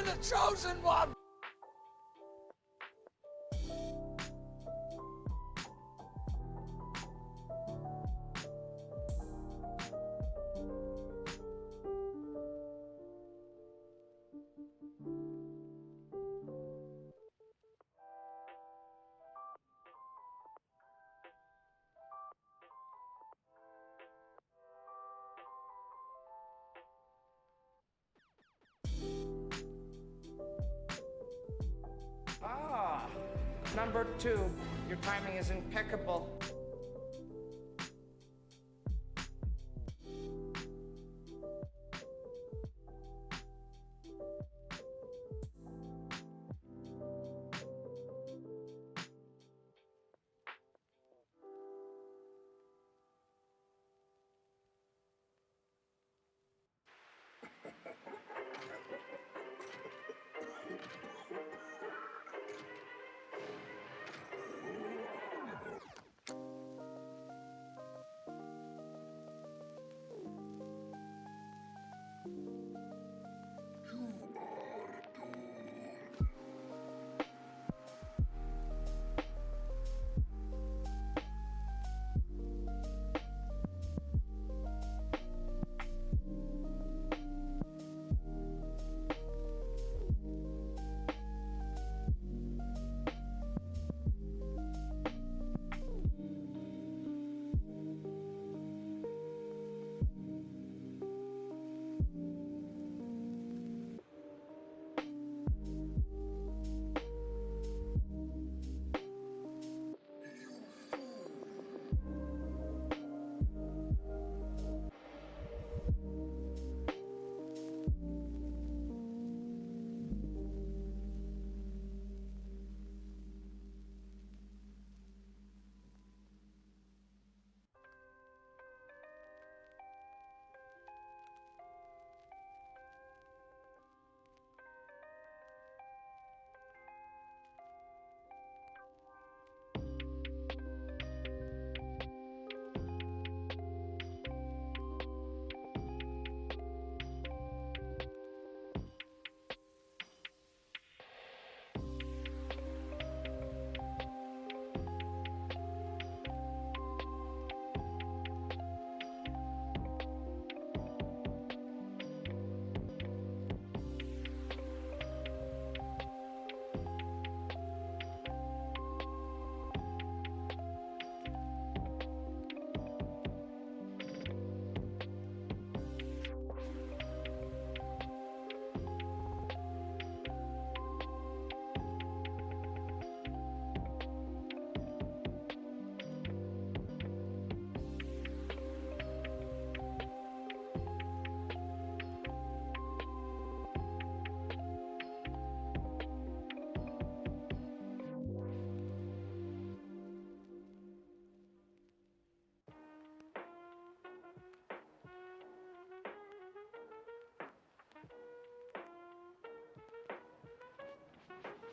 were the chosen one! Ah, number 2. Your timing is impeccable.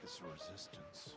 This resistance.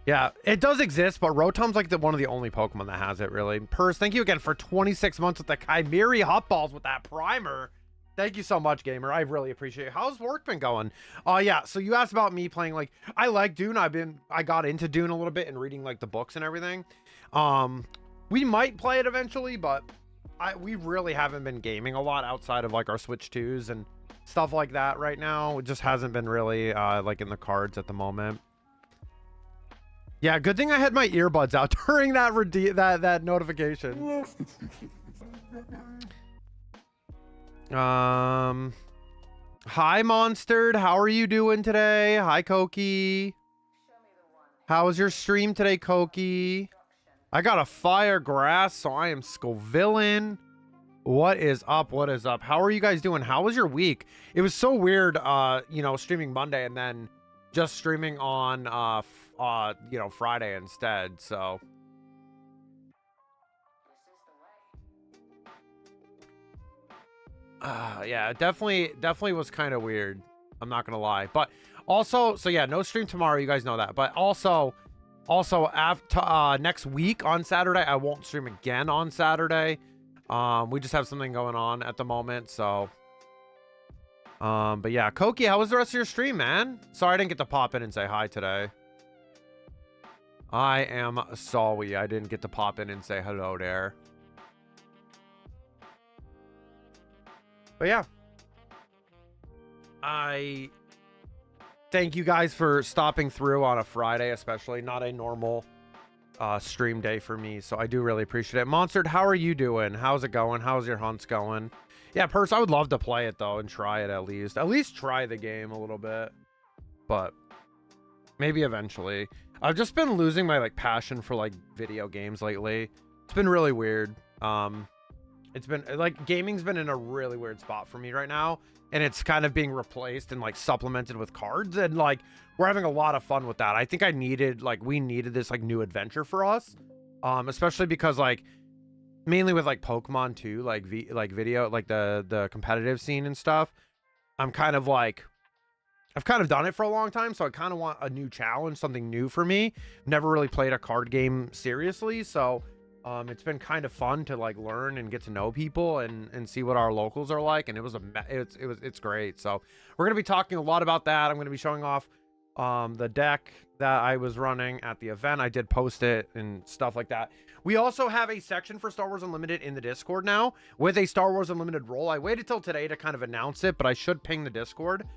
Yeah, it does exist, but Rotom's like one of the only Pokemon that has it, really. Purse, thank you again for 26 months with the Chimeri Hot Balls with that primer. Thank you so much, gamer. I really appreciate it. How's work been going? Yeah, so you asked about me playing, like, I like Dune. I got into Dune a little bit and reading, like, the books and everything. We might play it eventually, but we really haven't been gaming a lot outside of, like, our Switch 2s and stuff like that right now. It just hasn't been really, like, in the cards at the moment. Yeah, good thing I had my earbuds out during that notification. Hi, Monstered. How are you doing today? Hi, Koki. How was your stream today, Koki? I got a fire grass, so I am Scovillin. What is up? What is up? How are you guys doing? How was your week? It was so weird, you know, streaming Monday and then just streaming on, you know, Friday instead, so. Yeah, definitely was kind of weird. I'm not gonna lie, but also, so yeah, no stream tomorrow. You guys know that, but also after next week on Saturday, I won't stream again on Saturday. We just have something going on at the moment, so. But yeah, Koki, how was the rest of your stream, man? Sorry I didn't get to pop in and say hi today. I am sorry I didn't get to pop in and say hello there. But yeah, I thank you guys for stopping through on a Friday, especially not a normal stream day for me. So I do really appreciate it. Monstered, how are you doing? How's it going? How's your hunts going? Yeah, Purse, I would love to play it though and try it at least. At least try the game a little bit. But maybe eventually. I've just been losing my like passion for like video games lately. It's been really weird. It's been like gaming's been in a really weird spot for me right now, and it's kind of being replaced and like supplemented with cards, and like we're having a lot of fun with that. I think we needed this like new adventure for us, especially because like mainly with like Pokemon too, like video, like the competitive scene and stuff. I'm kind of like I've kind of done it for a long time, so I kind of want a new challenge, something new for me. Never really played a card game seriously, so it's been kind of fun to like learn and get to know people and see what our locals are like, and it's great. So we're gonna be talking a lot about that. I'm gonna be showing off the deck that I was running at the event. I did post it and stuff like that. We also have a section for Star Wars Unlimited in the Discord now with a Star Wars Unlimited role. I waited till today to kind of announce it, but I should ping the Discord.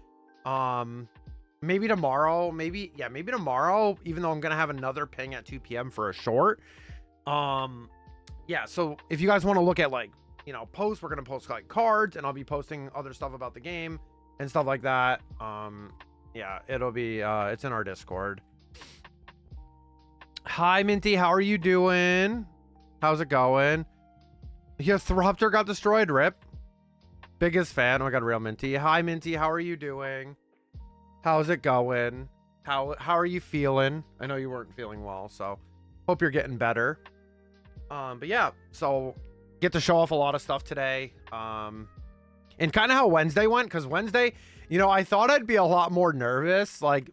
Maybe tomorrow, maybe tomorrow, even though I'm gonna have another ping at 2 p.m. for a short. Yeah, so if you guys want to look at like, you know, posts, we're gonna post like cards, and I'll be posting other stuff about the game and stuff like that. Yeah, it'll be it's in our Discord. Hi Minty, how are you doing? How's it going? Yeah, Thropter got destroyed, rip. Biggest fan. Oh my god, real Minty. Hi Minty, how are you doing? How's it going? How are you feeling? I know you weren't feeling well, so hope you're getting better. But yeah, so get to show off a lot of stuff today. And kind of how Wednesday went, because Wednesday, you know, I thought I'd be a lot more nervous. Like,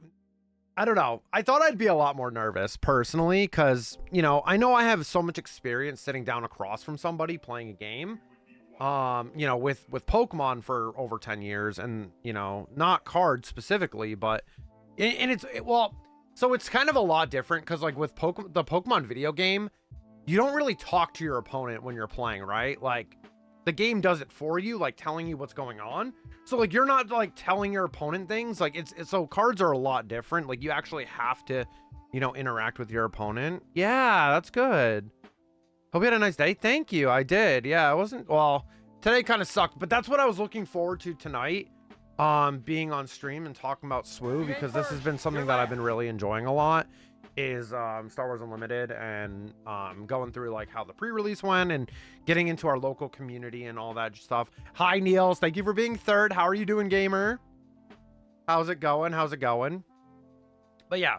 I don't know. I thought I'd be a lot more nervous personally, because, you know I have so much experience sitting down across from somebody playing a game. You know, with Pokemon for over 10 years, and, you know, not cards specifically, but, so it's kind of a lot different, because like with the Pokemon video game, you don't really talk to your opponent when you're playing, right? Like the game does it for you, like telling you what's going on. So like you're not like telling your opponent things. Like it's so cards are a lot different. Like you actually have to, you know, interact with your opponent. Yeah, that's good. Hope you had a nice day. Thank you. I did. Yeah, well, today kind of sucked, but that's what I was looking forward to tonight. Being on stream and talking about SWU, because this has been something that I've been really enjoying a lot, is Star Wars Unlimited, and going through like how the pre-release went and getting into our local community and all that stuff. Hi Niels, thank you for being third. How are you doing, gamer? How's it going? But yeah,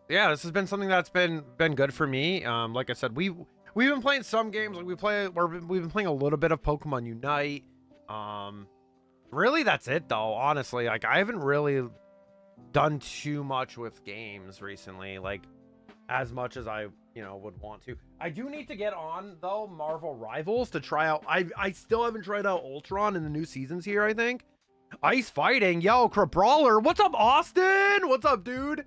yeah, this has been something that's been good for me. Like I said, we've been playing some games. Like we've been playing a little bit of Pokemon Unite. Really that's it though, honestly. Like I haven't really done too much with games recently, like as much as I, you know, would want to. I do need to get on though Marvel Rivals to try out. I still haven't tried out Ultron in the new seasons here, I think. Ice fighting, yo, Brawler. What's up, Austin? What's up, dude?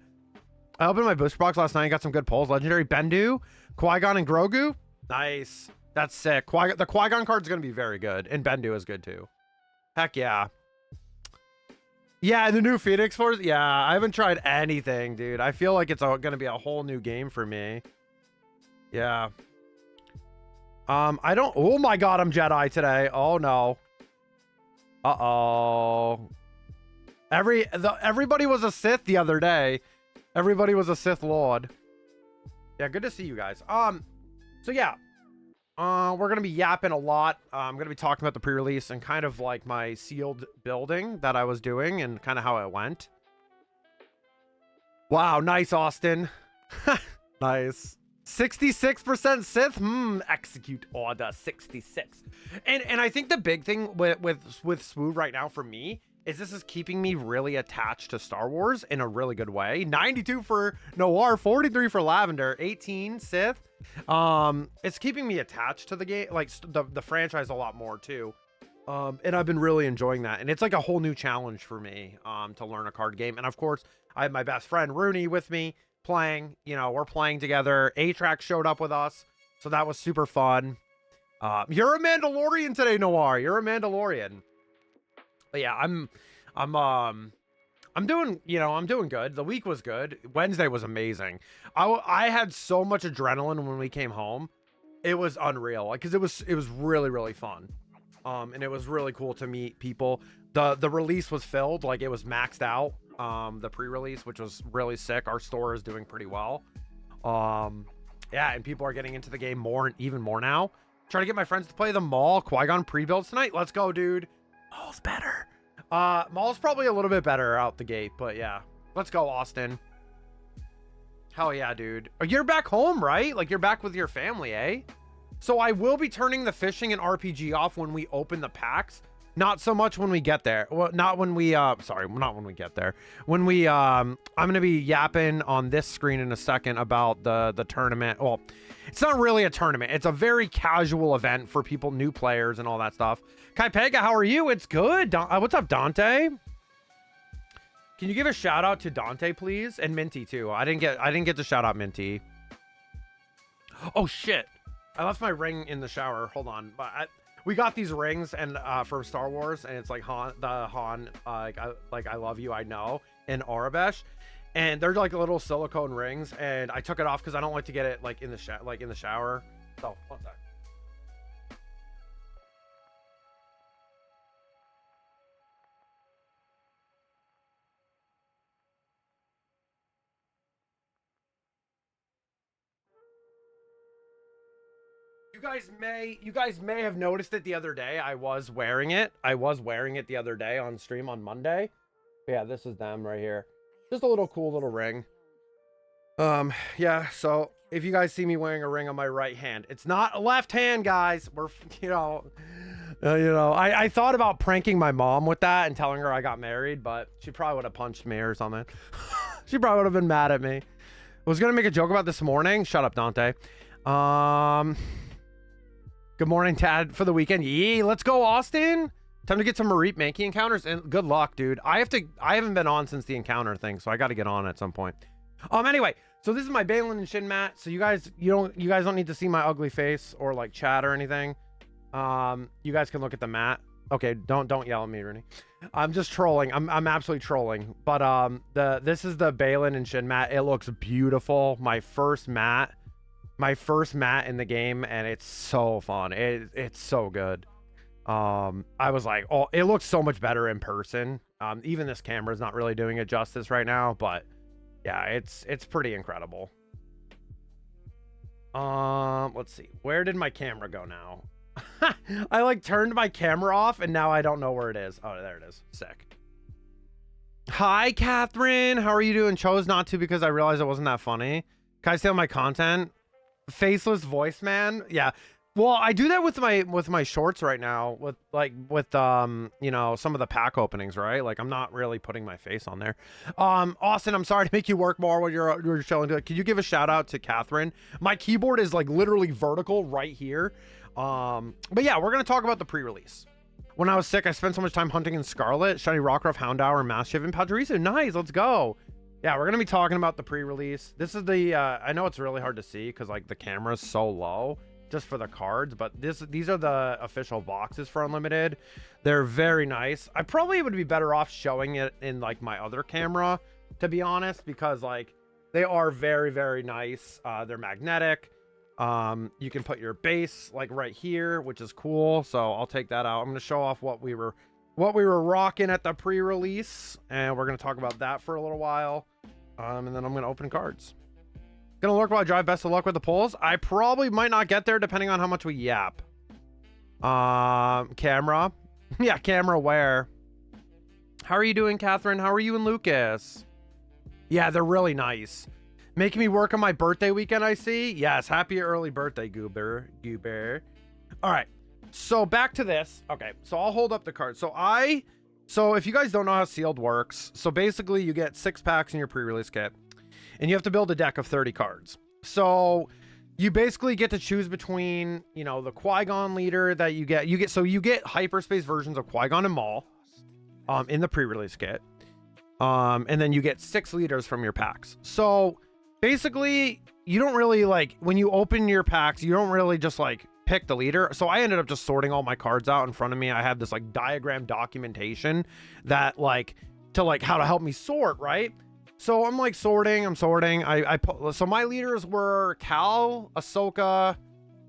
I opened my booster box last night, got some good pulls. Legendary Bendu, Qui-Gon, and Grogu. Nice. That's sick. The Qui-Gon card's gonna be very good, and Bendu is good too. Heck yeah. Yeah, and the new Phoenix Force. Yeah, I haven't tried anything, dude. I feel like it's gonna be a whole new game for me. Yeah. I don't. Oh my God, I'm Jedi today. Oh no. Uh-oh. Everybody was a Sith the other day. Everybody was a Sith Lord. Yeah, good to see you guys. So yeah. We're gonna be yapping a lot. I'm gonna be talking about the pre-release and kind of like my sealed building that I was doing and kind of how it went. Wow, nice, Austin. Nice. 66% Sith. Execute order 66. And I think the big thing with Smooth right now for me is this is keeping me really attached to Star Wars in a really good way. 92 for Noir, 43 for Lavender, 18 Sith. It's keeping me attached to the game, like the franchise a lot more too. And I've been really enjoying that. And it's like a whole new challenge for me to learn a card game. And of course, I have my best friend Rooney with me playing. You know, we're playing together. A-Track showed up with us, so that was super fun. You're a Mandalorian today, Noir. You're a Mandalorian. But yeah, I'm doing, you know, I'm doing good. The week was good. Wednesday was amazing. I had so much adrenaline when we came home. It was unreal. Like, cause it was really, really fun. And it was really cool to meet people. The release was filled, like it was maxed out. The pre-release, which was really sick. Our store is doing pretty well. Yeah, and people are getting into the game even more now. Trying to get my friends to play the Maul Qui-Gon pre-builds tonight. Let's go, dude. Maul's better. Maul's probably a little bit better out the gate, but yeah. Let's go, Austin. Hell yeah, dude. You're back home, right? Like, you're back with your family, eh? So I will be turning the fishing and RPG off when we open the packs. Not so much when we get there. Well, not when we, sorry, not when we get there. When we, I'm going to be yapping on this screen in a second about the tournament. Well, it's not really a tournament. It's a very casual event for people, new players and all that stuff. Kai Pega, how are you? It's good. What's up, Dante? Can you give a shout out to Dante, please? And Minty too. I didn't get to shout out Minty. Oh shit. I left my ring in the shower. Hold on. We got these rings and from Star Wars, and it's like Han, like I love you, I know, in Arabesh, and they're like little silicone rings, and I took it off because I don't like to get it like in the shower. So one sec. You guys may have noticed it the other day. I was wearing it the other day on stream on Monday. But yeah, this is them right here. Just a little cool little ring. Yeah, so if you guys see me wearing a ring on my right hand, it's not a left hand, guys. We're, I thought about pranking my mom with that and telling her I got married, but she probably would have punched me or something. She probably would have been mad at me. I was gonna make a joke about this morning. Shut up, Dante. Good morning, Tad, for the weekend. Yee, let's go, Austin. Time to get some Mareep Mankey encounters, and good luck, dude. I haven't been on since the encounter thing, so I got to get on at some point. Anyway, so this is my Balin and Shin mat. So you guys don't need to see my ugly face or like chat or anything. You guys can look at the mat. Okay, don't yell at me, Rooney. I'm just trolling. I'm absolutely trolling. But this is the Balin and Shin mat. It looks beautiful. My first mat in the game, and it's so fun. It's so good. I was like, oh, it looks so much better in person. Even this camera is not really doing it justice right now, but yeah, it's pretty incredible. Let's see, where did my camera go now? I like turned my camera off and now I don't know where it is. Oh, there it is. Sick. Hi, Catherine. How are you doing? Chose not to because I realized it wasn't that funny. Can I steal my content? Faceless voice man. Yeah. Well, I do that with my shorts right now with you know, some of the pack openings, right? Like I'm not really putting my face on there. Austin, I'm sorry to make you work more when you're showing it. Can you give a shout out to Catherine? My keyboard is like literally vertical right here. But yeah, we're gonna talk about the pre-release. When I was sick, I spent so much time hunting in Scarlet, Shiny Rockruff, Houndour, Mastiff, and Pachirisu. Nice, let's go. Yeah, we're gonna be talking about the pre-release. This is the I know it's really hard to see because like the camera's so low just for the cards, but these are the official boxes for Unlimited. They're very nice. I probably would be better off showing it in like my other camera, to be honest, because like they are very, very nice. They're magnetic. You can put your base like right here, which is cool. So I'll take that out. I'm gonna show off what we were rocking at the pre-release, and we're gonna talk about that for a little while. And then I'm gonna open cards. Gonna lurk while I drive. Best of luck with the polls. I probably might not get there depending on how much we yap. Camera. Yeah, camera where? How are you doing, Catherine? How are you and Lucas? Yeah, they're really nice. Making me work on my birthday weekend, I see. Yes, happy early birthday, Goober. All right, so back to this. Okay, so I'll hold up the card. So if you guys don't know how sealed works, so basically you get 6 packs in your pre-release kit, and you have to build a deck of 30 cards. So you basically get to choose between, you know, the Qui-Gon leader that you get hyperspace versions of Qui-Gon and Maul in the pre-release kit. And then you get 6 leaders from your packs. So basically you don't really like, when you open your packs, you don't really just like pick the leader. So I ended up just sorting all my cards out in front of me. I had this like diagram documentation that like to like how to help me sort, right? So I'm like sorting, so my leaders were Cal, Ahsoka,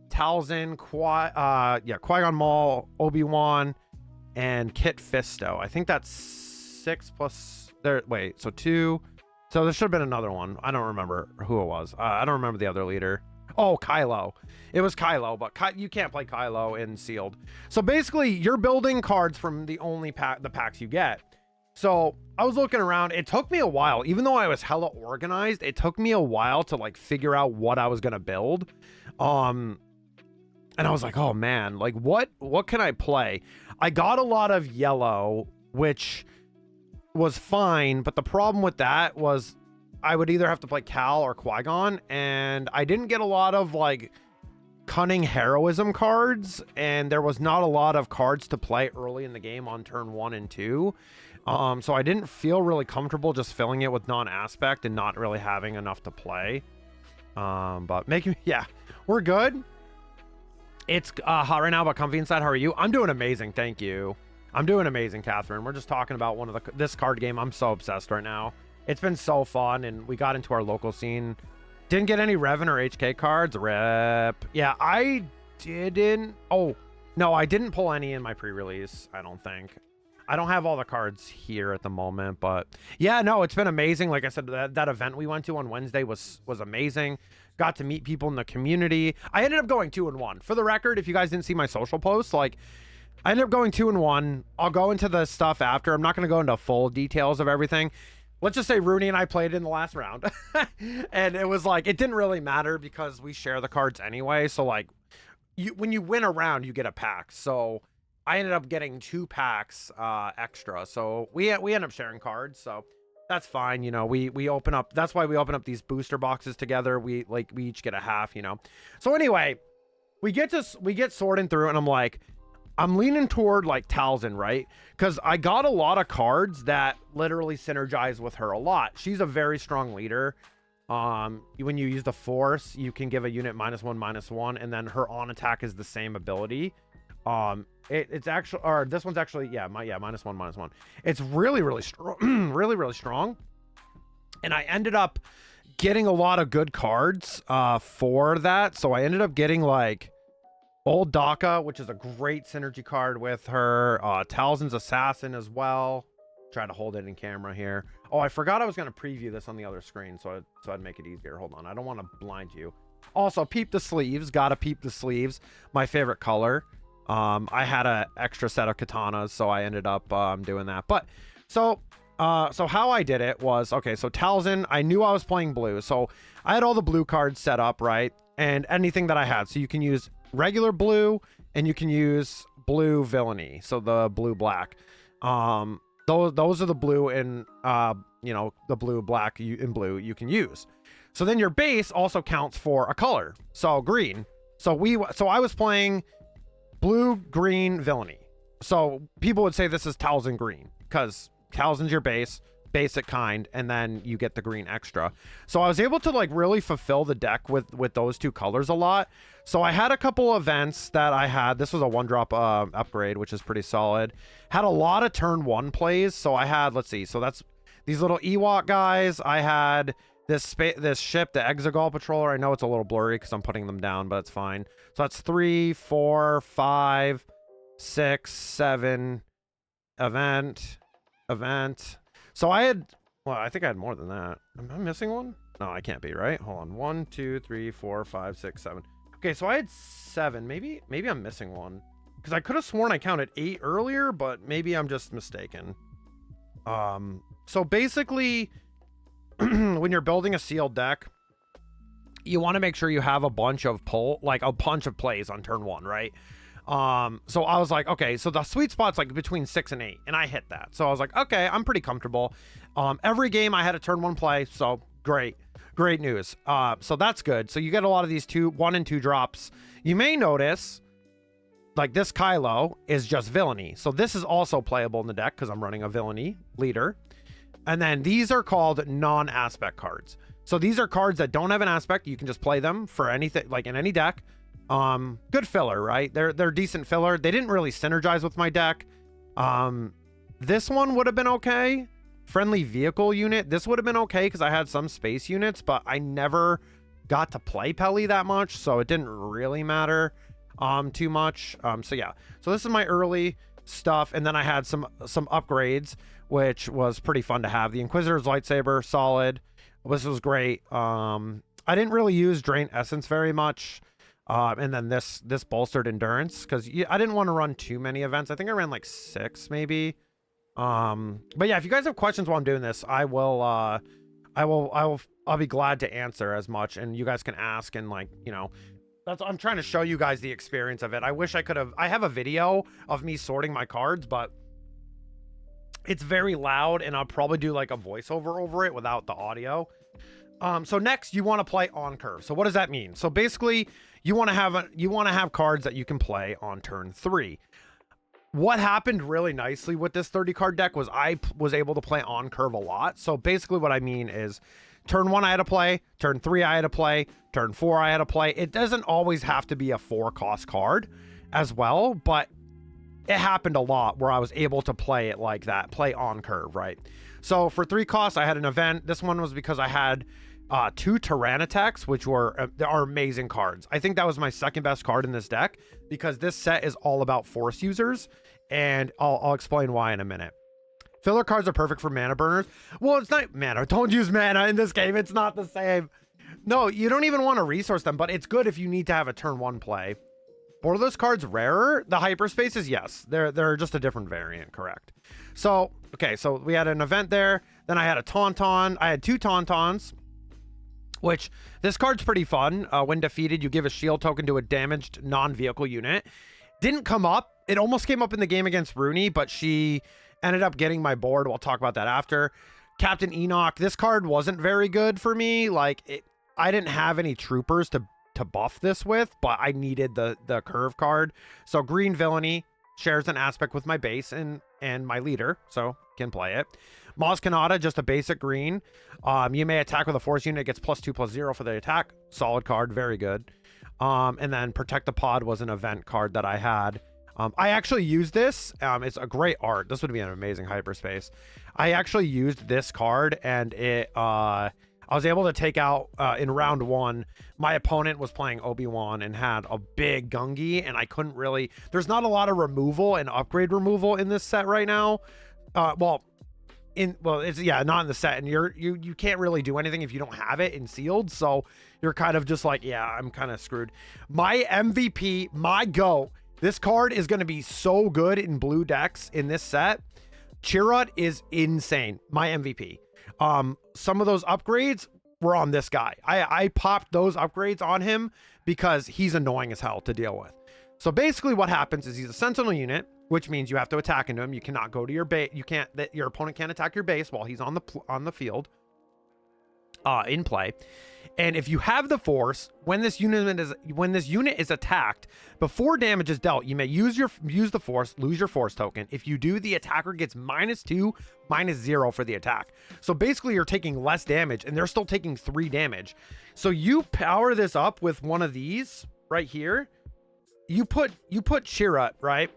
Talzin, Qui-Gon Maul, Obi-Wan, and Kit Fisto. I think that's 6 plus there. Wait, so 2. So there should have been another one. I don't remember who it was. I don't remember the other leader. Oh, Kylo. It was Kylo, but you can't play Kylo in sealed. So basically you're building cards from the packs you get. So I was looking around. It took me a while, even though I was hella organized, it took me a while to like figure out what I was going to build. And I was like, oh man, like what can I play? I got a lot of yellow, which was fine. But the problem with that was I would either have to play Cal or Qui-Gon, and I didn't get a lot of like cunning heroism cards, and there was not a lot of cards to play early in the game on turn 1 and 2. So I didn't feel really comfortable just filling it with non-aspect and not really having enough to play. But yeah, we're good. It's hot right now, but comfy inside. How are you? I'm doing amazing, thank you. I'm doing amazing, Catherine. We're just talking about this card game. I'm so obsessed right now. It's been so fun, and we got into our local scene. Didn't get any Revan or HK cards. Rip. Yeah, I didn't. Oh, no, I didn't pull any in my pre-release, I don't think. I don't have all the cards here at the moment, but yeah, no, it's been amazing. Like I said, that event we went to on Wednesday was amazing. Got to meet people in the community. I ended up going 2-1. For the record, if you guys didn't see my social posts, like I ended up going 2-1. I'll go into the stuff after. I'm not going to go into full details of everything. Let's just say Rooney and I played in the last round. And it was like, it didn't really matter because we share the cards anyway. So like when you win a round, you get a pack. So I ended up getting 2 packs extra. So we end up sharing cards. So that's fine. You know, we open up. That's why we open up these booster boxes together. We each get a half, you know. So anyway, we get sorting through, and I'm like, I'm leaning toward like Talzin, right? Because I got a lot of cards that literally synergize with her a lot. She's a very strong leader. When you use the Force, you can give a unit -1/-1, and then her on attack is the same ability. It's actually, or this one's actually, -1/-1. It's really strong, really strong. And I ended up getting a lot of good cards for that. So I ended up getting like Old Daka, which is a great synergy card with her. Talzin's Assassin as well. Try to hold it in camera here. Oh, I forgot I was going to preview this on the other screen, so I'd make it easier. Hold on, I don't want to blind you. Also, peep the sleeves. Gotta peep the sleeves. My favorite color. I had an extra set of katanas, so I ended up doing that. But so how I did it was, okay, so Talzin, I knew I was playing blue, so I had all the blue cards set up, right? And anything that I had. So you can use regular blue, and you can use blue villainy, so the blue black. Those are the blue and you know, the blue, black, and blue you can use. So then your base also counts for a color, so green. So I was playing blue, green, villainy. So people would say this is Talzin green because Talzin's your base, basic kind, and then you get the green extra. So I was able to like really fulfill the deck with those two colors a lot. So I had a couple events that I had. This was a 1-drop upgrade, which is pretty solid. Had a lot of turn 1 plays. So I had, let's see, so that's these little Ewok guys. I had this ship, the Exegol Patroller. I know it's a little blurry because I'm putting them down, but it's fine. So that's 3, 4, 5, 6, 7 event. So I had, well, I think I had more than that. Am I missing one? No, I can't be, right? Hold on. 1, 2, 3, 4, 5, 6, 7. Okay, so I had 7. Maybe I'm missing one because I could have sworn I counted 8 earlier, but maybe I'm just mistaken. So basically, when you're building a sealed deck, you want to make sure you have a bunch of plays on turn 1, right? So I was like, okay, so the sweet spot's like between 6 and 8, and I hit that. So I was like, okay, I'm pretty comfortable. Every game I had a turn 1 play, so great news. So that's good. So you get a lot of these 1 and 2 drops. You may notice like this Kylo is just villainy. So this is also playable in the deck because I'm running a villainy leader. And then these are called non-aspect cards. So these are cards that don't have an aspect. You can just play them for anything, like in any deck. Good filler, right? They're decent filler. They didn't really synergize with my deck. This one would have been okay. Friendly vehicle unit. This would have been okay because I had some space units, but I never got to play Peli that much, so it didn't really matter too much. So yeah. So this is my early stuff, and then I had some upgrades, which was pretty fun to have. The Inquisitor's lightsaber, solid. This was great. I didn't really use Drain Essence very much. And then this bolstered endurance because I didn't want to run too many events. I think I ran like 6 maybe. But yeah, if you guys have questions while I'm doing this, I'll be glad to answer as much, and you guys can ask, and like, you know, I'm trying to show you guys the experience of it. I wish I have a video of me sorting my cards, but it's very loud, and I'll probably do like a voiceover over it without the audio. So next you want to play on curve. So what does that mean? So basically you want to have cards that you can play on turn 3. What happened really nicely with this 30 card deck was I was able to play on curve a lot. So basically what I mean is turn 1 I had to play, turn 3 I had to play, turn 4 I had to play. It doesn't always have to be a 4-cost card as well, but it happened a lot where I was able to play it like that, play on curve, right? So for 3 costs, I had an event. This one was because I had 2 Tyranitex, which are amazing cards. I think that was my second best card in this deck because this set is all about Force users, and I'll explain why in a minute. Filler cards are perfect for mana burners. Well, it's not mana. Don't use mana in this game. It's not the same. No, you don't even want to resource them, but it's good if you need to have a turn 1 play. Were those cards rarer? The hyperspaces, yes. They're just a different variant, correct. So, okay, so we had an event there. Then I had a Tauntaun. I had 2 Tauntauns, which this card's pretty fun. When defeated, you give a shield token to a damaged non-vehicle unit. Didn't come up. It almost came up in the game against Rooney, but she ended up getting my board. We'll talk about that after. Captain Enoch. This card wasn't very good for me. Like, I didn't have any troopers to buff this with, but I needed the curve card. So green villainy shares an aspect with my base and my leader, so can play it. Maz Kanata, just a basic green. You may attack with a force unit, gets +2/+0 for the attack. Solid card, very good. And then Protect the Pod was an event card that I had. I actually used this. It's a great art. This would be an amazing hyperspace. I actually used this card, and I was able to take out in round 1. My opponent was playing Obi-Wan and had a big Gungi, and I couldn't really. There's not a lot of removal and upgrade removal in this set right now. It's not in the set, and you can't really do anything if you don't have it in sealed. So you're kind of just like, yeah, I'm kind of screwed. My MVP, my GOAT. This card is going to be so good in blue decks in this set. Chirrut is insane. My MVP. Some of those upgrades were on this guy. I popped those upgrades on him because he's annoying as hell to deal with. So basically what happens is he's a sentinel unit, which means you have to attack into him. You cannot go to your base. You can't, that your opponent can't attack your base while he's on the field in play. And if you have the force, when this unit is attacked, before damage is dealt, you may use the force, lose your force token. If you do, the attacker gets -2, -0 for the attack. So basically you're taking less damage and they're still taking 3 damage. So you power this up with one of these right here. You put Chirrut, right,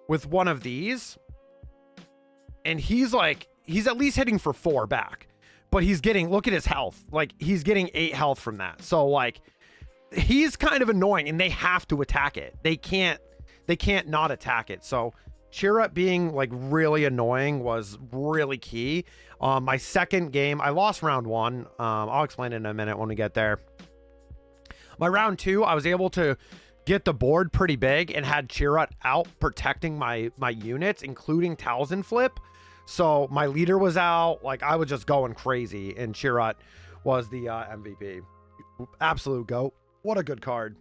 with one of these, and he's at least hitting for 4 back. But he's getting, look at his health. Like, he's getting 8 health from that. So, like, he's kind of annoying, and they have to attack it. They can't not attack it. So, Chirrut being, like, really annoying was really key. My second game, I lost round 1. I'll explain it in a minute when we get there. My round 2, I was able to get the board pretty big and had Chirrut out protecting my units, including Talzin Flip. So my leader was out, like I was just going crazy, and Chirrut was the MVP. Absolute GOAT. What a good card.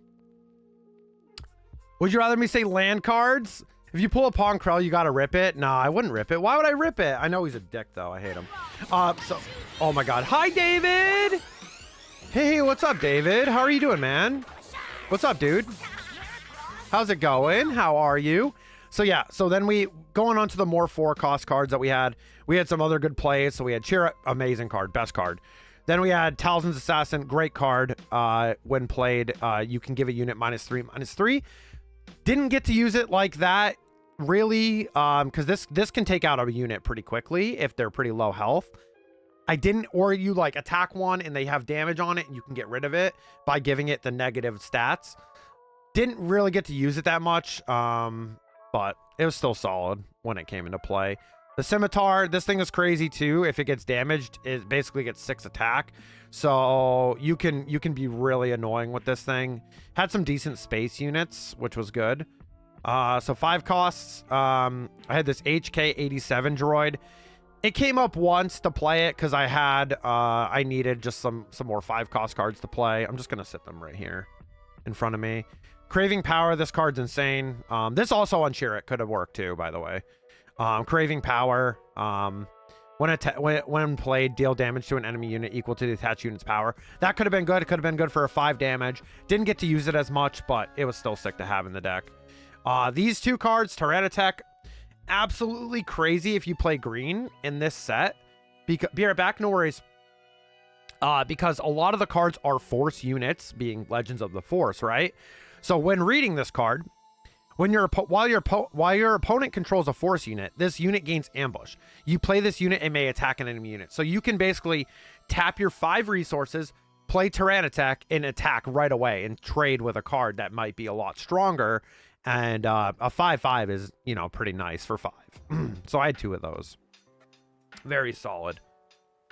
Would you rather me say land cards? If you pull a Pawn Krell, you gotta rip it. Nah, I wouldn't rip it. Why would I rip it? I know he's a dick though. I hate him. Oh my God. Hi, David. Hey, what's up, David? How are you doing, man? What's up, dude? How's it going? How are you? So yeah, so then going on to the more 4-cost cards that we had some other good plays. So we had Chirrut, amazing card, best card. Then we had Talzin's Assassin, great card. When played, you can give a unit -3/-3. Didn't get to use it like that, really, because this can take out a unit pretty quickly if they're pretty low health. Or you like attack one and they have damage on it and you can get rid of it by giving it the negative stats. Didn't really get to use it that much, but it was still solid when it came into play. The Scimitar, this thing is crazy too. If it gets damaged, it basically gets 6 attack. So you can be really annoying with this thing. Had some decent space units, which was good. So 5 costs. I had this HK87 droid. It came up once to play it because I needed just some more 5-cost cards to play. I'm just gonna sit them right here in front of me. Craving Power, this card's insane. This also on Chirrut could have worked too, by the way. Craving Power, when played, deal damage to an enemy unit equal to the attached unit's power. That could have been good. It could have been good for a 5 damage. Didn't get to use it as much, but it was still sick to have in the deck. These 2 cards, Tyrannotech, absolutely crazy if you play green in this set. Be right back, no worries. Because a lot of the cards are Force units, being Legends of the Force, right? So when reading this card, while your opponent controls a Force unit, this unit gains ambush. You play this unit and may attack an enemy unit. So you can basically tap your 5 resources, play Tyrannotech, and attack right away and trade with a card that might be a lot stronger. And a 5/5 is, pretty nice for 5. So I had 2 of those. Very solid.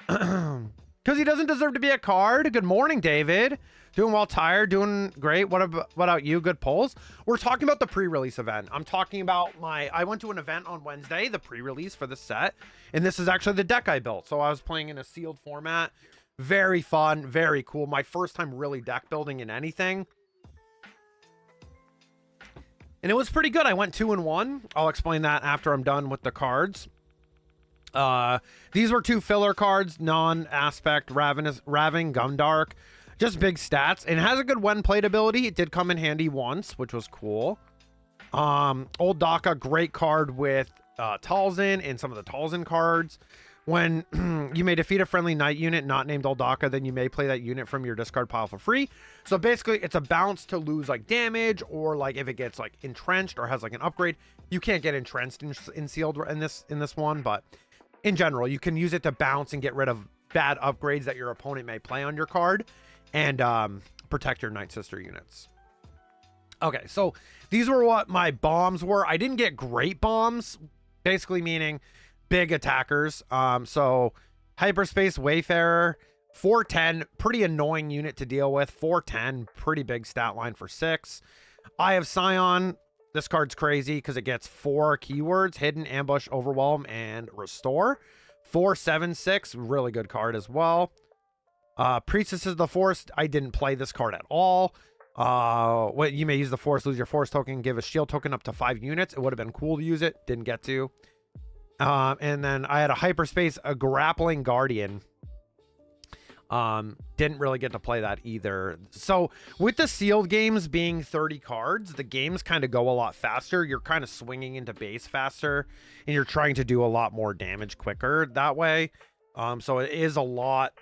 Because he doesn't deserve to be a card. Good morning, David. Doing well, tired, doing great. What about you? Good polls. We're talking about the pre-release event. I'm talking about I went to an event on Wednesday, the pre-release for the set, and this is actually the deck I built. So I was playing in a sealed format. Very fun, very cool. My first time really deck building in anything. And it was pretty good. I went 2-1. I'll explain that after I'm done with the cards. These were 2 filler cards, non-aspect, Raving, Gumdark. Just big stats. And it has a good when played ability. It did come in handy once, which was cool. Old Daka, great card with Talzin and some of the Talzin cards. When you may defeat a friendly knight unit not named Old Daka, then you may play that unit from your discard pile for free. So basically, it's a bounce to lose like damage, or like if it gets like entrenched or has like an upgrade. You can't get entrenched in sealed in this one, but in general, you can use it to bounce and get rid of bad upgrades that your opponent may play on your card, and protect your Night Sister units. Okay, so these were what my bombs were. I didn't get great bombs, basically meaning big attackers. So Hyperspace Wayfarer, 410, pretty annoying unit to deal with. 410, pretty big stat line for 6. Eye of Scion, this card's crazy because it gets 4 keywords: Hidden, Ambush, Overwhelm, and Restore. 4/7/6, really good card as well. Priestess of the Forest, I didn't play this card at all. What you may use the force, lose your force token, give a shield token up to 5 units. It would have been cool to use it, didn't get to. And then I had a hyperspace, a grappling guardian. Didn't really get to play that either. So with the sealed games being 30 cards, the games kind of go a lot faster. You're kind of swinging into base faster, and you're trying to do a lot more damage quicker that way. So it is a lot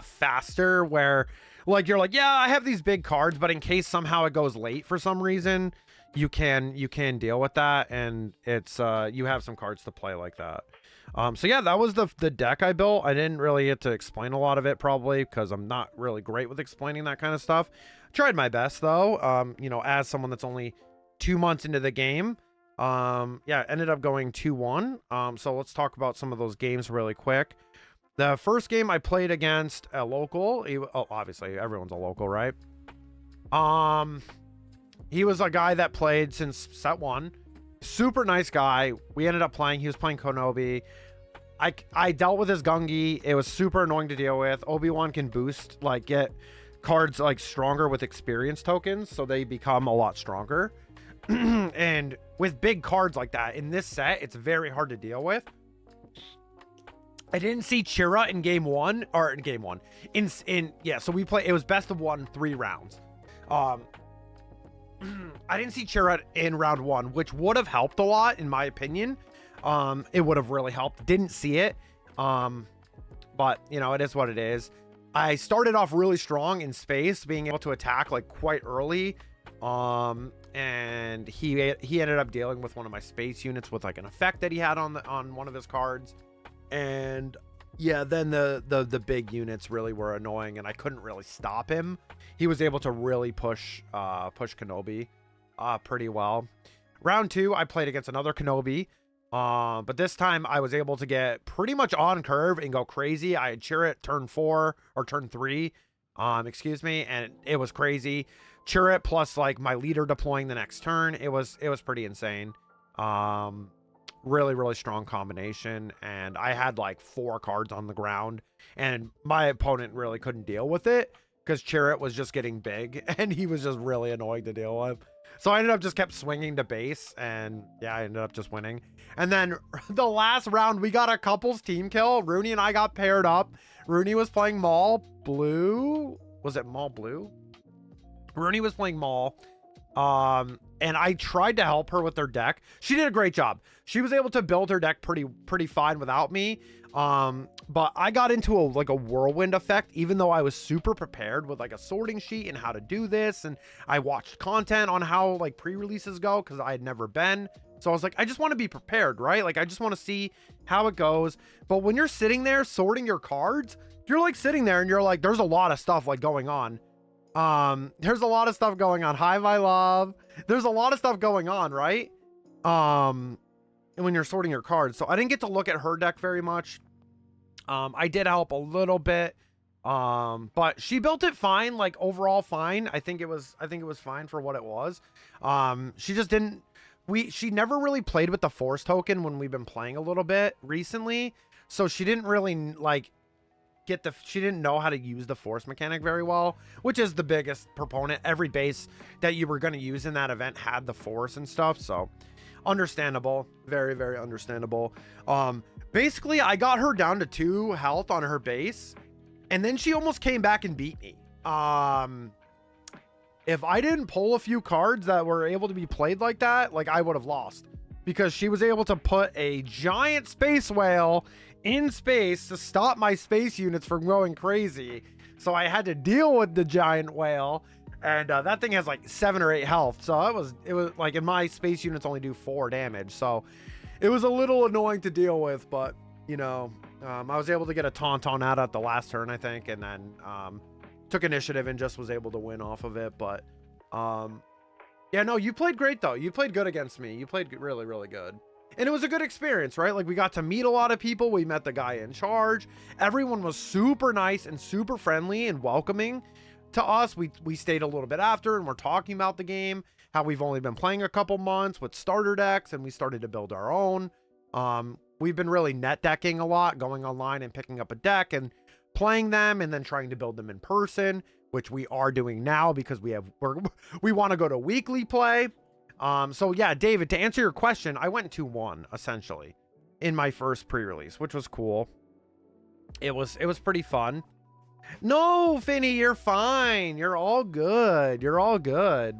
faster where like you're like, yeah, I have these big cards, but in case somehow it goes late for some reason, you can deal with that, and it's you have some cards to play like that. So yeah, that was the deck I built. I didn't really get to explain a lot of it, probably because I'm not really great with explaining that kind of stuff. Tried my best though. You know, as someone that's only 2 months into the game. Yeah, ended up going 2-1. So let's talk about some of those games really quick. The first game I played against a local. Obviously everyone's a local, right? He was a guy that played since set 1. Super nice guy. We ended up playing. He was playing Konobi. I dealt with his Gungi. It was super annoying to deal with. Obi-Wan can boost, like, get cards like stronger with experience tokens, so they become a lot stronger. And with big cards like that in this set, it's very hard to deal with. I didn't see Chira in game 1 or in game 1. Yeah, so we play. It was best of 1, 3 rounds. I didn't see Chira in round 1, which would have helped a lot in my opinion. It would have really helped. Didn't see it. But you know, it is what it is. I started off really strong in space, being able to attack like quite early. And he ended up dealing with one of my space units with like an effect that he had on one of his cards. And yeah, then the big units really were annoying, and I couldn't really stop him. He was able to really push Kenobi pretty well. Round 2, I played against another Kenobi, but this time I was able to get pretty much on curve and go crazy. I had Chirrut turn 4 or turn 3, excuse me, and it was crazy. Chirrut plus like my leader deploying the next turn. It was pretty insane. Really strong combination, and I had like 4 cards on the ground, and my opponent really couldn't deal with it because Chirrut was just getting big and he was just really annoying to deal with. So I ended up just kept swinging to base, and yeah, I ended up just winning. And then the last round, we got a couples team kill. Rooney and I got paired up. Rooney was playing Maul Blue. Was it Maul Blue? Rooney was playing Maul. And I tried to help her with her deck. She did a great job. She was able to build her deck pretty fine without me. But I got into a whirlwind effect, even though I was super prepared with like a sorting sheet and how to do this. And I watched content on how like pre-releases go, because I had never been. So I was like, I just want to be prepared, right? Like, I just want to see how it goes. But when you're sitting there sorting your cards, you're like sitting there and you're like, there's a lot of stuff like going on. There's a lot of stuff going on. Hi, my love. There's a lot of stuff going on, right? And when you're sorting your cards. So I didn't get to look at her deck very much. I did help a little bit. But she built it fine, like overall fine. I think it was fine for what it was. She just didn't, she never really played with the force token when we've been playing a little bit recently. So she didn't really like she didn't know how to use the force mechanic very well, which is the biggest proponent. Every base that you were going to use in that event had the force and stuff. So understandable. Very understandable. Basically I got her down to 2 health on her base, and then she almost came back and beat me. If I didn't pull a few cards that were able to be played like that, like I would have lost, because she was able to put a giant space whale in space to stop my space units from going crazy. So I had to deal with the giant whale, and that thing has like 7 or 8 health. So it was like, in my space units only do 4 damage. So it was a little annoying to deal with, but you know, I was able to get a tauntaun out at the last turn, I think, and then took initiative and just was able to win off of it. But yeah, no, you played great though. You played good against me. You played really good. And it was a good experience, right? Like, we got to meet a lot of people. We met the guy in charge. Everyone was super nice and super friendly and welcoming to us. We stayed a little bit after, and we're talking about the game, how we've only been playing a couple months with starter decks, and we started to build our own. We've been really net decking a lot, going online and picking up a deck and playing them, and then trying to build them in person. which we are doing now because we want to go to weekly play. So yeah, David, to answer your question, I went 2-1 essentially in my first pre-release, which was cool. It was pretty fun. No, Finny, you're fine. You're all good. You're all good.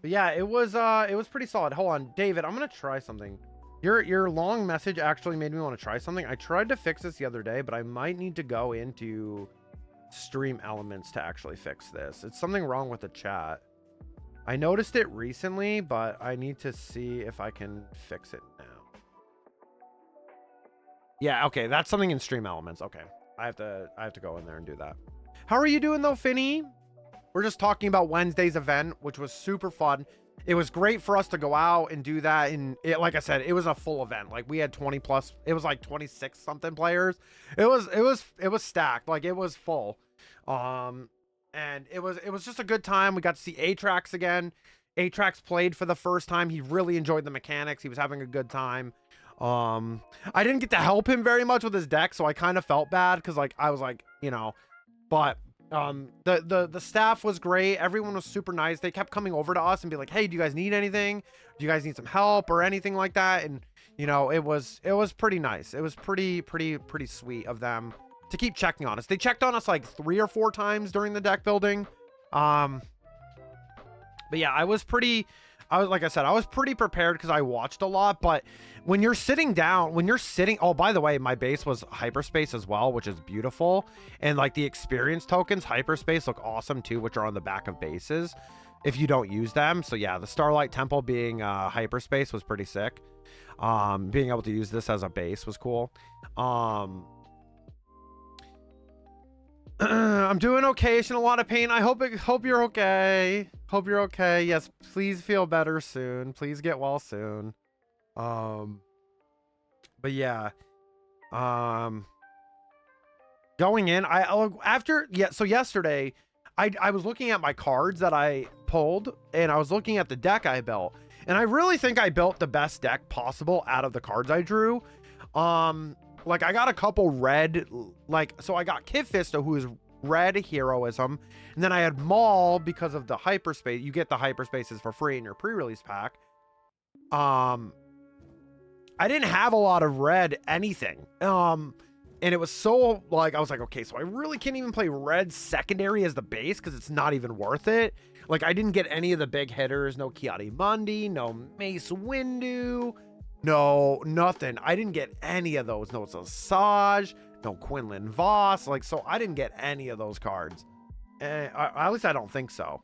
But yeah, it was pretty solid. Hold on, David, I'm gonna try something. Your long message actually made me want to try something. I tried to fix this the other day, but I might need to go into Stream Elements to actually fix this. It's something wrong with the chat. I noticed it recently, but I need to see if I can fix it now. Yeah, okay, that's something in Stream Elements. Okay, I have to go in there and do that. How are you doing though, Finny? We're just talking about Wednesday's event, which was super fun. It was great for us to go out and do that. And like I said, it was a full event. Like we had 20 plus, it was like 26 something players. It was stacked. Like it was full. And it was just a good time. We got to see Atrax again. Atrax played for the first time. He really enjoyed the mechanics. He was having a good time. I didn't get to help him very much with his deck, so I kind of felt bad because like I was like, you know, but the staff was great. Everyone was super nice. They kept coming over to us and be like, hey, do you guys need anything? Do you guys need some help or anything like that? And you know, it was pretty nice. It was pretty sweet of them to keep checking on us. They checked on us like 3 or 4 times during the deck building. But yeah, I was pretty prepared because I watched a lot. But when you're sitting down, oh, by the way, my base was hyperspace as well, which is beautiful. And like the experience tokens, hyperspace, look awesome too, which are on the back of bases if you don't use them. So yeah, the Starlight Temple being hyperspace was pretty sick. Being able to use this as a base was cool. I'm doing okay. It's in a lot of pain. I hope you're okay. Hope you're okay. Yes, please feel better soon. Please get well soon. But yeah. Going in, so yesterday I was looking at my cards that I pulled and I was looking at the deck I built. And I really think I built the best deck possible out of the cards I drew. Like I got a couple red, so I got Kid Fisto, who is red heroism, and then I had Maul because of the hyperspace. You get the hyperspaces for free in your pre-release pack. I didn't have a lot of red anything. And it was so like, I was like, okay, so I really can't even play red secondary as the base because it's not even worth it. Like I didn't get any of the big hitters, no Kiadi Mundi, no Mace Windu. No, nothing. I didn't get any of those. No Asajj, no Quinlan Voss. Like, so I didn't get any of those cards. At least I don't think so.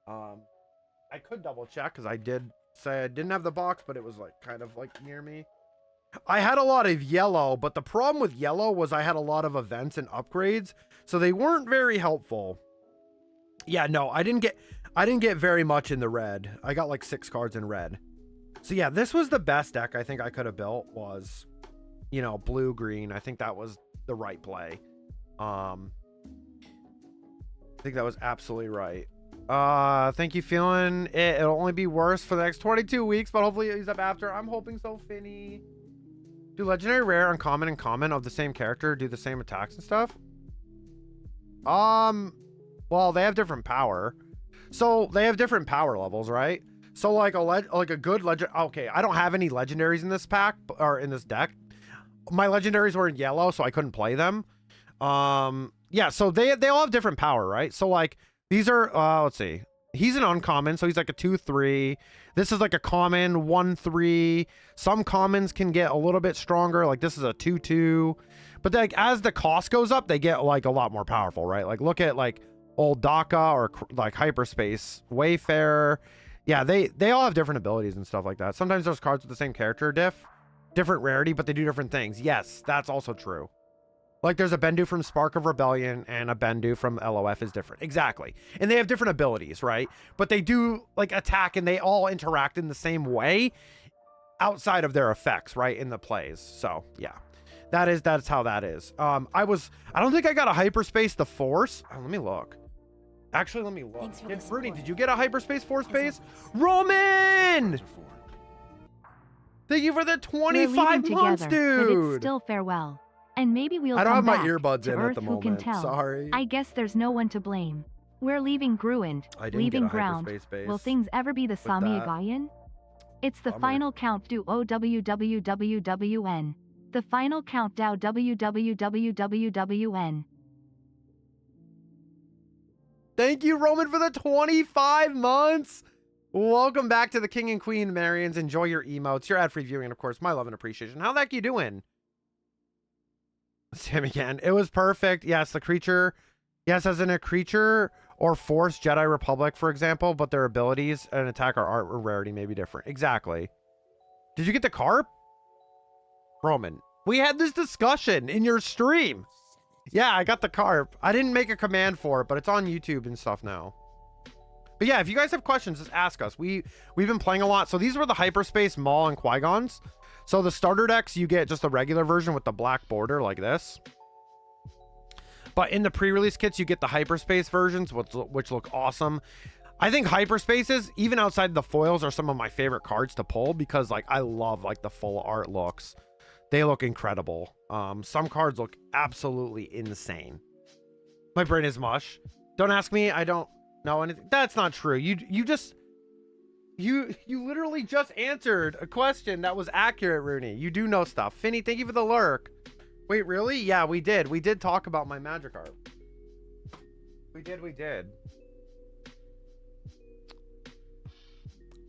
I could double check because I did say I didn't have the box, but it was like kind of like near me. I had a lot of yellow, but the problem with yellow was I had a lot of events and upgrades, so they weren't very helpful. Yeah, no, I didn't get very much in the red. I got like 6 cards in red. So yeah, this was the best deck I think I could have built was, you know, blue, green. I think that was the right play. I think that was absolutely right. Think you feeling it? It'll only be worse for the next 22 weeks, but hopefully he's up after. I'm hoping so, Finny. Do legendary, rare, uncommon, and common of the same character do the same attacks and stuff? Well, they have different power. So they have different power levels, right? So like a good legend. Okay, I don't have any legendaries in this pack or in this deck. My legendaries were in yellow, so I couldn't play them. Yeah, so they all have different power, right? So like these are let's see. He's an uncommon, so he's like a 2/3. This is like a common 1/3. Some commons can get a little bit stronger. Like this is a 2/2. But like as the cost goes up, they get like a lot more powerful, right? Like look at like Old Daka or like Hyperspace Wayfarer. Yeah, they all have different abilities and stuff like that. Sometimes those cards with the same character different rarity, but they do different things. Yes, that's also true. Like there's a Bendu from Spark of Rebellion and a Bendu from LOF is different. Exactly. And they have different abilities, right? But they do like attack and they all interact in the same way outside of their effects, right? In the plays. So yeah, that's how that is. I don't think I got a Hyperspace the Force. Oh, let me look. Actually, let me look. Fruity, did you get a Hyperspace Force base? Roman! Thank you for the 25 months, dude. But it's still farewell. And maybe we'll I don't come have my back earbuds to in Earth. at the Who can moment. tell? Sorry. I guess there's no one to blame. We're leaving Gruand, I didn't leaving get a ground. hyperspace base Will things ever be the that. Samiagayan? It's the Bummer. final count do OWWWWN. The final countdown WWWWWN. Thank you, Roman, for the 25 months. Welcome back to the King and Queen, Marians. Enjoy your emotes, your ad-free viewing, and of course, my love and appreciation. How the heck you doing? Sam again. It was perfect. Yes, the creature. Yes, as in a creature or force, Jedi Republic, for example, but their abilities and attack or art or rarity may be different. Exactly. Did you get the carp? Roman, we had this discussion in your stream. Yeah, I got the carp. I didn't make a command for it, but it's on YouTube and stuff now. But yeah, if you guys have questions, just ask us. We've been playing a lot. So these were the Hyperspace, Maul, and Qui-Gons. So the starter decks, you get just the regular version with the black border like this. But in the pre-release kits, you get the Hyperspace versions, which look awesome. I think Hyperspaces, even outside the foils, are some of my favorite cards to pull because like I love like the full art looks. They look incredible. Some cards look absolutely insane. My brain is mush. Don't ask me. I don't know anything. That's not true. You literally just answered a question that was accurate, Rooney. You do know stuff. Finny, thank you for the lurk. Wait, really? Yeah, we did. We did talk about my Magikarp. We did.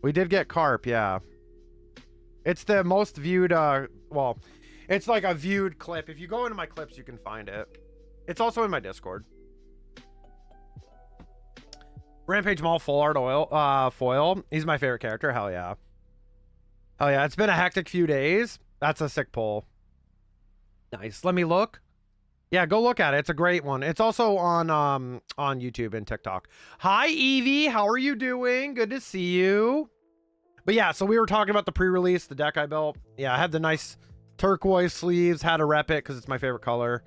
We did get Carp, yeah. It's the most viewed, well, it's like a viewed clip. If you go into my clips, you can find it. It's also in my Discord. Rampage Maul full art foil. He's my favorite character. Hell yeah. Hell yeah. It's been a hectic few days. That's a sick pull. Nice. Let me look. Yeah, go look at it. It's a great one. It's also on YouTube and TikTok. Hi, Evie. How are you doing? Good to see you. But yeah, so we were talking about the pre-release, the deck I built. Yeah, I had the nice turquoise sleeves. Had to rep it because it's my favorite color.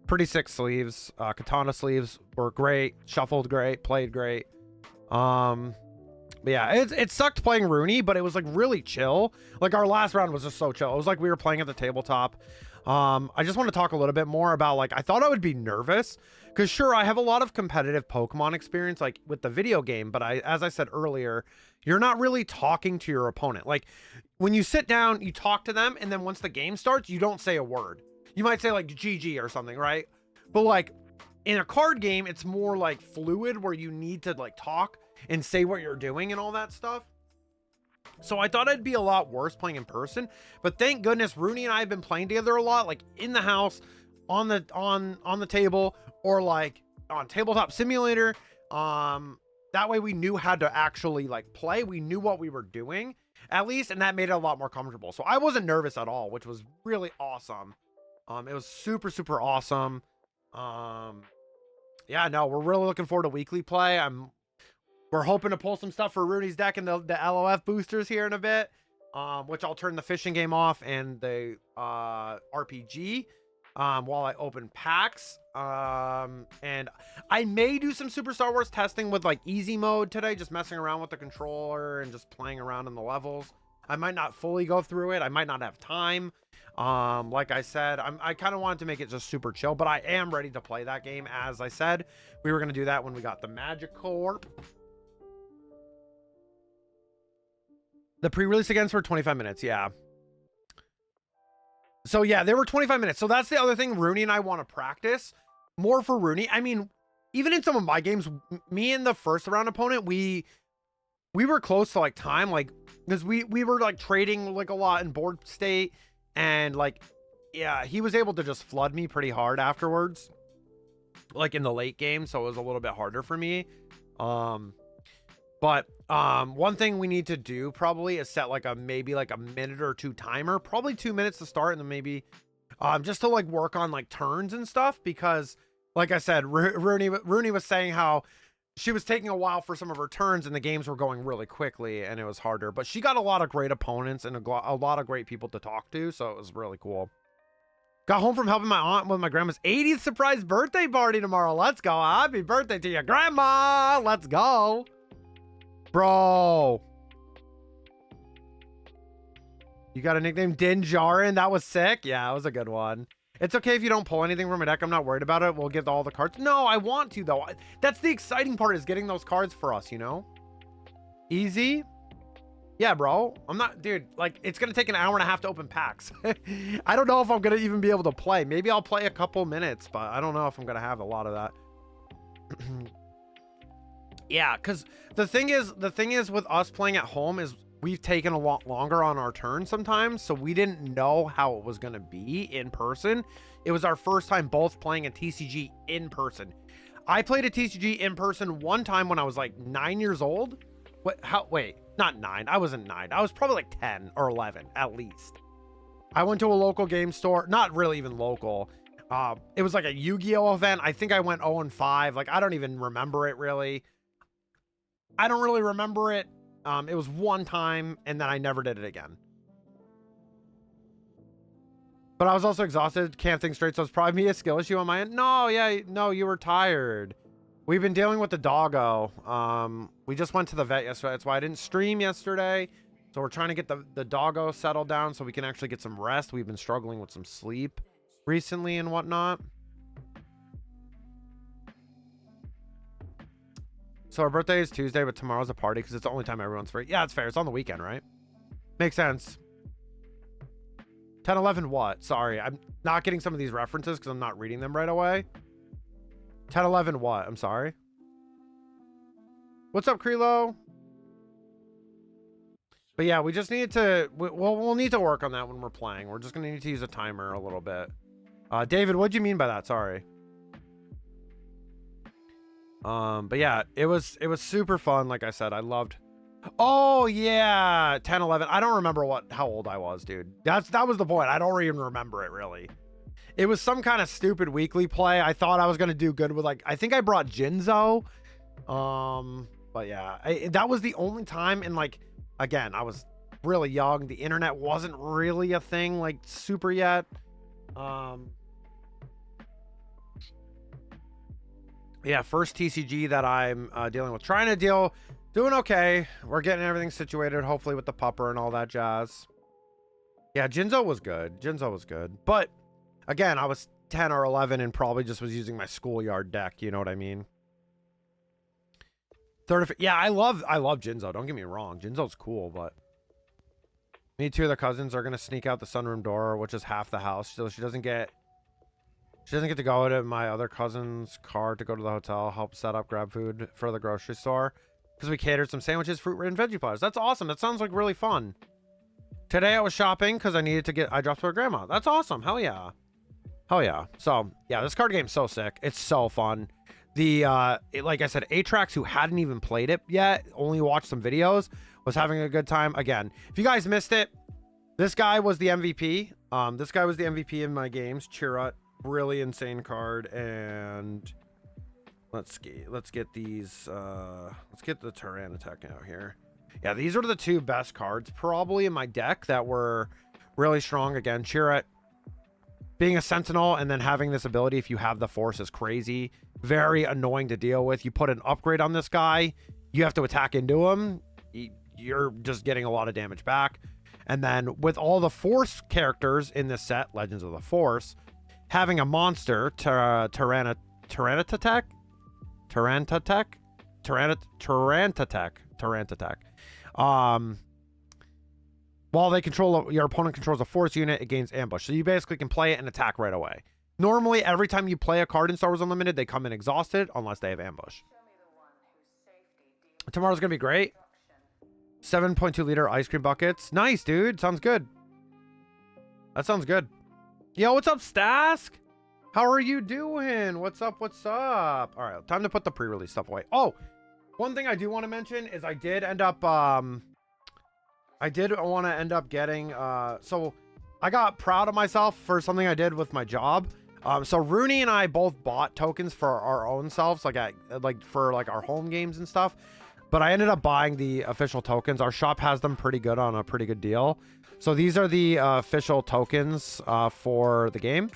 Pretty sick sleeves. Katana sleeves were great. Shuffled great. Played great. But yeah, it sucked playing Rooney, but it was like really chill. Like our last round was just so chill. It was like we were playing at the tabletop. I just want to talk a little bit more about like I thought I would be nervous because sure I have a lot of competitive Pokemon experience like with the video game, but as I said earlier, you're not really talking to your opponent. Like when you sit down, you talk to them, and then once the game starts, you don't say a word. You might say like GG or something, right? But like in a card game, it's more like fluid where you need to like talk and say what you're doing and all that stuff. So I thought I'd be a lot worse playing in person, but thank goodness Rooney and I have been playing together a lot, like in the house, on the table, or like on Tabletop Simulator. That way we knew how to actually like play. We knew what we were doing at least, and that made it a lot more comfortable. So I wasn't nervous at all, which was really awesome. It was super, super awesome. Yeah, no, we're really looking forward to weekly play. We're hoping to pull some stuff for Rooney's deck and the LOF boosters here in a bit, which I'll turn the fishing game off and the RPG while I open packs. And I may do some Super Star Wars testing with like easy mode today, just messing around with the controller and just playing around in the levels. I might not fully go through it. I might not have time. Like I said, I kind of wanted to make it just super chill, but I am ready to play that game. As I said, we were going to do that when we got the Magikarp. The pre-release against for 25 minutes. Yeah. So yeah, they were 25 minutes. So that's the other thing Rooney and I want to practice more for Rooney. I mean, even in some of my games, me and the first round opponent, we were close to like time, like, because we were like trading like a lot in board state, and like, yeah, he was able to just flood me pretty hard afterwards, like in the late game. So it was a little bit harder for me. But one thing we need to do probably is set like maybe like a minute or two timer, probably 2 minutes to start, and then maybe just to like work on like turns and stuff, because like I said, Rooney was saying how she was taking a while for some of her turns and the games were going really quickly and it was harder, but she got a lot of great opponents and a lot of great people to talk to, so it was really cool. Got home from helping my aunt with my grandma's 80th surprise birthday party tomorrow. Let's go. Happy birthday to your grandma. Let's go. Bro. You got a nickname, Din Djarin? That was sick. Yeah, it was a good one. It's okay if you don't pull anything from a deck. I'm not worried about it. We'll get all the cards. No, I want to, though. That's the exciting part, is getting those cards for us, you know? Easy. Yeah, bro. I'm not, dude, like, it's going to take an hour and a half to open packs. I don't know if I'm going to even be able to play. Maybe I'll play a couple minutes, but I don't know if I'm going to have a lot of that. Yeah, because the thing is with us playing at home is we've taken a lot longer on our turn sometimes, so we didn't know how it was going to be in person. It was our first time both playing a TCG in person. I played a TCG in person one time when I was like 9 years old. Wait, not 9. I wasn't 9. I was probably like 10 or 11 at least. I went to a local game store, not really even local. It was like a Yu-Gi-Oh event. I think I went 0-5. Like, I don't even remember it really. I don't really remember it. It was one time, and then I never did it again. But I was also exhausted. Can't think straight, so it's probably me, a skill issue on my end. No, yeah, no, you were tired. We've been dealing with the doggo. We just went to the vet yesterday. That's why I didn't stream yesterday. So we're trying to get the doggo settled down so we can actually get some rest. We've been struggling with some sleep recently and whatnot. So our birthday is Tuesday, but tomorrow's a party because it's the only time everyone's free. Yeah, it's fair. It's on the weekend, right? Makes sense. 10-11 what? Sorry, I'm not getting some of these references because I'm not reading them right away. 10-11 what? I'm sorry. What's up, Krilo? But yeah, we just need to... We'll need to work on that when we're playing. We're just going to need to use a timer a little bit. David, what do you mean by that? Sorry. But yeah, it was super fun. Like I said, I loved. Oh yeah, 10-11. I don't remember how old I was, dude. That was the point. I don't even remember it really. It was some kind of stupid weekly play. I thought I was gonna do good with, like, I think I brought Jinzo. But yeah, that was the only time. And like, again, I was really young. The internet wasn't really a thing like super yet. Yeah, first TCG that I'm dealing with. Doing okay. We're getting everything situated, hopefully with the pupper and all that jazz. Yeah, Jinzo was good. But again, I was 10 or 11 and probably just was using my schoolyard deck. You know what I mean? Yeah, I love Jinzo. Don't get me wrong. Jinzo's cool, but me and two of the cousins are going to sneak out the sunroom door, which is half the house. So she doesn't get to go to my other cousin's car to go to the hotel, help set up, grab food for the grocery store. Because we catered some sandwiches, fruit, and veggie platters. That's awesome. That sounds like really fun. Today I was shopping because I dropped for grandma. That's awesome. Hell yeah. So, yeah, this card game's so sick. It's so fun. Like I said, Atrax, who hadn't even played it yet, only watched some videos, was having a good time. Again, if you guys missed it, this guy was the MVP. This guy was the MVP in my games. Chirrut. Really insane card. And let's get these let's get the Tyranitar out here. Yeah, these are the two best cards probably in my deck that were really strong. Again, Chirrut being a sentinel and then having this ability if you have the force is crazy. Very annoying to deal with. You put an upgrade on this guy, you have to attack into him, you're just getting a lot of damage back. And then with all the force characters in this set, Legends of the Force, having a monster, Tarantatech, while they control your opponent controls a force unit, it gains ambush. So you basically can play it and attack right away. Normally, every time you play a card in Star Wars Unlimited, they come in exhausted unless they have ambush. Tomorrow's gonna be great. 7.2 liter ice cream buckets. Nice, dude. Sounds good. That sounds good. Yo, what's up, Stask? How are you doing? What's up? All right, time to put the pre-release stuff away. Oh, one thing I do want to mention is I did want to end up getting, so I got proud of myself for something I did with my job. So Rooney and I both bought tokens for our own selves, like for our home games and stuff. But I ended up buying the official tokens. Our shop has them pretty good on a pretty good deal. So these are the official tokens for the game.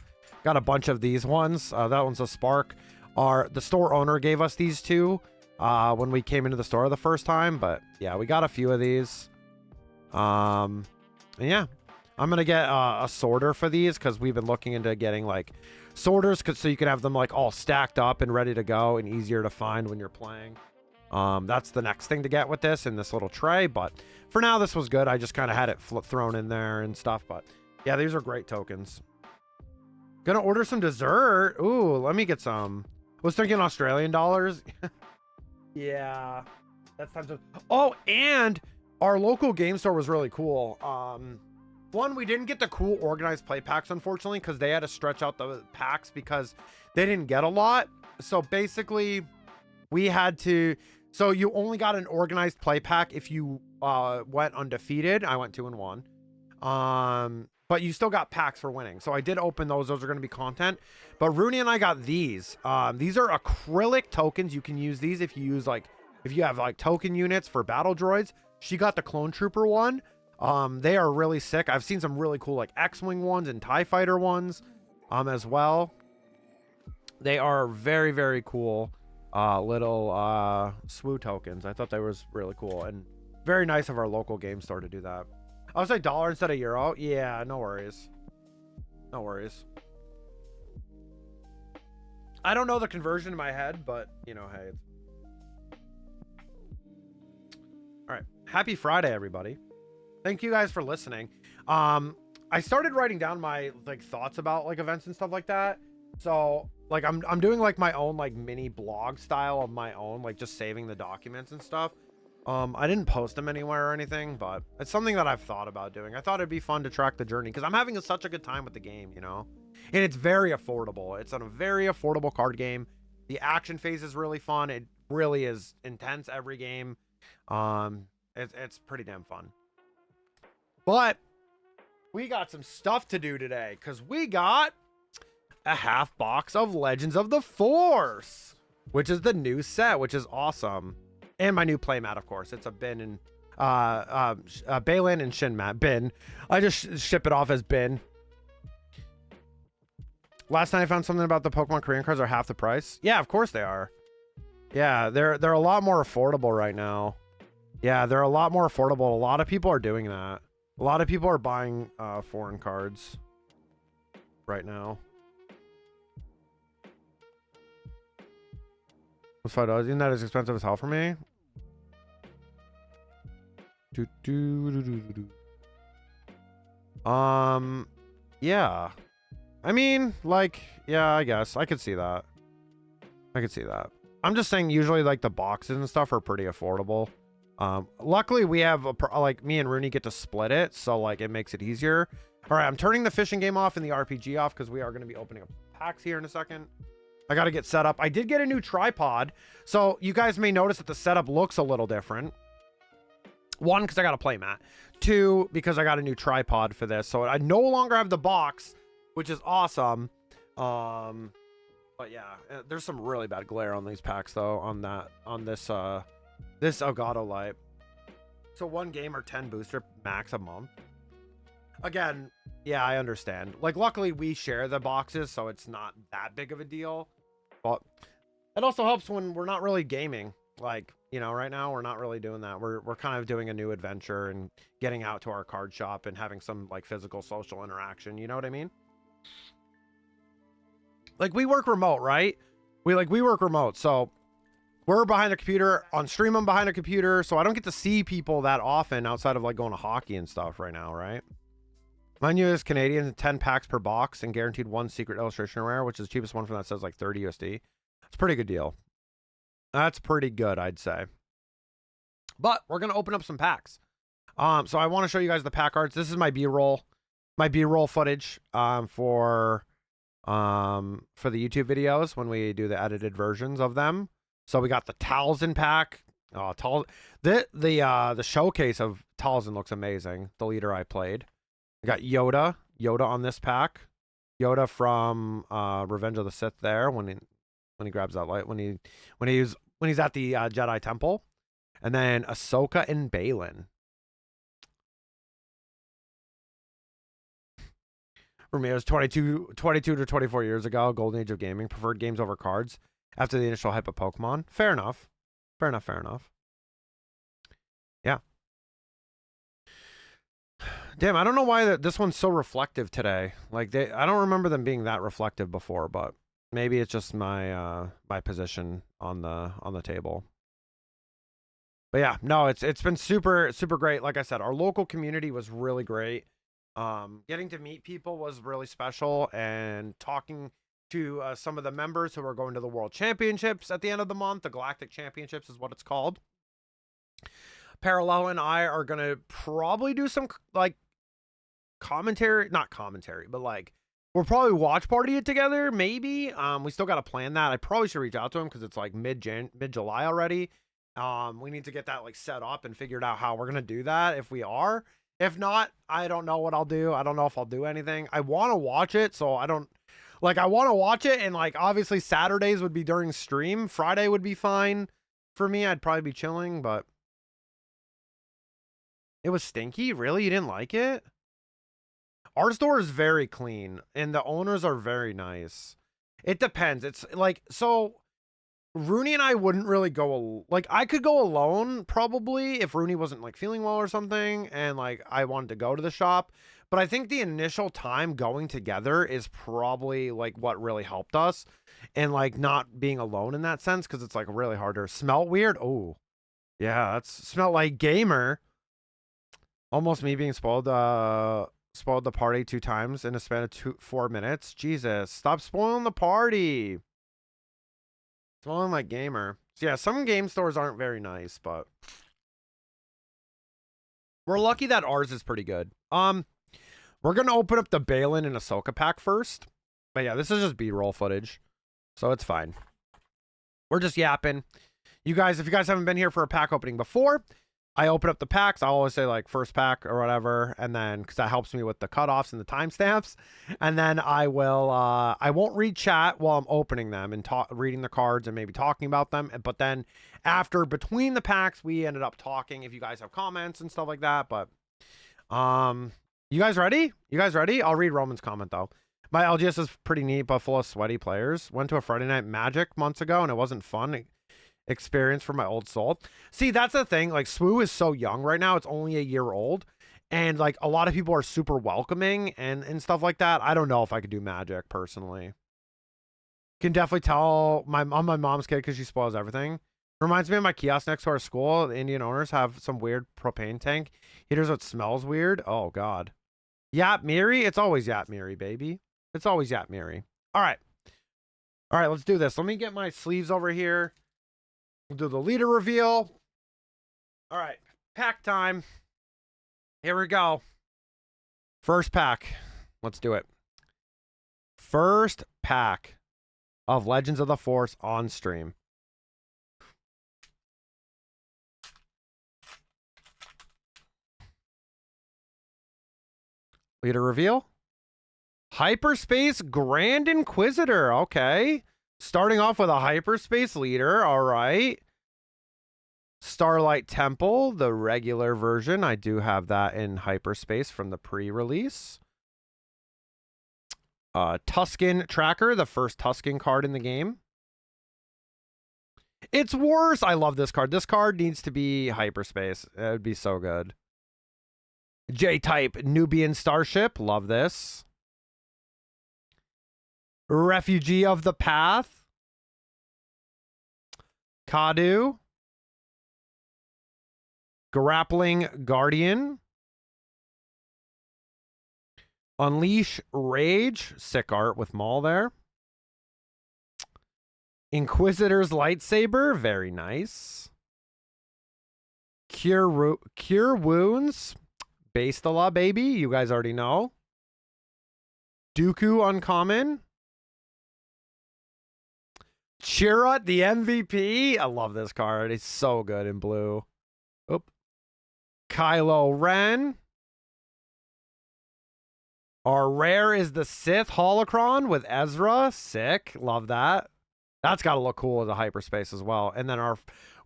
Got a bunch of these ones. That one's a Spark. The store owner gave us these two when we came into the store the first time. But yeah, we got a few of these. And yeah, I'm gonna get a sorter for these because we've been looking into getting like sorters so you can have them like all stacked up and ready to go and easier to find when you're playing. That's the next thing to get with this in this little tray, but for now this was good. I just kind of had it thrown in there and stuff, but yeah, these are great tokens. Gonna order some dessert. Ooh, let me get some. Was thinking Australian dollars. Yeah, that's time to. Oh, and our local game store was really cool. One, we didn't get the cool organized play packs, unfortunately, because they had to stretch out the packs because they didn't get a lot. So basically, we had to. So you only got an organized play pack if you went undefeated. I went 2-1. But you still got packs for winning. So I did open those. Those are going to be content. But Rooney and I got these. These are acrylic tokens. You can use these if you use like if you have like token units for battle droids. She got the clone trooper one. They are really sick. I've seen some really cool like X-Wing ones and TIE fighter ones as well. They are very, very cool little SWU tokens. I thought they was really cool and very nice of our local game store to do that. I was like dollar instead of euro. Yeah, no worries. No worries. I don't know the conversion in my head, but you know, hey. All right. Happy Friday, everybody. Thank you guys for listening. I started writing down my like thoughts about like events and stuff like that. So like I'm doing like my own like mini blog style of my own, like just saving the documents and stuff. I didn't post them anywhere or anything, but it's something that I've thought about doing. I thought it'd be fun to track the journey because I'm having such a good time with the game, you know, and it's very affordable. It's a very affordable card game. The action phase is really fun. It really is intense every game. It's pretty damn fun. But we got some stuff to do today because we got a half box of Legends of the Force, which is the new set, which is awesome. And my new playmat, of course. It's a bin and Balin and Shin mat. Bin. I just ship it off as bin. Last night I found something about the Pokemon Korean cards are half the price. Yeah, of course they are. Yeah, they're a lot more affordable right now. Yeah, they're a lot more affordable. A lot of people are doing that. A lot of people are buying foreign cards right now. What's $5? Isn't that as expensive as hell for me? Yeah. I mean, like, yeah, I guess I could see that. I could see that. I'm just saying, usually, like the boxes and stuff are pretty affordable. Luckily, we have like me and Rooney get to split it, so like it makes it easier. All right, I'm turning the fishing game off and the RPG off because we are going to be opening up packs here in a second. I got to get set up. I did get a new tripod, so you guys may notice that the setup looks a little different. One, because I got a playmat. Two, because I got a new tripod for this, so I no longer have the box, which is awesome. But yeah, there's some really bad glare on these packs though. On this Elgato light. So 1 game or 10 booster max a month. Again, yeah, I understand. Like, luckily we share the boxes, so it's not that big of a deal. But it also helps when we're not really gaming. Like, you know, right now we're not really doing that. We're kind of doing a new adventure and getting out to our card shop and having some like physical social interaction. You know what I mean? Like, we work remote, right? We work remote, so we're behind a computer. On stream, I'm behind a computer, so I don't get to see people that often outside of like going to hockey and stuff right now, right? Menu is Canadian, 10 packs per box, and guaranteed 1 secret illustration rare, which is the cheapest one from that says like 30 USD. It's a pretty good deal. That's pretty good, I'd say. But we're gonna open up some packs. So I want to show you guys the pack arts. This is my B-roll footage for the YouTube videos when we do the edited versions of them. So we got the Talzin pack. Oh, the showcase of Talzin looks amazing. The leader I played. We got Yoda on this pack. Yoda from Revenge of the Sith there when he grabs that light when he's at the Jedi Temple, and then Ahsoka and Balin. For me, it was 22 to 24 years ago, golden age of gaming. Preferred games over cards after the initial hype of Pokemon. Fair enough. Fair enough. Yeah. Damn, I don't know why this one's so reflective today. Like I don't remember them being that reflective before, but maybe it's just my my position on the table. But yeah, no, it's been super great. Like I said, our local community was really great. Getting to meet people was really special, and talking to some of the members who are going to the World Championships at the end of the month. The Galactic Championships is what it's called. Parallel and I are gonna probably do some like commentary, not commentary, but like we'll probably watch party it together. Maybe. We still got to plan that. I probably should reach out to him because it's like mid July already. We need to get that like set up and figured out how we're gonna do that. If we are, if not, I don't know what I'll do. I don't know if I'll do anything. I want to watch it, so I don't like. I want to watch it, and like obviously Saturdays would be during stream. Friday would be fine for me. I'd probably be chilling, but it was stinky. Really, you didn't like it? Our store is very clean, and the owners are very nice. It depends. It's like, so Rooney and I wouldn't really go, like, I could go alone probably if Rooney wasn't like feeling well or something, and like I wanted to go to the shop. But I think the initial time going together is probably like what really helped us, and like not being alone in that sense, because it's like really hard to smell weird. Oh, yeah, that's smelled like gamer. Almost me being spoiled. Spoiled the party 2 times in a span of 4 minutes. Jesus, stop spoiling the party. Spoiling my gamer. So yeah, some game stores aren't very nice, but we're lucky that ours is pretty good. We're gonna open up the Balin and Ahsoka pack first. But yeah, this is just B-roll footage, so it's fine. We're just yapping. You guys, if you guys haven't been here for a pack opening before, I open up the packs. I always say like first pack or whatever, and then because that helps me with the cutoffs and the timestamps. And then I won't read chat while I'm opening them and reading the cards and maybe talking about them. But then after, between the packs, we ended up talking. If you guys have comments and stuff like that, but you guys ready? You guys ready? I'll read Roman's comment though. My LGS is pretty neat, but full of sweaty players. Went to a Friday Night Magic months ago, and it wasn't fun. Experience for my old soul. See, that's the thing. Like, SWU is so young right now. It's only a year old, and like a lot of people are super welcoming and stuff like that. I don't know if I could do Magic personally. Can definitely tell I'm my mom's kid because she spoils everything. Reminds me of my kiosk next to our school. The Indian owners have some weird propane tank heaters that smells weird. Oh god. Yap Miri. It's always Yap Miri, baby. It's always Yap Miri. All right, let's do this. Let me get my sleeves over here. We'll do the leader reveal. All right, pack time. Here we go. First pack. Let's do it. First pack of Legends of the Force on stream. Leader reveal. Hyperspace Grand Inquisitor. Okay. Starting off with a hyperspace leader. All right. Starlight Temple, the regular version. I do have that in hyperspace from the pre-release. Tusken Tracker, the first Tusken card in the game. It's worse. I love this card. This card needs to be hyperspace. It would be so good. J-type Nubian Starship. Love this. Refugee of the Path. Kadu. Grappling Guardian. Unleash Rage. Sick art with Maul there. Inquisitor's Lightsaber. Very nice. Cure Wounds. Bastila, baby. You guys already know. Dooku Uncommon. Chirrut, the MVP. I love this card. It's so good in blue. Oop. Kylo Ren. Our rare is the Sith Holocron with Ezra. Sick. Love that. That's got to look cool as a hyperspace as well. And then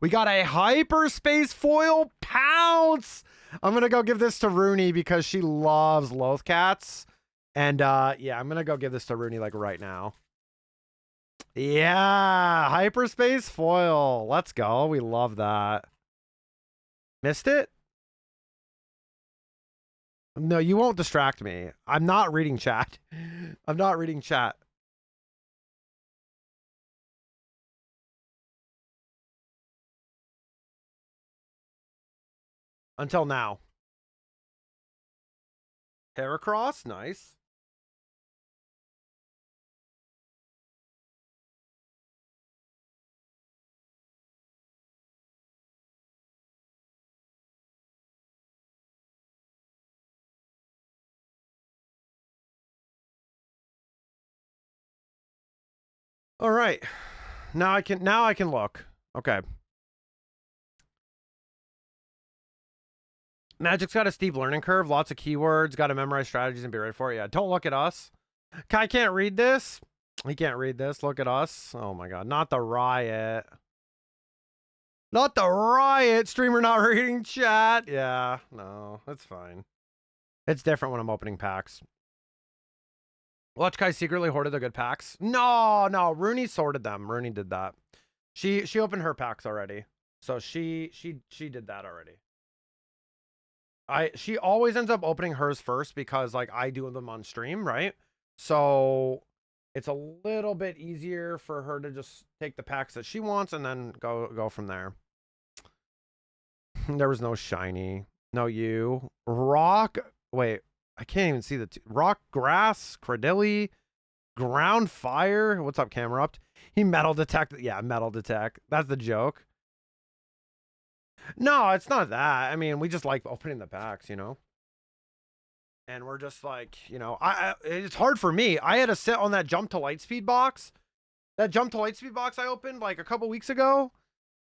we got a hyperspace foil Pounce. I'm going to go give this to Rooney because she loves Lothcats. And yeah, I'm going to go give this to Rooney like right now. Yeah, hyperspace foil. Let's go. We love that. Missed it? No, you won't distract me. I'm not reading chat. I'm not reading chat. Until now. Heracross, nice. All right. Now I can look. Okay. Magic's got a steep learning curve, lots of keywords, got to memorize strategies and be ready for it. Yeah, don't look at us. I can't read this. He can't read this. Look at us. Oh my god, not the riot. Not the riot. Streamer not reading chat. Yeah, no, that's fine. It's different when I'm opening packs. Watch Kai secretly hoarded the good packs. No, Rooney sorted them. Rooney did that. She opened her packs already. So she did that already. She always ends up opening hers first because like I do them on stream, right? So it's a little bit easier for her to just take the packs that she wants and then go from there. There was no shiny. No you. Rock. Wait, I can't even see the rock, grass, Cradilly, ground, fire. What's up, camera up? He metal detect. Yeah, metal detect. That's the joke. No, it's not that. I mean, we just like opening the packs, you know? And we're just like, you know, it's hard for me. I had to sit on that jump to Lightspeed box. That jump to Lightspeed box I opened like a couple weeks ago.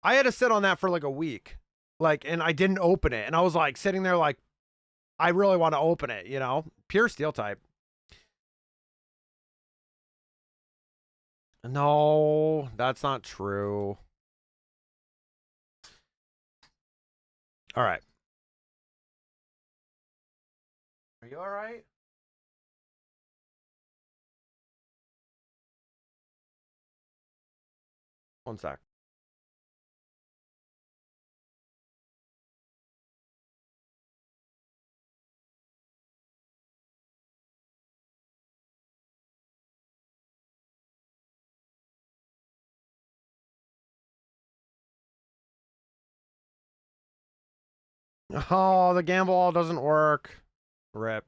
I had to sit on that for like a week. Like, and I didn't open it. And I was like sitting there like, I really want to open it, you know? Pure steel type. No, that's not true. All right. Are you all right? One sec. Oh, the gamble all doesn't work. Rip.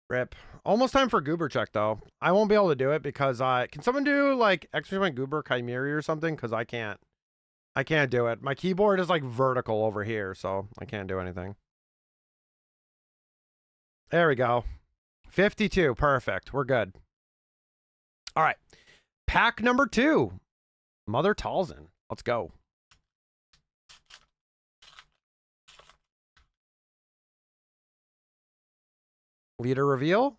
Rip. Almost time for Goober check, though. I won't be able to do it because can someone do, like, Experiment Goober Chimeri or something? Because I can't. I can't do it. My keyboard is, like, vertical over here, so I can't do anything. There we go. 52. Perfect. We're good. All right. Pack number 2. Mother Talzin. Let's go. Leader reveal.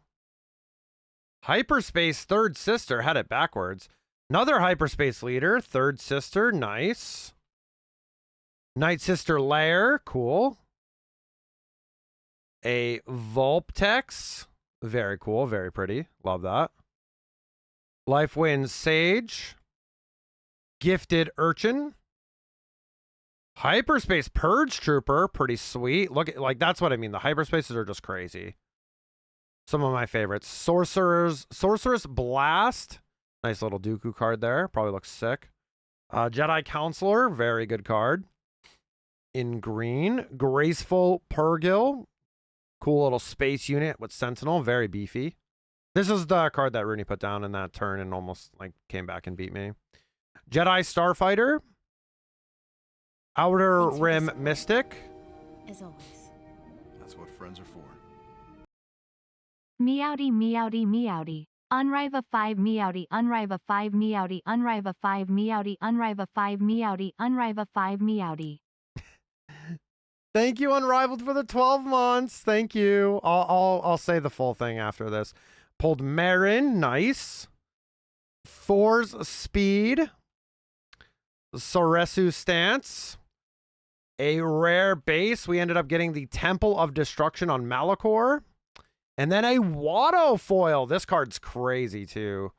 Hyperspace third sister. Had it backwards. Another hyperspace leader. Third sister. Nice. Night sister lair. Cool. A Vulptex. Very cool. Very pretty. Love that. Life Wins Sage. Gifted Urchin. Hyperspace Purge Trooper. Pretty sweet. Look at, like, that's what I mean. The hyperspaces are just crazy. Some of my favorites. Sorcerer's Blast. Nice little Dooku card there. Probably looks sick. Jedi Counselor. Very good card. In green. Graceful Purgil. Cool little space unit with Sentinel. Very beefy. This is the card that Rooney put down in that turn and almost like came back and beat me. Jedi Starfighter. Outer Rim Mystic. As always. That's what friends are for. Meowdy meowdy meowdy. Unriva 5 meowdy unriva 5 meowdy unriva 5 meowdy unriva 5 meowdy unriva 5 meowdy. Thank you, Unrivaled, for the 12 months. Thank you. I'll say the full thing after this. Pulled Marin, nice. Thor's Speed. Soresu Stance. A rare base. We ended up getting the Temple of Destruction on Malachor. And then a Watto foil. This card's crazy too.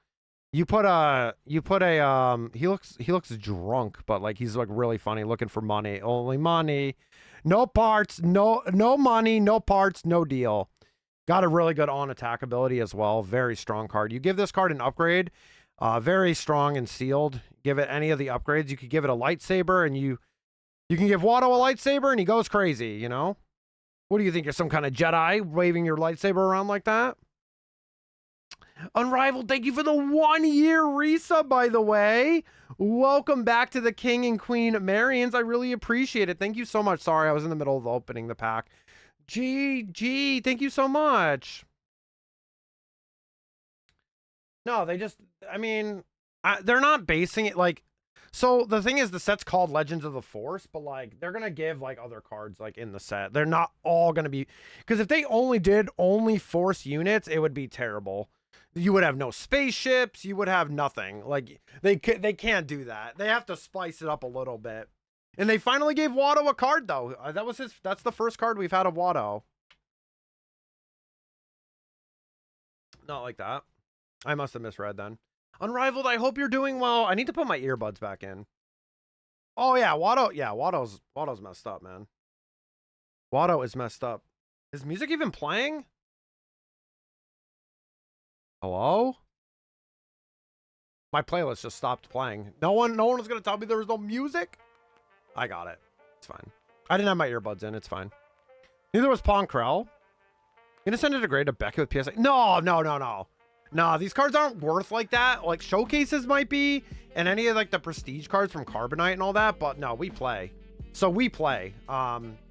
He looks drunk, but like he's like really funny, looking for money. Only money. No parts, no money, no parts, no deal. Got a really good on attack ability as well. Very strong card. You give this card an upgrade, very strong and sealed. Give it any of the upgrades. You could give it a lightsaber, and you can give Watto a lightsaber and he goes crazy, you know? What do you think? You're some kind of Jedi waving your lightsaber around like that? Unrivaled, thank you for the 1-year resub, by the way. Welcome back to the King and Queen Marians. I really appreciate it. Thank you so much. Sorry, I was in the middle of opening the pack. GG, thank you so much. No, they just, I mean, they're not basing it like, so the thing is, the set's called Legends of the Force, but like they're gonna give like other cards like in the set. They're not all gonna be, because if they only did Force units, it would be terrible. You would have no spaceships. You would have nothing. Like they can't do that. They have to spice it up a little bit. And they finally gave Watto a card though. That's the first card we've had of Watto. Not like that. I must have misread then. Unrivaled, I hope you're doing well. I need to put my earbuds back in. Oh yeah, Watto. Yeah, Watto's messed up, man. Watto is messed up. Is music even playing? Hello? My playlist just stopped playing. No one was gonna tell me there was no music. I got it. It's fine. I didn't have my earbuds in. It's fine. Neither was Ponkrell. Gonna send it a grade to Becky with PSA. No. Nah, these cards aren't worth like that. Like showcases might be, and any of like the prestige cards from Carbonite and all that, but no, we play. So we play.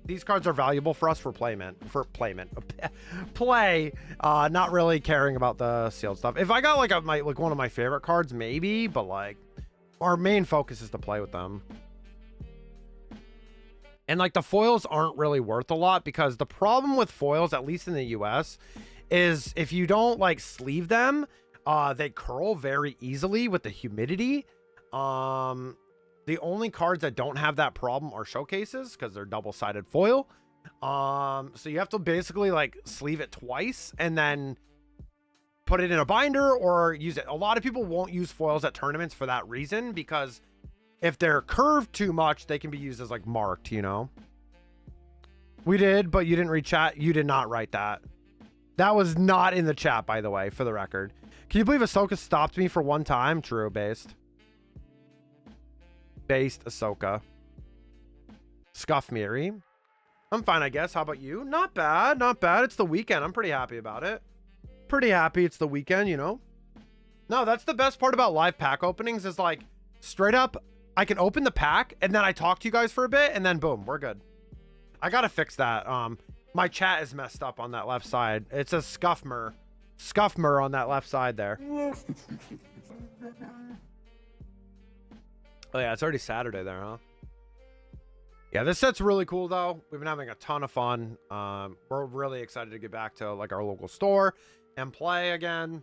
These cards are valuable for us for play. Not really caring about the sealed stuff. If I got like one of my favorite cards, maybe, but like our main focus is to play with them. And like the foils aren't really worth a lot, because the problem with foils, at least in the US, is if you don't like sleeve them, they curl very easily with the humidity. The only cards that don't have that problem are showcases, because they're double-sided foil. So you have to basically like sleeve it twice and then put it in a binder or use it. A lot of people won't use foils at tournaments for that reason, because if they're curved too much, they can be used as like marked, you know? We did, but you didn't read chat. You did not write that. That was not in the chat, by the way, for the record. Can you believe Ahsoka stopped me for one time? True, based Ahsoka. Scuff Miri. I'm fine, I guess. How about you? Not bad, not bad. It's the weekend. I'm pretty happy about it. Pretty happy it's the weekend, you know? No, that's the best part about live pack openings is like straight up, I can open the pack and then I talk to you guys for a bit and then boom, we're good. I gotta fix that. My chat is messed up on that left side. It says Scuffmer on that left side there. Oh yeah, it's already Saturday there, huh? Yeah, this set's really cool though. We've been having a ton of fun. We're really excited to get back to like our local store and play again.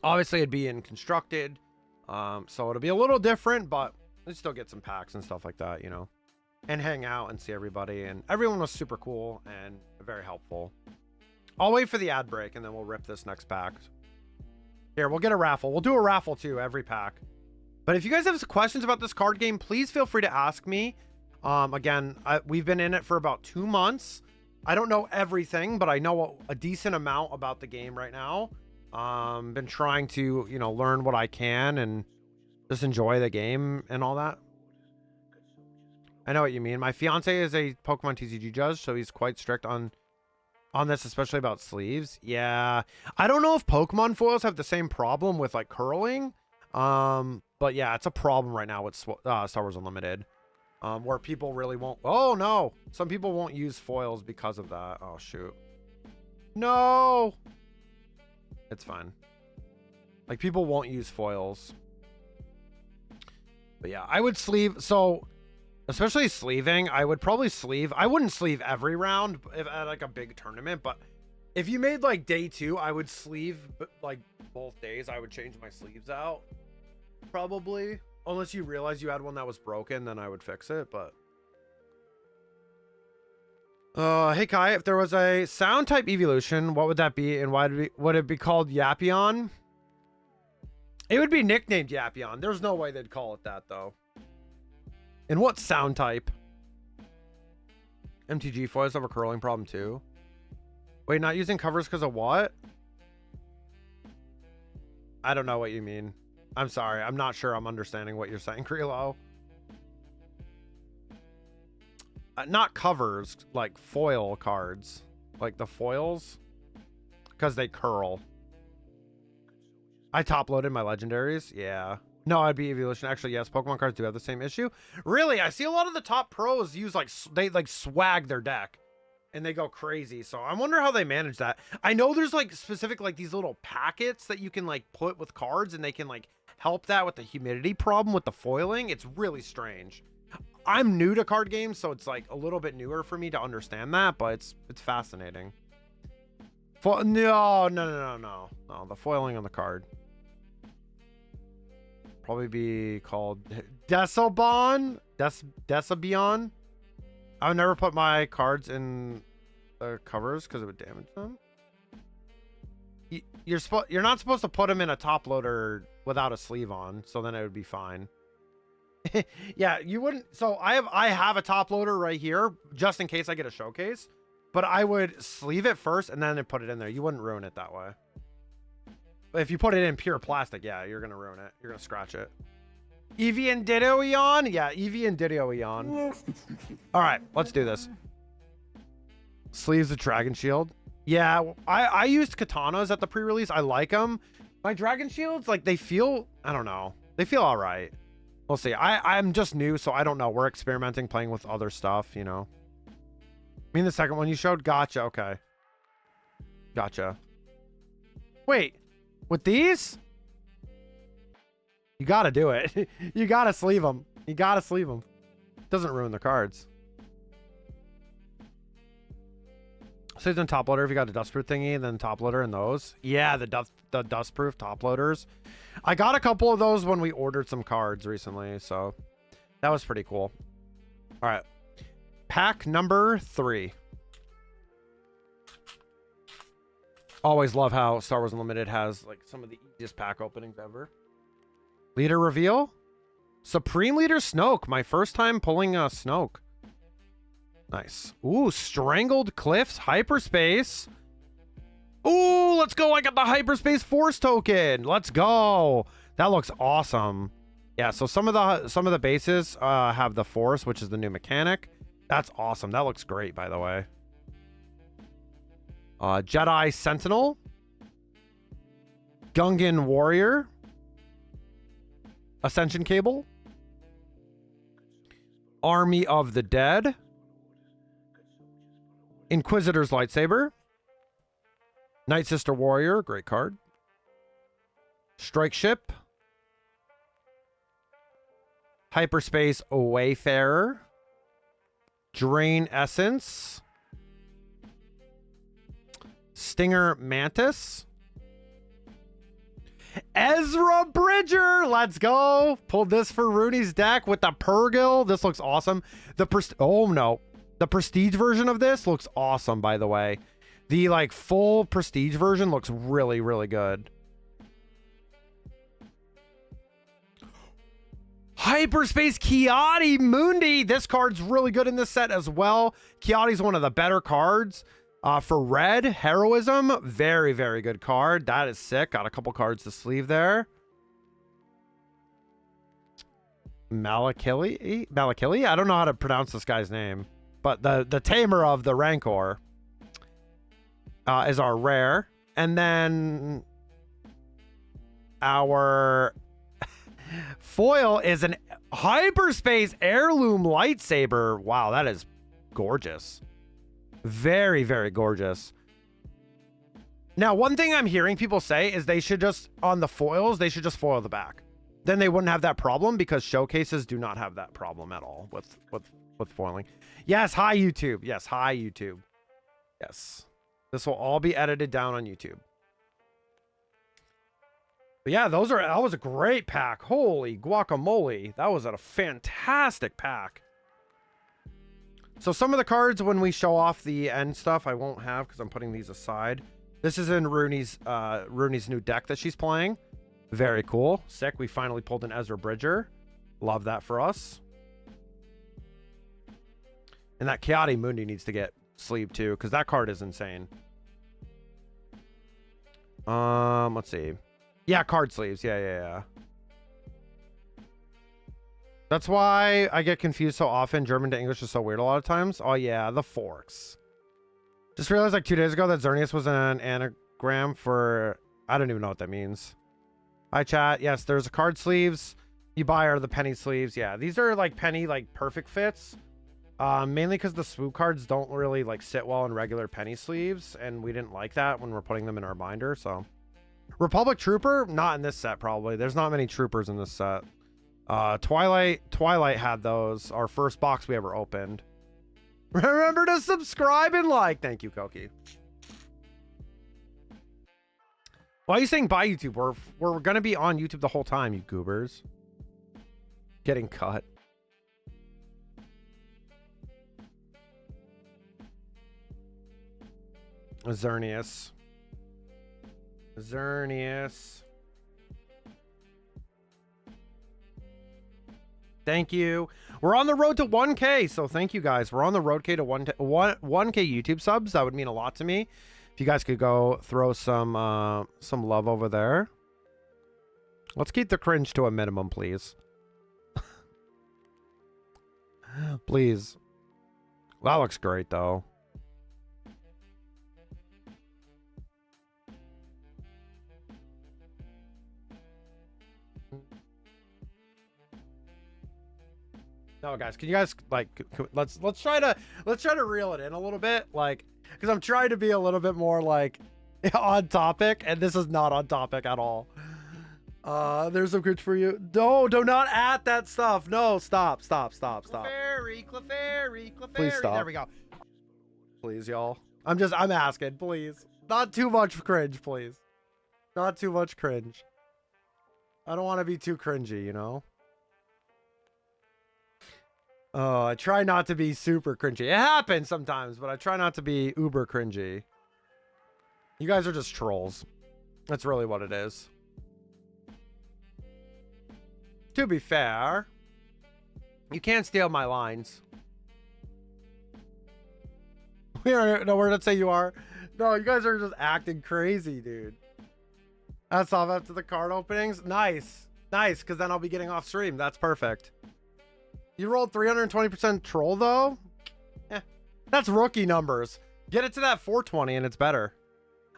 Obviously it'd be in constructed, so it'll be a little different, but we still get some packs and stuff like that, you know, and hang out and see everybody. And everyone was super cool and very helpful. I'll wait for the ad break and then we'll rip this next pack. Here, we'll get a raffle. We'll do a raffle too every pack. But if you guys have some questions about this card game, please feel free to ask me. Again, we've been in it for about 2 months. I don't know everything, but I know a decent amount about the game right now. Been trying to, you know, learn what I can and just enjoy the game and all that. I know what you mean. My fiance is a Pokemon TCG judge, so he's quite strict on this, especially about sleeves. Yeah, I don't know if Pokemon foils have the same problem with like curling. But yeah, it's a problem right now with Star Wars Unlimited, where people really won't. Oh no, some people won't use foils because of that. Oh shoot, no, it's fine. Like people won't use foils. But yeah, I would sleeve. So especially sleeving, I would probably sleeve. I wouldn't sleeve every round if at like a big tournament, but if you made like day 2, I would sleeve like both days. I would change my sleeves out. Probably, unless you realize you had one that was broken, then I would fix it. But hey Kai, if there was a sound type evolution, what would that be, and why would it be called Yapion? It would be nicknamed Yapion. There's no way they'd call it that though. And what sound type? MTG foils have a curling problem too. Wait, not using covers because of what? I don't know what you mean. I'm sorry. I'm not sure I'm understanding what you're saying, Krilo. Not covers, like foil cards. Like the foils. Because they curl. I top-loaded my legendaries. Yeah. No, I'd be evolution. Actually, yes, Pokemon cards do have the same issue. Really, I see a lot of the top pros use like they like swag their deck and they go crazy. So I wonder how they manage that. I know there's like specific like these little packets that you can like put with cards and they can like help that with the humidity problem with the foiling. It's really strange. I'm new to card games, so it's like a little bit newer for me to understand that, but it's fascinating. No, the foiling on the card. Probably be called Desobon? Desabion? I would never put my cards in the covers because it would damage them. You're not supposed to put them in a top loader without a sleeve on, so then it would be fine. Yeah, you wouldn't. So I have a top loader right here just in case I get a showcase, but I would sleeve it first and then put it in there. You wouldn't ruin it that way. But if you put it in pure plastic, yeah, you're gonna ruin it. You're gonna scratch it. Eevee and Ditto Eon? Yeah, Eevee and Ditto Eon. All right, let's do this. Sleeves of Dragon Shield. Yeah, I used katanas at the pre-release. I like them. My Dragon Shields, like, they feel, I don't know. They feel all right. We'll see. I'm just new, so I don't know. We're experimenting, playing with other stuff, you know. I mean, the second one you showed? Gotcha, okay. Gotcha. Wait. With these? You gotta do it. You gotta sleeve them. You gotta sleeve them. Doesn't ruin the cards. So then top loader if you got a dustproof thingy, and then top loader and those. Yeah, the dustproof top loaders. I got a couple of those when we ordered some cards recently, so that was pretty cool. All right. Pack number 3. Always love how Star Wars Unlimited has like some of the easiest pack openings ever. Leader reveal. Supreme Leader Snoke. My first time pulling a Snoke. Nice. Ooh, Strangled Cliffs Hyperspace. Ooh, let's go. I got the Hyperspace Force token. Let's go. That looks awesome. Yeah, so some of the bases have the Force, which is the new mechanic. That's awesome. That looks great, by the way. Jedi Sentinel. Gungan Warrior. Ascension Cable. Army of the Dead. Inquisitor's Lightsaber. Night Sister Warrior. Great card. Strike Ship. Hyperspace Wayfarer. Drain Essence. Stinger Mantis. Ezra Bridger. Let's go. Pulled this for Rooney's deck with the Purrgil. This looks awesome. The Prestige version of this looks awesome, by the way. The like full Prestige version looks really, really good. Hyperspace Kiadi Mundi. This card's really good in this set as well. Kiadi's one of the better cards. For red, Heroism, very, very good card. That is sick. Got a couple cards to sleeve there. Malakili? I don't know how to pronounce this guy's name. But the Tamer of the Rancor is our rare. And then our foil is an Hyperspace Heirloom Lightsaber. Wow, that is gorgeous. Very, very gorgeous. Now, one thing I'm hearing people say is they should just, on the foils, they should just foil the back. Then they wouldn't have that problem because showcases do not have that problem at all with foiling. Yes, hi YouTube. Yes, hi YouTube. Yes. This will all be edited down on YouTube. But yeah, that was a great pack. Holy guacamole. That was a fantastic pack. So some of the cards, when we show off the end stuff, I won't have because I'm putting these aside. This is in Rooney's new deck that she's playing. Very cool. Sick. We finally pulled an Ezra Bridger. Love that for us. And that Chaotic Mundi needs to get sleeved too, because that card is insane. Let's see. Yeah, card sleeves. Yeah. That's why I get confused so often. German to English is so weird a lot of times. Oh yeah, the forks. Just realized like 2 days ago that Xerneas was an anagram for... I don't even know what that means. Hi chat. Yes, there's a card sleeves. You buy are the penny sleeves. Yeah, these are like penny, like perfect fits. Mainly because the swoop cards don't really like sit well in regular penny sleeves, and we didn't like that when we're putting them in our binder. So Republic Trooper, not in this set probably. There's not many troopers in this set. Twilight had those, our first box we ever opened. Remember to subscribe and like. Thank you, Koki. Why are you saying bye, YouTube? We're gonna be on YouTube the whole time, you goobers. Getting cut. Xerneas. Thank you. We're on the road to 1K, so thank you guys. We're on the road to 1K YouTube subs. That would mean a lot to me. If you guys could go throw some love over there. Let's keep the cringe to a minimum, please. Please. That looks great, though. No, guys, can you guys like let's try to reel it in a little bit, like, because I'm trying to be a little bit more like on topic, and this is not on topic at all. There's some cringe for you. No, do not add that stuff. No, stop. Clefairy. Please stop. There we go. Please, y'all. I'm asking, please. Not too much cringe, please. Not too much cringe. I don't want to be too cringy, you know? Oh, I try not to be super cringy. It happens sometimes, but I try not to be uber cringy. You guys are just trolls. That's really what it is. To be fair, you can't steal my lines. No, we're not saying you are. No, you guys are just acting crazy, dude. That's off after the card openings. Nice, because then I'll be getting off stream. That's perfect. You rolled 320% troll though? Yeah, that's rookie numbers. Get it to that 420 and it's better.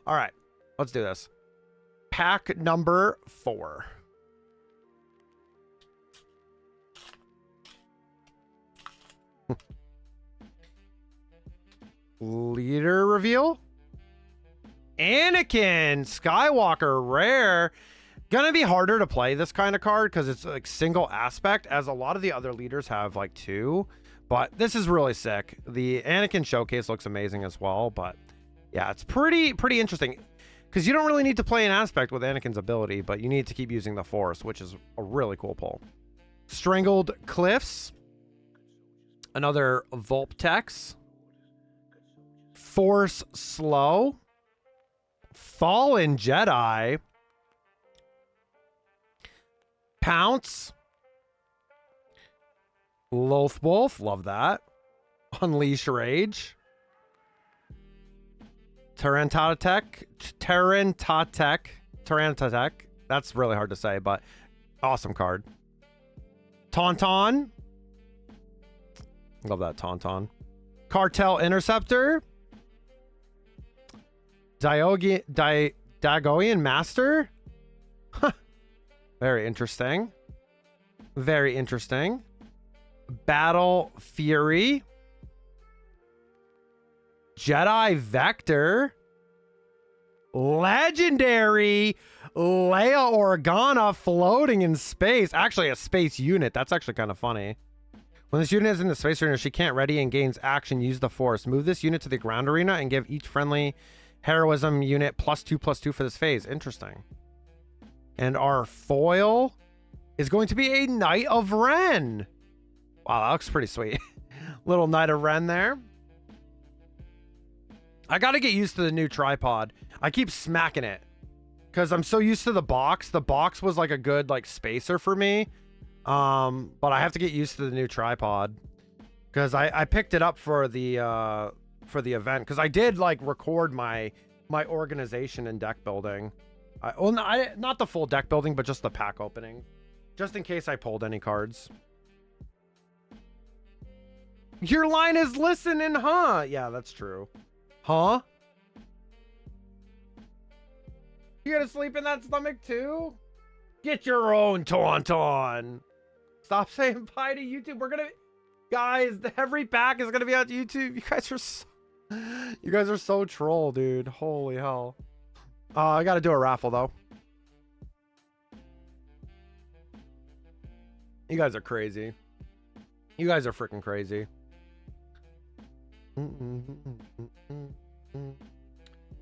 All right, let's do this. Pack number 4. Leader reveal. Anakin Skywalker rare. Gonna be harder to play this kind of card because it's like single aspect, as a lot of the other leaders have like 2, but this is really sick. The Anakin showcase looks amazing as well, but yeah, it's pretty interesting because you don't really need to play an aspect with Anakin's ability, but you need to keep using the Force, which is a really cool pull. Strangled Cliffs, another Vulptex, Force Slow, Fallen Jedi, Pounce, Lothwolf, love that. Unleash Rage, Tarantatech. That's really hard to say, but awesome card. Tauntaun, love that Tauntaun. Cartel Interceptor, Dagoian Master. Very interesting. Very interesting. Battle Fury. Jedi Vector. Legendary Leia Organa floating in space. Actually, a space unit. That's actually kind of funny. When this unit is in the space arena, she can't ready and gains action. Use the Force. Move this unit to the ground arena and give each friendly heroism unit +2/+2 for this phase. Interesting. And our foil is going to be a Knight of Ren. Wow, that looks pretty sweet. Little Knight of Ren there. I got to get used to the new tripod. I keep smacking it because I'm so used to the box. The box was like a good like spacer for me. But I have to get used to the new tripod. Because I picked it up for the event. Because I did like record my organization and deck building. Not the full deck building, but just the pack opening. Just in case I pulled any cards. Your line is listening, huh? Yeah, that's true. Huh? You gonna sleep in that stomach too? Get your own Tauntaun. Stop saying bye to YouTube. We're gonna... Guys, every pack is gonna be on YouTube. You guys are so troll, dude. Holy hell. I gotta do a raffle, though. You guys are crazy. You guys are freaking crazy.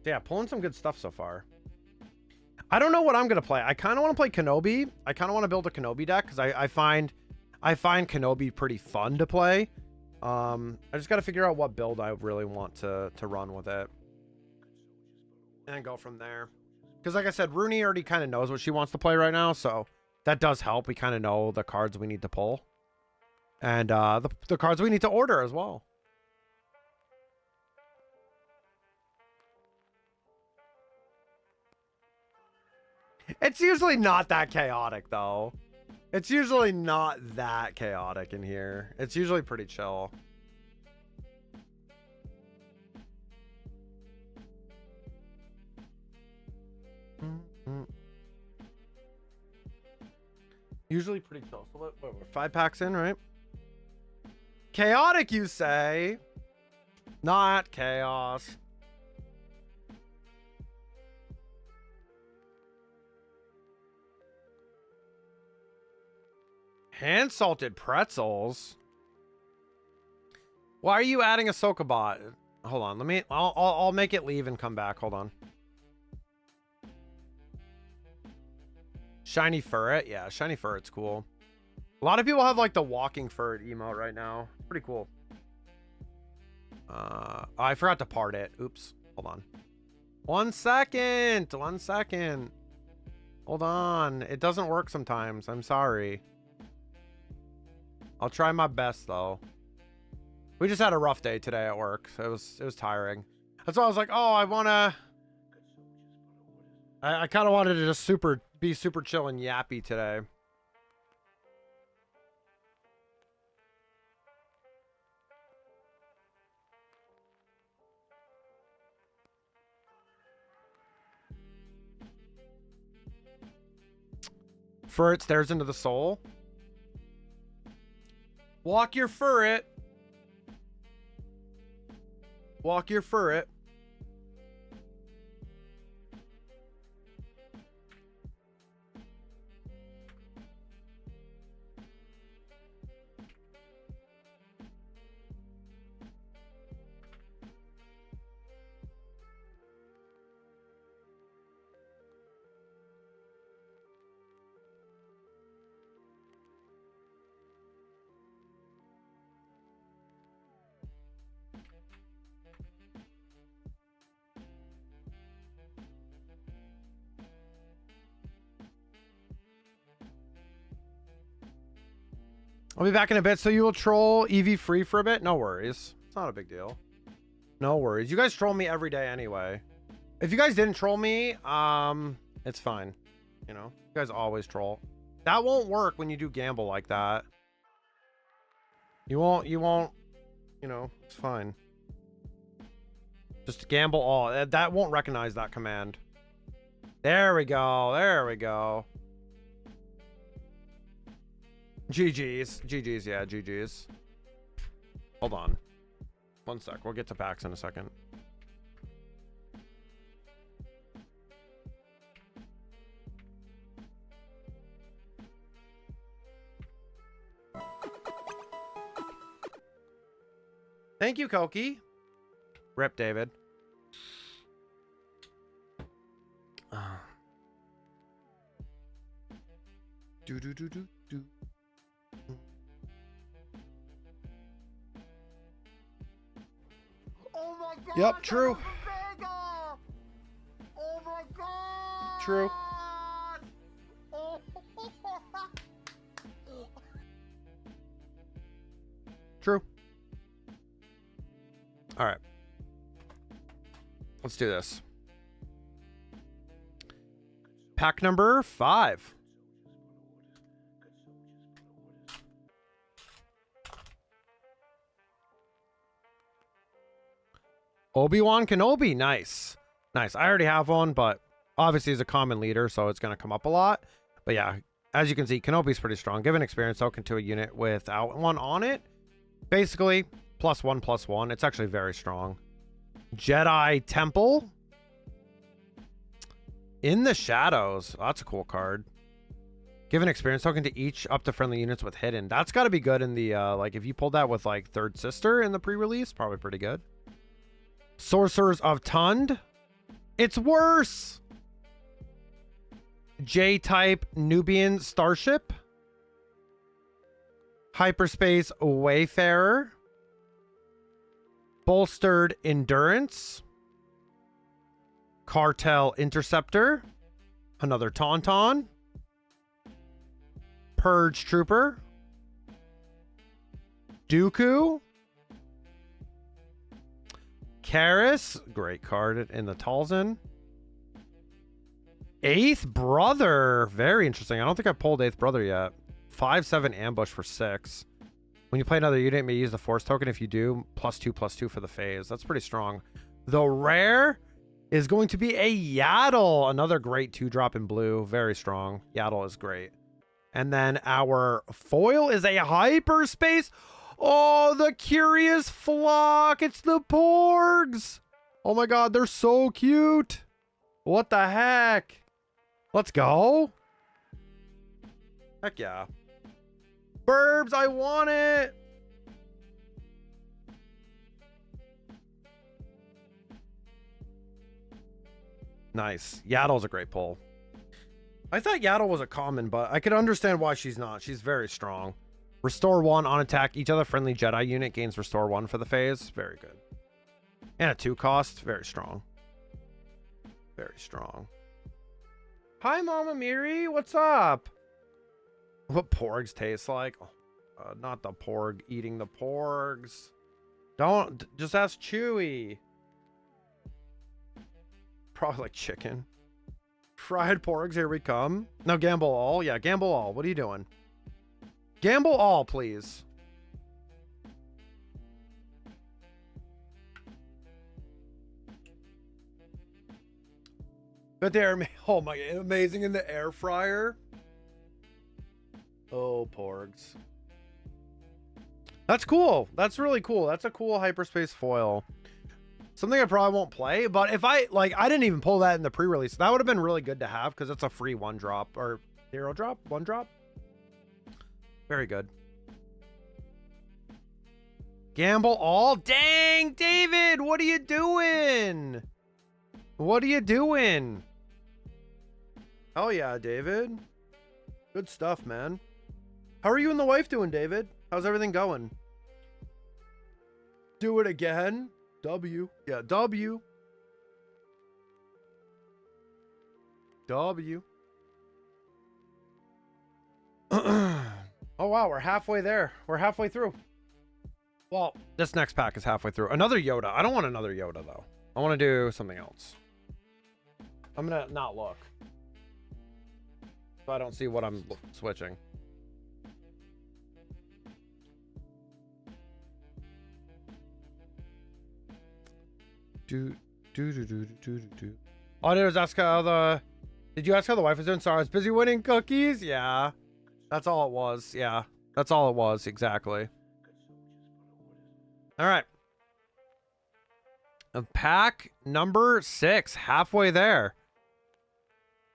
Yeah, pulling some good stuff so far. I don't know what I'm gonna play. I kind of want to play Kenobi. I kind of want to build a Kenobi deck because I find Kenobi pretty fun to play. I just got to figure out what build I really want to run with it, and then go from there. Because like I said, Rooney already kind of knows what she wants to play right now, so that does help. We kind of know the cards we need to pull, and the cards we need to order as well. It's usually not that chaotic, though. It's usually not that chaotic in here. It's usually pretty chill. Usually pretty chill. So what, we're 5 packs in, right? Chaotic, you say? Not chaos. Hand salted pretzels. Why are you adding a Sokobot? Hold on, I'll make it leave and come back. Hold on. Shiny Furret, yeah, shiny Furret's cool. A lot of people have like the walking Furret emote right now. Pretty cool. Oh, I forgot to part it. Oops. Hold on. 1 second. 1 second. Hold on. It doesn't work sometimes. I'm sorry. I'll try my best though. We just had a rough day today at work. So it was tiring. That's why I was like, oh, I kind of wanted to just be super chill and yappy today. Furret stares into the soul. Walk your Furret. Walk your Furret. I'll be back in a bit. So you will troll EV free for a bit? No worries. It's not a big deal. No worries. You guys troll me every day anyway. If you guys didn't troll me, it's fine. You know, you guys always troll. That won't work when you do gamble like that. You won't, you know, it's fine. Just gamble all. That won't recognize that command. There we go. There we go. GG's. GG's, yeah, GG's. Hold on. 1 sec. We'll get to packs in a second. Thank you, Koki. Rip, David. Do. Oh my God, yep, true. Oh my God. True. Oh. True. Let's do this. Pack number 5. Obi-Wan Kenobi. Nice. Nice. I already have one, but obviously he's a common leader, so it's going to come up a lot. But yeah, as you can see, Kenobi's pretty strong. Give an experience token to a unit without one on it. Basically, +1/+1. It's actually very strong. Jedi Temple. In the Shadows. Oh, that's a cool card. Give an experience token to each up to friendly units with hidden. That's got to be good in the, like, if you pulled that with, like, Third Sister in the pre-release, probably pretty good. Sorcerers of Tund. It's worse. J-type Nubian Starship. Hyperspace Wayfarer. Bolstered Endurance. Cartel Interceptor. Another Tauntaun. Purge Trooper. Dooku. Karis. Great card in the Talzin. Eighth Brother. Very interesting. I don't think I pulled Eighth Brother yet. 5/7 ambush for 6. When you play another unit, you may use the Force token. If you do, +2/+2 for the phase. That's pretty strong. The rare is going to be a Yaddle. Another great 2-drop in blue. Very strong. Yaddle is great. And then our foil is a Hyperspace. Oh, the Curious Flock. It's the Porgs. Oh my god, they're so cute. What the heck? Let's go. Heck yeah. Burbs, I want it. Nice. Yaddle's a great pull. I thought Yaddle was a common, but I could understand why she's not. She's very strong. Restore 1 on attack. Each other friendly Jedi unit gains restore 1 for the phase. Very good. And a 2 cost. Very strong. Very strong. Hi, Mama Miri. What's up? What porgs taste like? Oh, not the porg eating the porgs. Don't. Just ask Chewie. Probably like chicken. Fried porgs, here we come. No, gamble all. Yeah, gamble all. What are you doing? Gamble all, please. But they're, oh my, amazing in the air fryer. Oh, porgs. That's cool. That's really cool. That's a cool hyperspace foil. Something I probably won't play, but if I didn't even pull that in the pre-release. That would have been really good to have because it's a free 1-drop or 0-drop, 1-drop. Very good. Gamble all. Dang, David, what are you doing? What are you doing? Hell yeah, David. Good stuff, man. How are you and the wife doing, David? How's everything going? Do it again. W. Yeah, W. W. Oh, wow. We're halfway there. We're halfway through. Well, this next pack is halfway through. Another Yoda. I don't want another Yoda, though. I want to do something else. I'm going to not look. So I don't see what I'm switching. Oh, did ask how the... Did you ask how the wife is doing? Sorry, I was busy winning cookies. Yeah. That's all it was. Yeah. That's all it was. Exactly. All right. Pack number 6. Halfway there.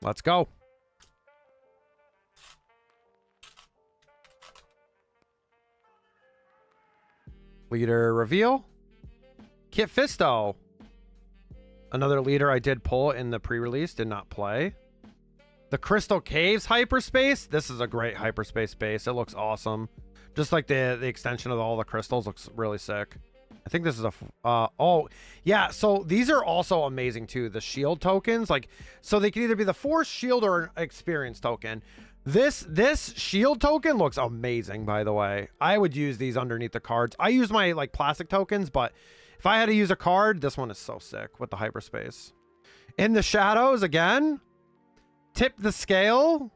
Let's go. Leader reveal. Kit Fisto. Another leader I did pull in the pre-release, did not play. The Crystal Caves hyperspace. This is a great hyperspace base. It looks awesome. Just like the extension of all the crystals looks really sick. I think this is a... oh, yeah. So these are also amazing too. The shield tokens. Like, so they can either be the Force shield or an experience token. This shield token looks amazing, by the way. I would use these underneath the cards. I use my like plastic tokens, but If I had to use a card, this one is so sick with the hyperspace. In the shadows again. Tip the scale.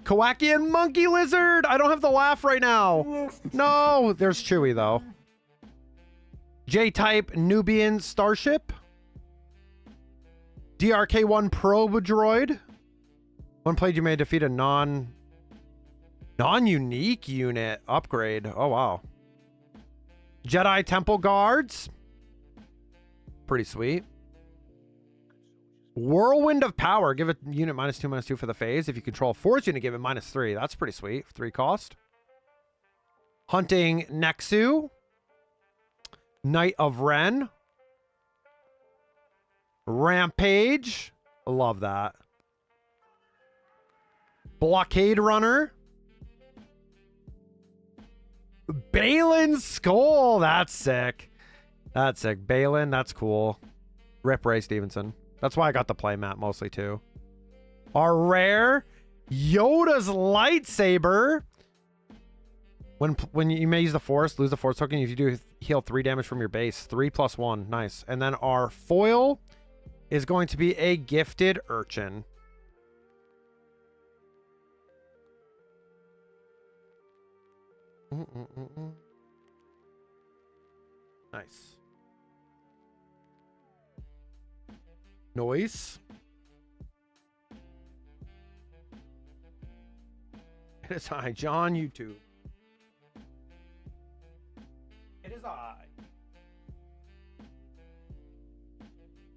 Kowakian monkey lizard. I don't have the laugh right now. No, there's Chewy though. J-type Nubian starship. DRK-1 probe droid. One played you may defeat a non-unique unit upgrade. Oh wow. Jedi temple guards. Pretty sweet. Whirlwind of power. Give a unit -2/-2 for the phase. If you control a force unit, give it -3. That's pretty sweet. 3 cost. Hunting Nexu. Knight of Ren. Rampage. Love that. Blockade Runner. Balin's Skull. That's sick. That's sick. Balin, that's cool. Rip Ray Stevenson. That's why I got the playmat mostly too. Our rare Yoda's lightsaber. When you may use the force, lose the force token. If you do, heal 3 damage from your base. 3+1. Nice. And then our foil is going to be a gifted urchin. Nice. Noise. It is I, John YouTube. It is I.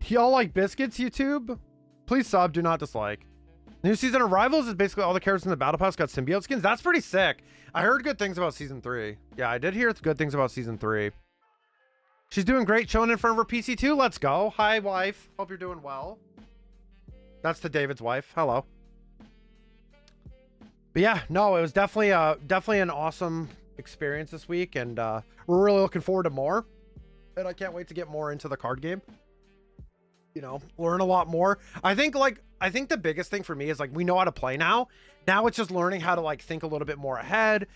Y'all like biscuits, YouTube? Please sub, do not dislike. New season of Rivals is basically all the characters in the battle pass got symbiote skins. That's pretty sick. I heard good things about season 3. Yeah, I did hear good things about season 3. She's doing great, chilling in front of her PC too. Let's go. Hi, wife. Hope you're doing well. That's the David's wife. Hello. But yeah, no, it was definitely an awesome experience this week, and we're really looking forward to more. And I can't wait to get more into the card game. You know, learn a lot more. I think the biggest thing for me is like we know how to play now. Now it's just learning how to like think a little bit more ahead,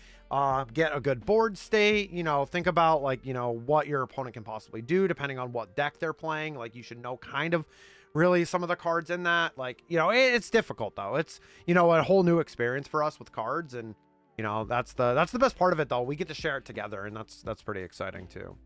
get a good board state, you know, think about like, you know, what your opponent can possibly do depending on what deck they're playing. Like you should know kind of really some of the cards in that. Like, you know, it's difficult though. It's, you know, a whole new experience for us with cards, and you know, that's the best part of it though. We get to share it together, and that's pretty exciting too.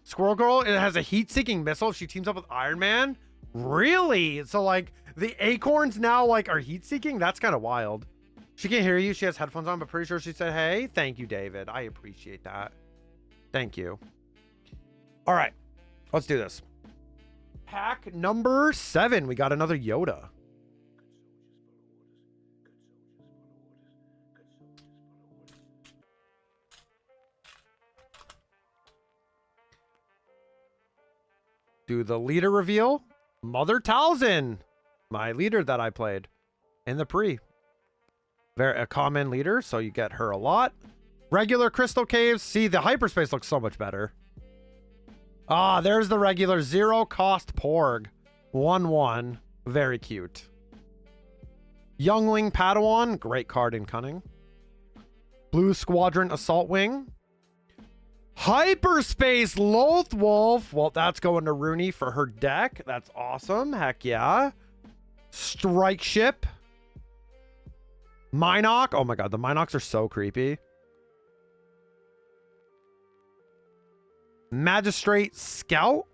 Squirrel Girl, it has a heat-seeking missile if she teams up with Iron Man. Really? So like the acorns now like are heat-seeking? That's kind of wild. She can't hear you. She has headphones on, but pretty sure she said, hey, thank you, David. I appreciate that. Thank you. All right, let's do this. Pack number 7. We got another Yoda. Do the leader reveal. Mother Talzin, my leader that I played in the pre. Very a common leader, so you get her a lot. Regular crystal caves. See, the hyperspace looks so much better. Ah, there's the regular 0 cost Porg. 1/1. Very cute. Youngling Padawan. Great card in Cunning. Blue Squadron Assault Wing. Hyperspace Lothwolf. Well, that's going to Rooney for her deck. That's awesome. Heck yeah. Strike Ship. Minoc. Oh my god, the Minocs are so creepy. Magistrate Scout.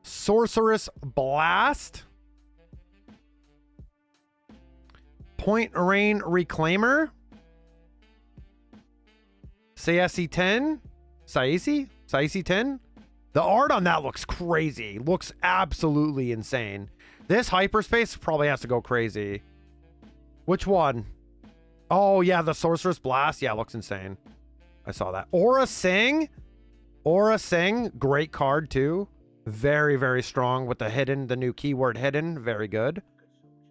Sorceress Blast. Point Rain Reclaimer. Saisi 10. Saisi 10. The art on that looks crazy. Looks absolutely insane. This hyperspace probably has to go crazy. Which one? Oh yeah, the Sorceress Blast. Yeah, looks insane. I saw that. Aura Sing. Aura Sing. Great card too. Very, very strong with the hidden, the new keyword hidden. Very good.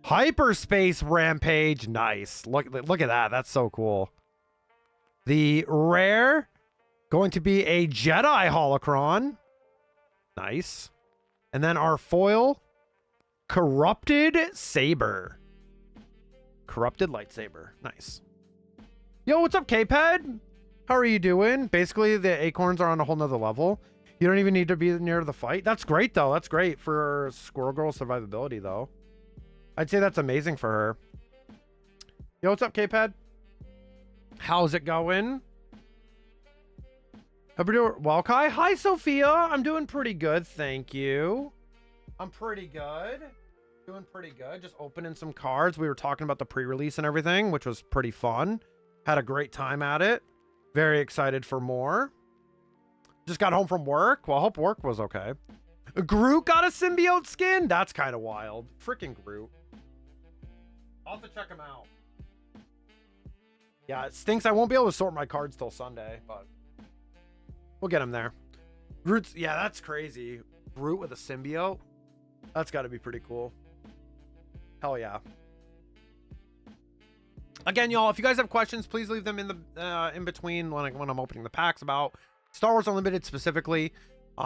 Hyperspace Rampage. Nice. Look at that. That's so cool. The rare going to be a Jedi Holocron. Nice. And then our foil, Corrupted Saber. corrupted lightsaber. Nice. Yo, what's up, K-Ped? How are you doing? Basically, the acorns are on a whole nother level. You don't even need to be near the fight. That's great, though. That's great for Squirrel Girl survivability, though. I'd say that's amazing for her. Yo, what's up, K-Ped? How's it going? Well, Kai. Hi, Sophia. I'm doing pretty good, thank you. I'm pretty good. Doing pretty good. Just opening some cards. We were talking about the pre-release and everything, which was pretty fun. Had a great time at it. Very excited for more. Just got home from work. Well, I hope work was okay. Groot got a symbiote skin? That's kind of wild. Freaking Groot. I'll have to check him out. Yeah, it stinks. I won't be able to sort my cards till Sunday, but we'll get him there. Groot's, yeah, that's crazy. Groot with a symbiote? That's got to be pretty cool. Hell yeah. Again, y'all, if you guys have questions, please leave them in the in between when I'm opening the packs about Star Wars Unlimited specifically. You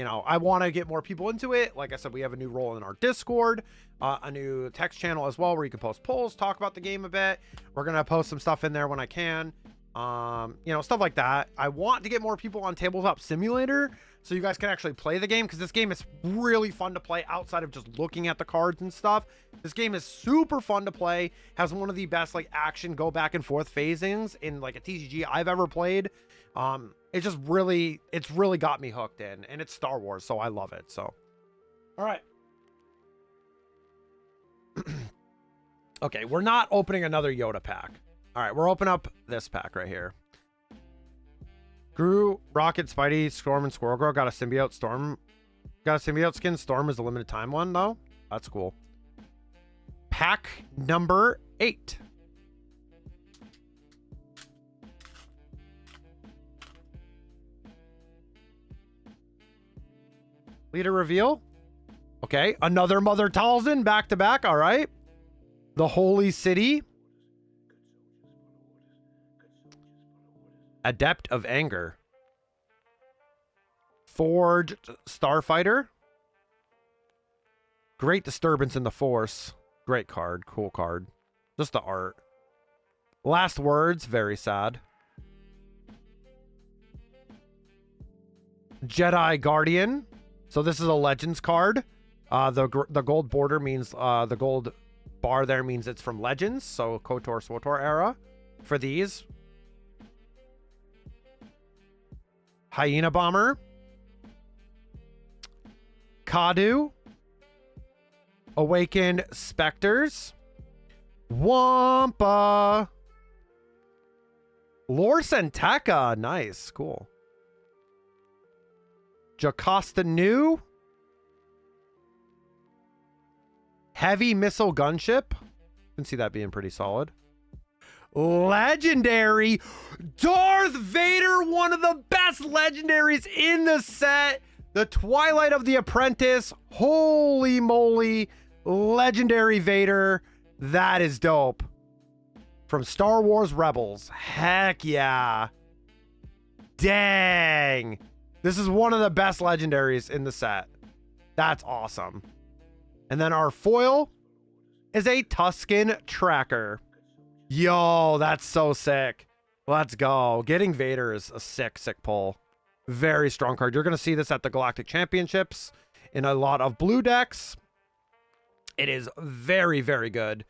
know, I want to get more people into it. Like I said, we have a new role in our Discord, a new text channel as well, where you can post polls, talk about the game a bit. We're gonna post some stuff in there when I can. You know, stuff like that. I want to get more people on Tabletop Simulator so you guys can actually play the game, because this game is really fun to play outside of just looking at the cards and stuff. This game is super fun to play, has one of the best like action go back and forth phasings in like a TCG I've ever played. It's just really, it's really got me hooked in, and it's Star Wars, so I love it. So, all right. Okay, we're not opening another Yoda pack. All right, we're opening up this pack right here. Groot, Rocket, Spidey, Storm, and Squirrel Girl got a symbiote. Storm got a symbiote skin. Storm is a limited time one, though. That's cool. Pack number 8. Leader reveal. Okay, another Mother Talzin back to back. All right. The Holy City. Adept of Anger. Forged Starfighter. Great Disturbance in the Force. Great card. Cool card. Just the art. Last Words. Very sad. Jedi Guardian. So this is a Legends card. The gold border means, the gold bar there means it's from Legends. So KOTOR, SWTOR era for these. Hyena Bomber. Kadu. Awakened Specters. Wampa. Lor Centeca. Nice. Cool. Jocasta Nu. Heavy Missile Gunship. Can see that being pretty solid. Legendary Darth Vader, one of the best legendaries in the set. The Twilight of the Apprentice. Holy moly. Legendary Vader. That is dope. From Star Wars Rebels. Heck yeah. Dang. This is one of the best legendaries in the set. That's awesome. And then our foil is a Tusken Tracker. Yo, that's so sick. Let's go. Getting Vader is a sick, sick pull. Very strong card. You're going to see this at the Galactic Championships in a lot of blue decks. It is very, very good.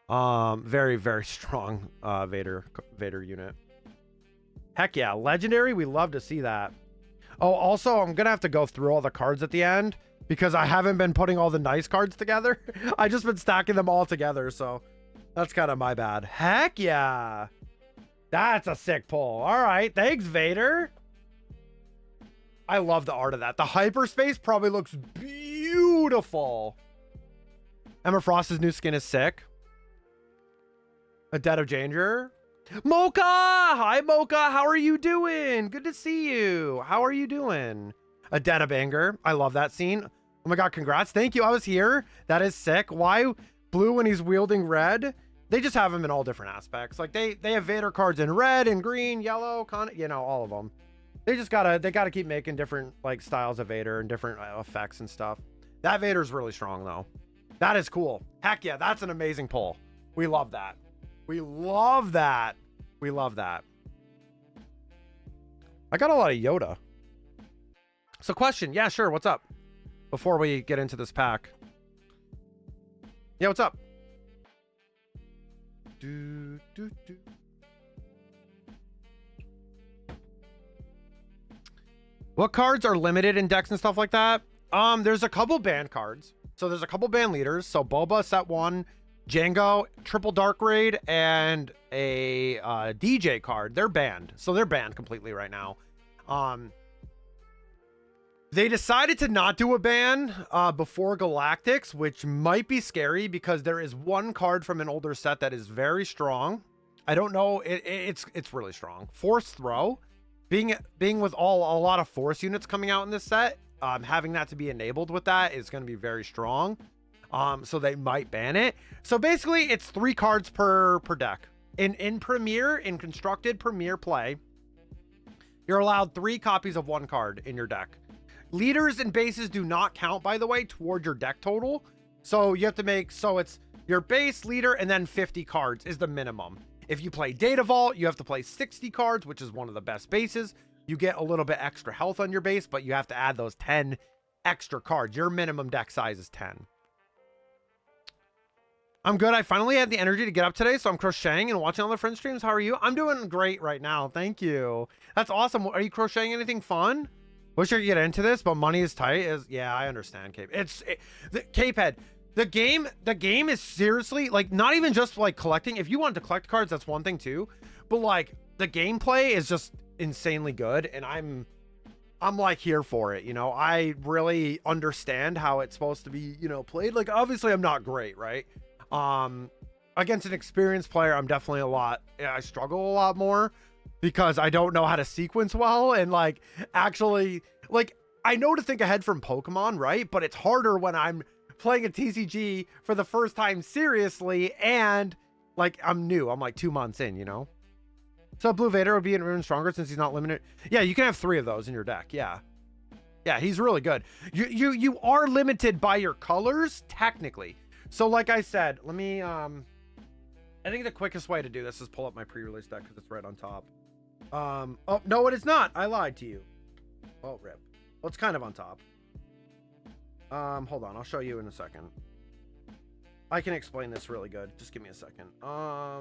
Very, very strong Vader unit. Heck yeah. Legendary. We love to see that. Oh, also, I'm going to have to go through all the cards at the end because I haven't been putting all the nice cards together. I just been stacking them all together, so that's kind of my bad. Heck yeah. That's a sick pull. All right. Thanks, Vader. I love the art of that. The hyperspace probably looks beautiful. Emma Frost's new skin is sick. A Dead of Danger. Mocha! Hi, Mocha. How are you doing? Good to see you. How are you doing? A Den of Anger. I love that scene. Oh my god, congrats. Thank you. I was here. That is sick. Why blue when he's wielding red? They just have him in all different aspects. Like they have Vader cards in red and green, yellow, you know, all of them. They gotta keep making different like styles of Vader and different effects and stuff. That Vader's really strong though. That is cool. Heck yeah, that's an amazing pull. We love that. We love that. We love that. I got a lot of Yoda. So question. Yeah, sure. What's up? Before we get into this pack. Yeah, what's up? Do, do, do. What cards are limited in decks and stuff like that? There's a couple banned cards. So there's a couple banned leaders. So Boba, set 1, Django, triple dark raid, and a DJ card. They're banned. So they're banned completely right now. They decided to not do a ban before Galactics, which might be scary because there is one card from an older set that is very strong. I don't know. It's really strong. Force Throw. Being with a lot of Force units coming out in this set, having that to be enabled with that is going to be very strong. So they might ban it. So basically, it's 3 cards per deck. In Premier, in constructed Premier play, you're allowed 3 copies of 1 card in your deck. Leaders and bases do not count, by the way, toward your deck total. So you have to make, so it's your base, leader, and then 50 cards is the minimum. If you play Data Vault, you have to play 60 cards, which is one of the best bases. You get a little bit extra health on your base, but you have to add those 10 extra cards. Your minimum deck size is 10. I'm good. I finally had the energy to get up today, so I'm crocheting and watching all the friend streams. How are you? I'm doing great right now. Thank you. That's awesome. Are you crocheting anything fun? Wish I could get into this, but money is tight. Yeah, I understand, Cape. Capehead. The game is seriously, like, not even just like collecting. If you want to collect cards, that's one thing too. But like the gameplay is just insanely good, and I'm like here for it. You know, I really understand how it's supposed to be, you know, played. Like, obviously I'm not great, right? Against an experienced player, I'm definitely I struggle a lot more because I don't know how to sequence well, and like actually, like, I know to think ahead from Pokemon, right? But it's harder when I'm playing a TCG for the first time seriously, and like I'm new. I'm like 2 months in, you know? So Blue Vader would be even stronger since he's not limited. Yeah, you can have 3 of those in your deck. Yeah. Yeah, he's really good. You are limited by your colors, technically. So like I said, let me, I think the quickest way to do this is pull up my pre-release deck because it's right on top. Oh, no, it is not. I lied to you. Oh, rip. Well, it's kind of on top. Hold on. I'll show you in a second. I can explain this really good. Just give me a second. I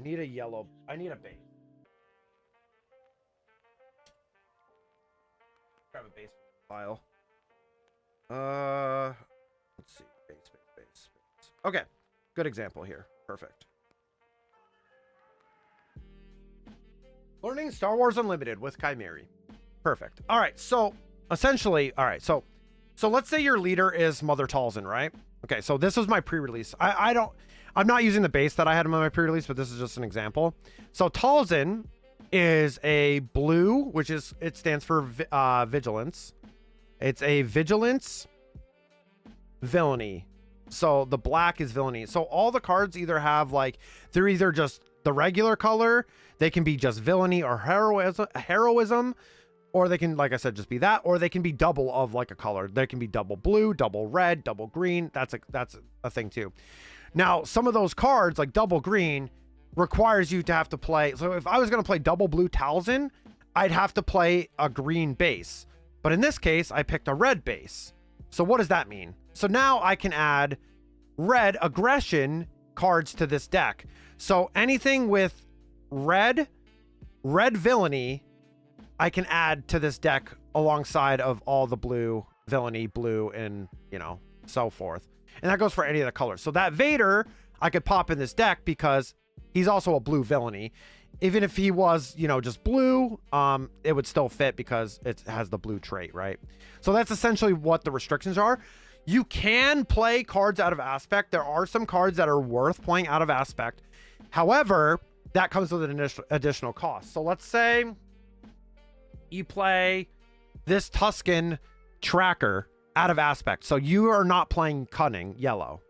need a yellow. I need a base. Grab a base file. Let's see. Base. Okay. Good example here. Perfect. Learning Star Wars Unlimited with Chimeri. Perfect. All right. So essentially, all right. So let's say your leader is Mother Talzin, right? Okay. So this was my pre-release. I'm not using the base that I had in my pre-release, but this is just an example. So Talzin is a blue, which is, it stands for vigilance. It's a vigilance villainy. So the black is villainy. So all the cards either have like, they're either just the regular color, they can be just villainy or heroism, or they can, like I said, just be that, or they can be double of like a color. They can be double blue, double red, double green. That's a thing too. Now, some of those cards, like double green, requires you to have to play. So if I was going to play double blue Talzin, I'd have to play a green base. But in this case, I picked a red base. So what does that mean? So now I can add red aggression cards to this deck. So anything with red villainy, I can add to this deck alongside of all the blue villainy, blue, and, you know, so forth. And that goes for any of the colors. So that Vader, I could pop in this deck because he's also a blue villainy. Even if he was, you know, just blue, it would still fit because it has the blue trait, right? So that's essentially what the restrictions are. You can play cards out of aspect. There are some cards that are worth playing out of aspect. However, that comes with an additional cost. So let's say you play this Tuscan tracker out of aspect. So you are not playing cunning yellow.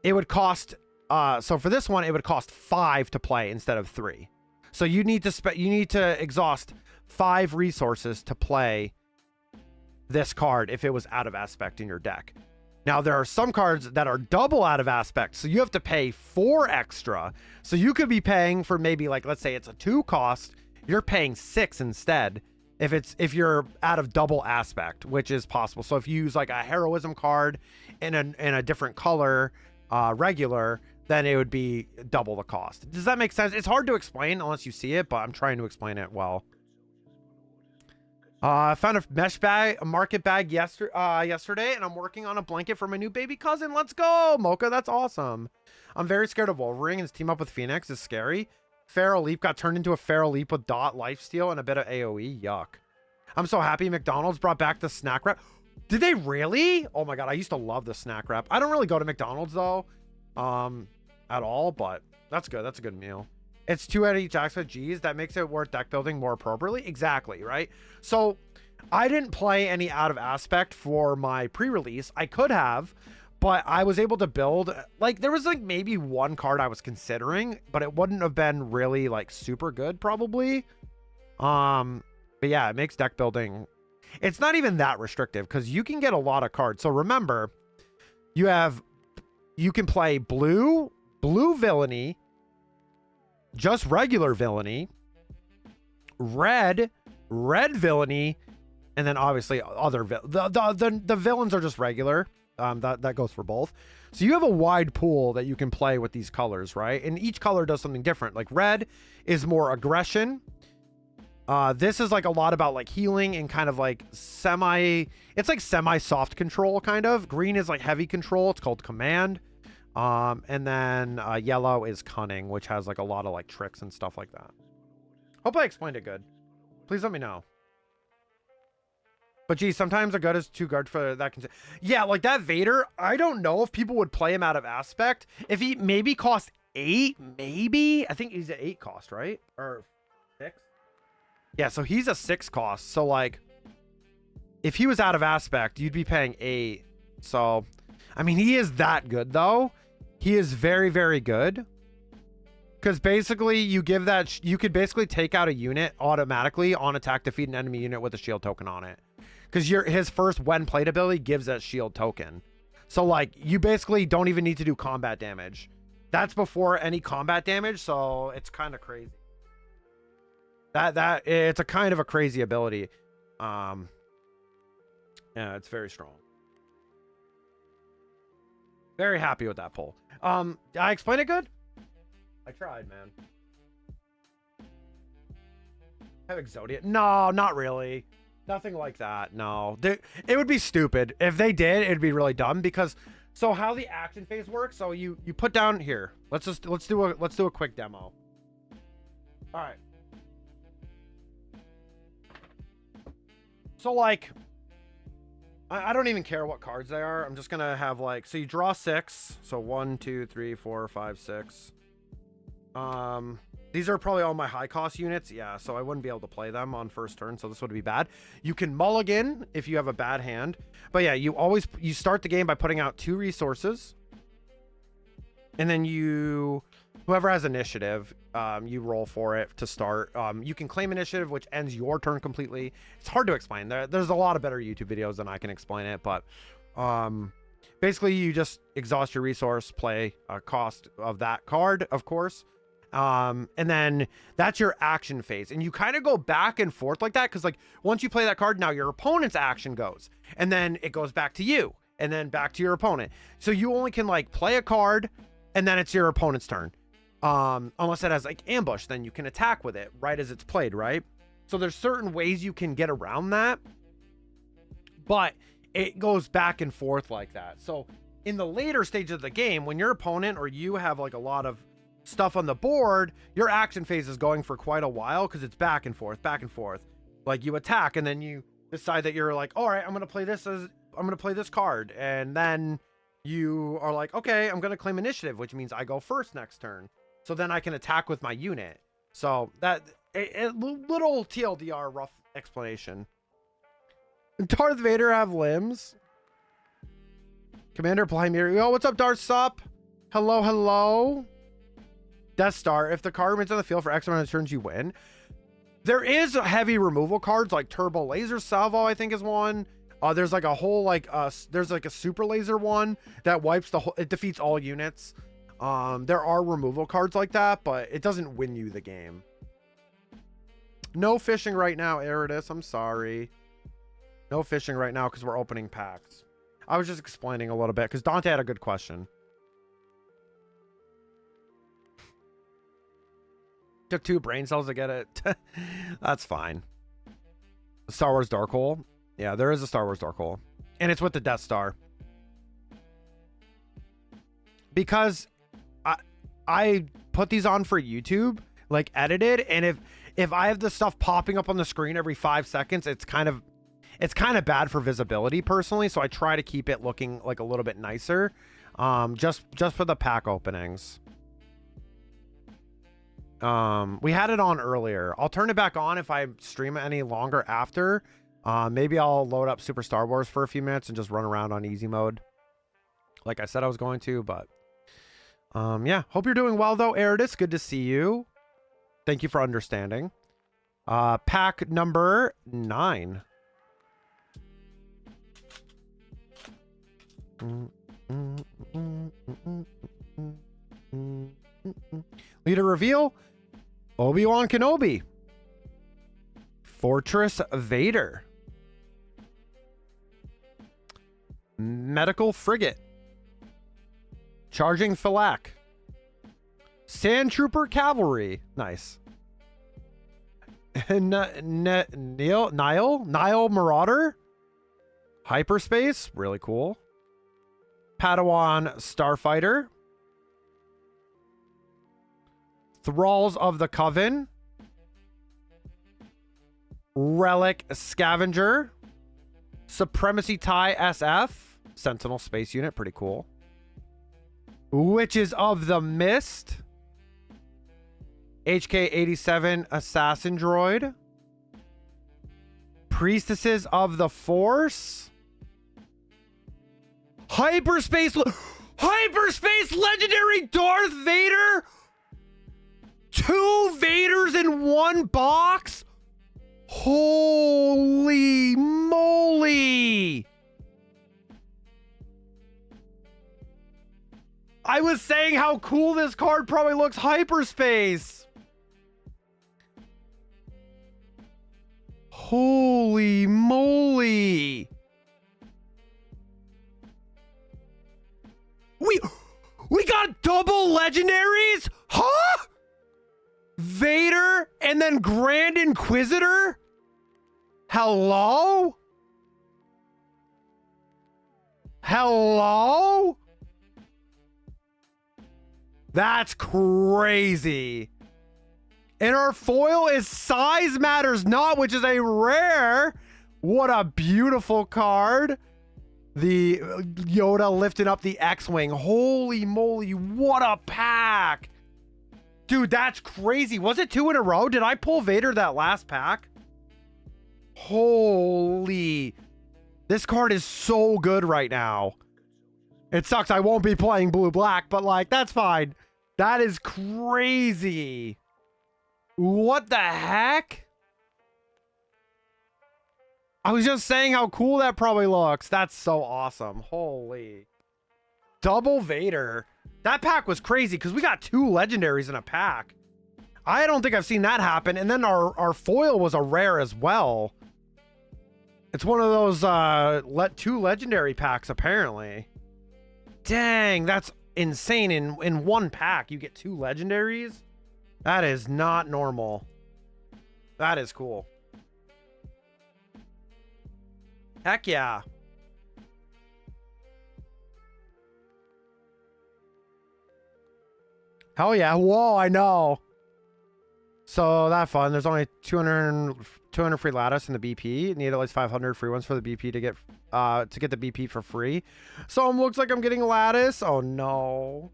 It would cost, so for this one, it would cost 5 to play instead of 3. So you need to exhaust 5 resources to play this card if it was out of aspect in your deck. Now, there are some cards that are double out of aspect, so you have to pay 4 extra. So you could be paying for maybe, like, let's say it's a 2 cost, you're paying 6 instead if you're out of double aspect, which is possible. So if you use like a heroism card in a different color, regular, then it would be double the cost. Does that make sense? It's hard to explain unless you see it, but I'm trying to explain it well. I found a mesh bag, a market bag yesterday, and I'm working on a blanket for my new baby cousin. Let's go, Mocha. That's awesome. I'm very scared of Wolverine, and his team up with Phoenix is scary. Feral Leap got turned into a Feral Leap with dot lifesteal and a bit of AoE. Yuck. I'm so happy McDonald's brought back the snack wrap. Did they really? Oh my god, I used to love the snack wrap. I don't really go to McDonald's though, at all, but that's good. That's a good meal. It's 2 out of each aspect. Geez, that makes it worth deck building more appropriately. Exactly, right? So I didn't play any out of aspect for my pre-release. I could have, but I was able to build, like, there was like maybe 1 card I was considering, but it wouldn't have been really like super good probably. But yeah, it makes deck building, it's not even that restrictive because you can get a lot of cards. So remember, you can play blue villainy, just regular villainy, red villainy, and then obviously other the villains are just regular. That goes for both. So you have a wide pool that you can play with these colors, right? And each color does something different. Like red is more aggression. This is like a lot about like healing and kind of like it's like semi soft control kind of. Green is like heavy control. It's called command. And then yellow is cunning, which has like a lot of like tricks and stuff like that. Hope I explained it good. Please let me know. But geez, sometimes a gut is too good for that. Yeah, like that Vader, I don't know if people would play him out of aspect. If he maybe cost 8, maybe. I think he's an 8 cost, right? Or 6? Yeah, so he's a 6 cost. So like, if he was out of aspect, you'd be paying 8. So, I mean, he is that good though. He is very, very good. Because basically, you give that, you could basically take out a unit automatically on attack, defeat an enemy unit with a shield token on it. Because his first when played ability gives that shield token. So like, you basically don't even need to do combat damage. That's before any combat damage, so it's kind of crazy. It's a kind of a crazy ability. Yeah, it's very strong. Very happy with that pull. Did I explain it good? I tried, man. Have Exodia? No, not really. Nothing like that. No, it would be stupid if they did. It'd be really dumb because so how the action phase works. So you put down here. Let's do a quick demo. All right. So like, I don't even care what cards they are. I'm just gonna have like, so you draw 6. So 1, 2, 3, 4, 5, 6. These are probably all my high cost units. Yeah, so I wouldn't be able to play them on first turn, so this would be bad. You can mulligan if you have a bad hand. But yeah, you start the game by putting out 2 resources. And then whoever has initiative, you roll for it to start. You can claim initiative, which ends your turn completely. It's hard to explain. There's a lot of better YouTube videos than I can explain it, but basically you just exhaust your resource, play a cost of that card, of course. And then that's your action phase, and you kind of go back and forth like that because like once you play that card, now your opponent's action goes, and then it goes back to you, and then back to your opponent. So you only can like play a card, and then it's your opponent's turn, unless it has like ambush, then you can attack with it right as it's played, right? So there's certain ways you can get around that, but it goes back and forth like that. So in the later stage of the game, when your opponent or you have like a lot of stuff on the board, your action phase is going for quite a while because it's back and forth. Like you attack, and then you decide that you're like, all right, I'm gonna play this card, and then you are like, okay, I'm gonna claim initiative, which means I go first next turn, so then I can attack with my unit. So that a little TLDR rough explanation. Darth Vader have limbs. Commander Plymere. Yo, what's up, Darth Sup? Hello. Death Star. If the card remains on the field for X amount of turns, you win. There is heavy removal cards like Turbo Laser Salvo, I think is one. There's like a whole there's like a super laser one that wipes the whole. It defeats all units. There are removal cards like that, but it doesn't win you the game. No fishing right now, Eridus. I'm sorry. No fishing right now because we're opening packs. I was just explaining a little bit because Dante had a good question. Took 2 brain cells to get it. That's fine. Star Wars Dark Hole. Yeah, there is a Star Wars Dark Hole. And it's with the Death Star. Because I put these on for YouTube, like edited, and if I have the stuff popping up on the screen every 5 seconds, it's kind of bad for visibility personally, so I try to keep it looking like a little bit nicer. Just for the pack openings. We had it on earlier. I'll turn it back on if I stream it any longer after. Maybe I'll load up Super Star Wars for a few minutes and just run around on easy mode like I said I was going to, but yeah, hope you're doing well though, Eridus. Good to see you. Thank you for understanding. Pack number 9. Leader reveal: Obi-Wan Kenobi, Fortress Vader, Medical Frigate, Charging Phylak, Sand Trooper Cavalry, nice, Nile Marauder, Hyperspace, really cool, Padawan Starfighter, Thralls of the Coven, Relic Scavenger, Supremacy TIE SF, Sentinel Space Unit, pretty cool, Witches of the Mist, HK-87 Assassin Droid, Priestesses of the Force, Hyperspace Legendary Darth Vader. 2 Vaders in 1 box? Holy moly! I was saying how cool this card probably looks hyperspace. Holy moly! We got double legendaries? Huh? Vader and then Grand Inquisitor? Hello? Hello? That's crazy. And our foil is Size Matters Not, which is a rare. What a beautiful card. The Yoda lifting up the X-Wing. Holy moly, what a pack. Dude, that's crazy. Was it 2 in a row? Did I pull Vader that last pack? Holy. This card is so good right now. It sucks I won't be playing blue-black, but like, that's fine. That is crazy. What the heck? I was just saying how cool that probably looks. That's so awesome. Holy. Double Vader. That pack was crazy because we got 2 legendaries in a pack. I don't think I've seen that happen. And then our foil was a rare as well. It's one of those 2 legendary packs apparently. Dang, that's insane. In 1 pack, you get 2 legendaries. That is not normal. That is cool. Heck yeah. Hell yeah. Whoa, I know. So that fun. There's only 200 free lattice in the BP. Need at least 500 free ones for the BP to get the BP for free. So it looks like I'm getting lattice. Oh no.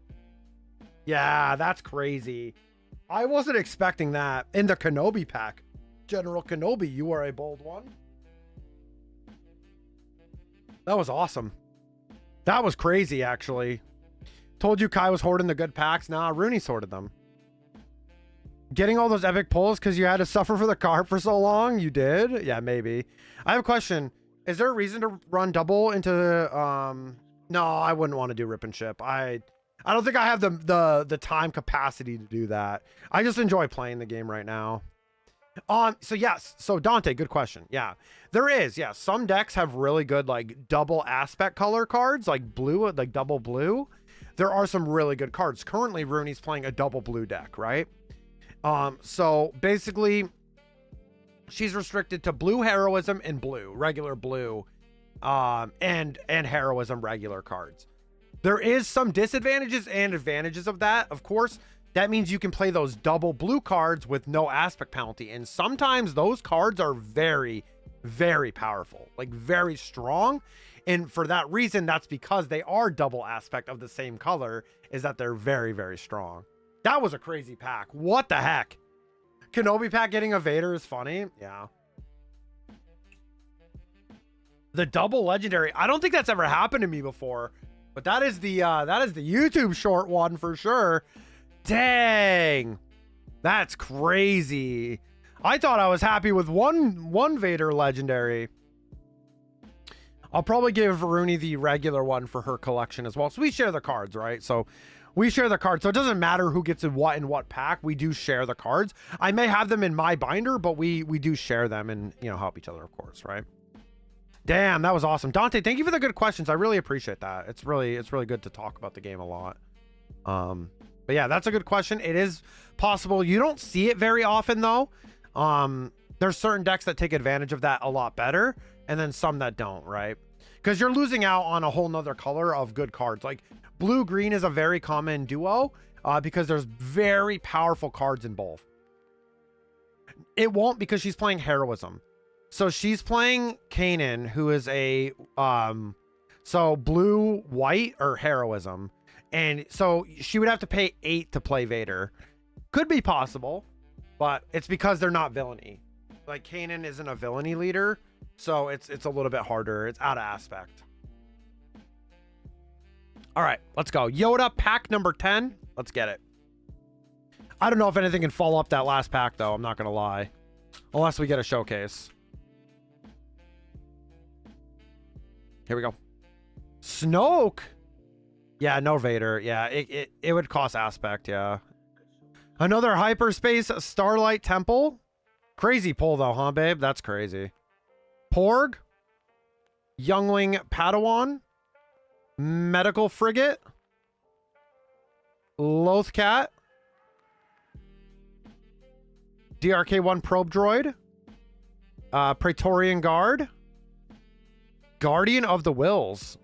Yeah, that's crazy. I wasn't expecting that. In the Kenobi pack. General Kenobi, you are a bold one. That was awesome. That was crazy, actually. Told you Kai was hoarding the good packs. Nah, Rooney sorted them. Getting all those epic pulls because you had to suffer for the card for so long? You did? Yeah, maybe. I have a question. Is there a reason to run double into no, I wouldn't want to do rip and ship. I don't think I have the time capacity to do that. I just enjoy playing the game right now. So yes, so Dante, good question. Yeah, there is. Yeah, some decks have really good like double aspect color cards, like blue, like double blue. There are some really good cards. Currently, Rooney's playing a double blue deck, right? So basically, she's restricted to blue heroism and blue, regular blue, and heroism regular cards. There is some disadvantages and advantages of that, of course. That means you can play those double blue cards with no aspect penalty. And sometimes those cards are very, very powerful, like very strong. And for that reason, that's because they are double aspect of the same color, is that they're very, very strong. That was a crazy pack. What the heck? Kenobi pack getting a Vader is funny. Yeah. The double legendary. I don't think that's ever happened to me before, but that is the YouTube short one for sure. Dang, that's crazy. I thought I was happy with one Vader legendary. I'll probably give Rooney the regular one for her collection as well. So we share the cards, right? So we share the cards. So it doesn't matter who gets in what pack. We do share the cards. I may have them in my binder, but we do share them and, you know, help each other, of course, right? Damn, that was awesome. Dante, thank you for the good questions. I really appreciate that. It's really good to talk about the game a lot. But yeah, that's a good question. It is possible. You don't see it very often though. There's certain decks that take advantage of that a lot better, and then some that don't, right? Because you're losing out on a whole nother color of good cards. Like blue green is a very common duo because there's very powerful cards in both. It won't because she's playing heroism. So she's playing Kanan, who is a so blue white or heroism. And so she would have to pay 8 to play Vader. Could be possible, but it's because they're not villainy. Like Kanan isn't a villainy leader, so it's a little bit harder. It's out of aspect. All right, let's go. Yoda pack number 10. Let's get it. I don't know if anything can follow up that last pack though. I'm not gonna lie, unless we get a showcase. Here we go. Snoke. Yeah, no Vader. Yeah, it would cost aspect. Yeah. Another hyperspace Starlight Temple. Crazy pull though, huh, babe? That's crazy. Porg. Youngling Padawan. Medical Frigate. Lothcat. DRK-1 Probe Droid. Praetorian Guard. Guardian of the Wills.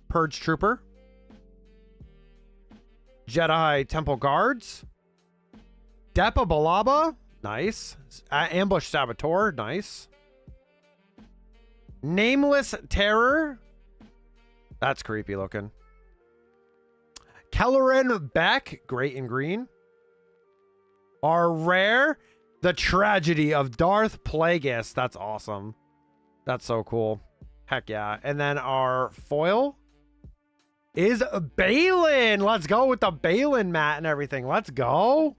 Purge Trooper. Jedi Temple Guards. Depa Balaba. Nice. Ambush Saboteur. Nice. Nameless Terror. That's creepy looking. Kelleran Beck. Great in green. Our rare. The Tragedy of Darth Plagueis. That's awesome. That's so cool. Heck yeah. And then our foil is Balin. Let's go with the Balin mat and everything. Let's go.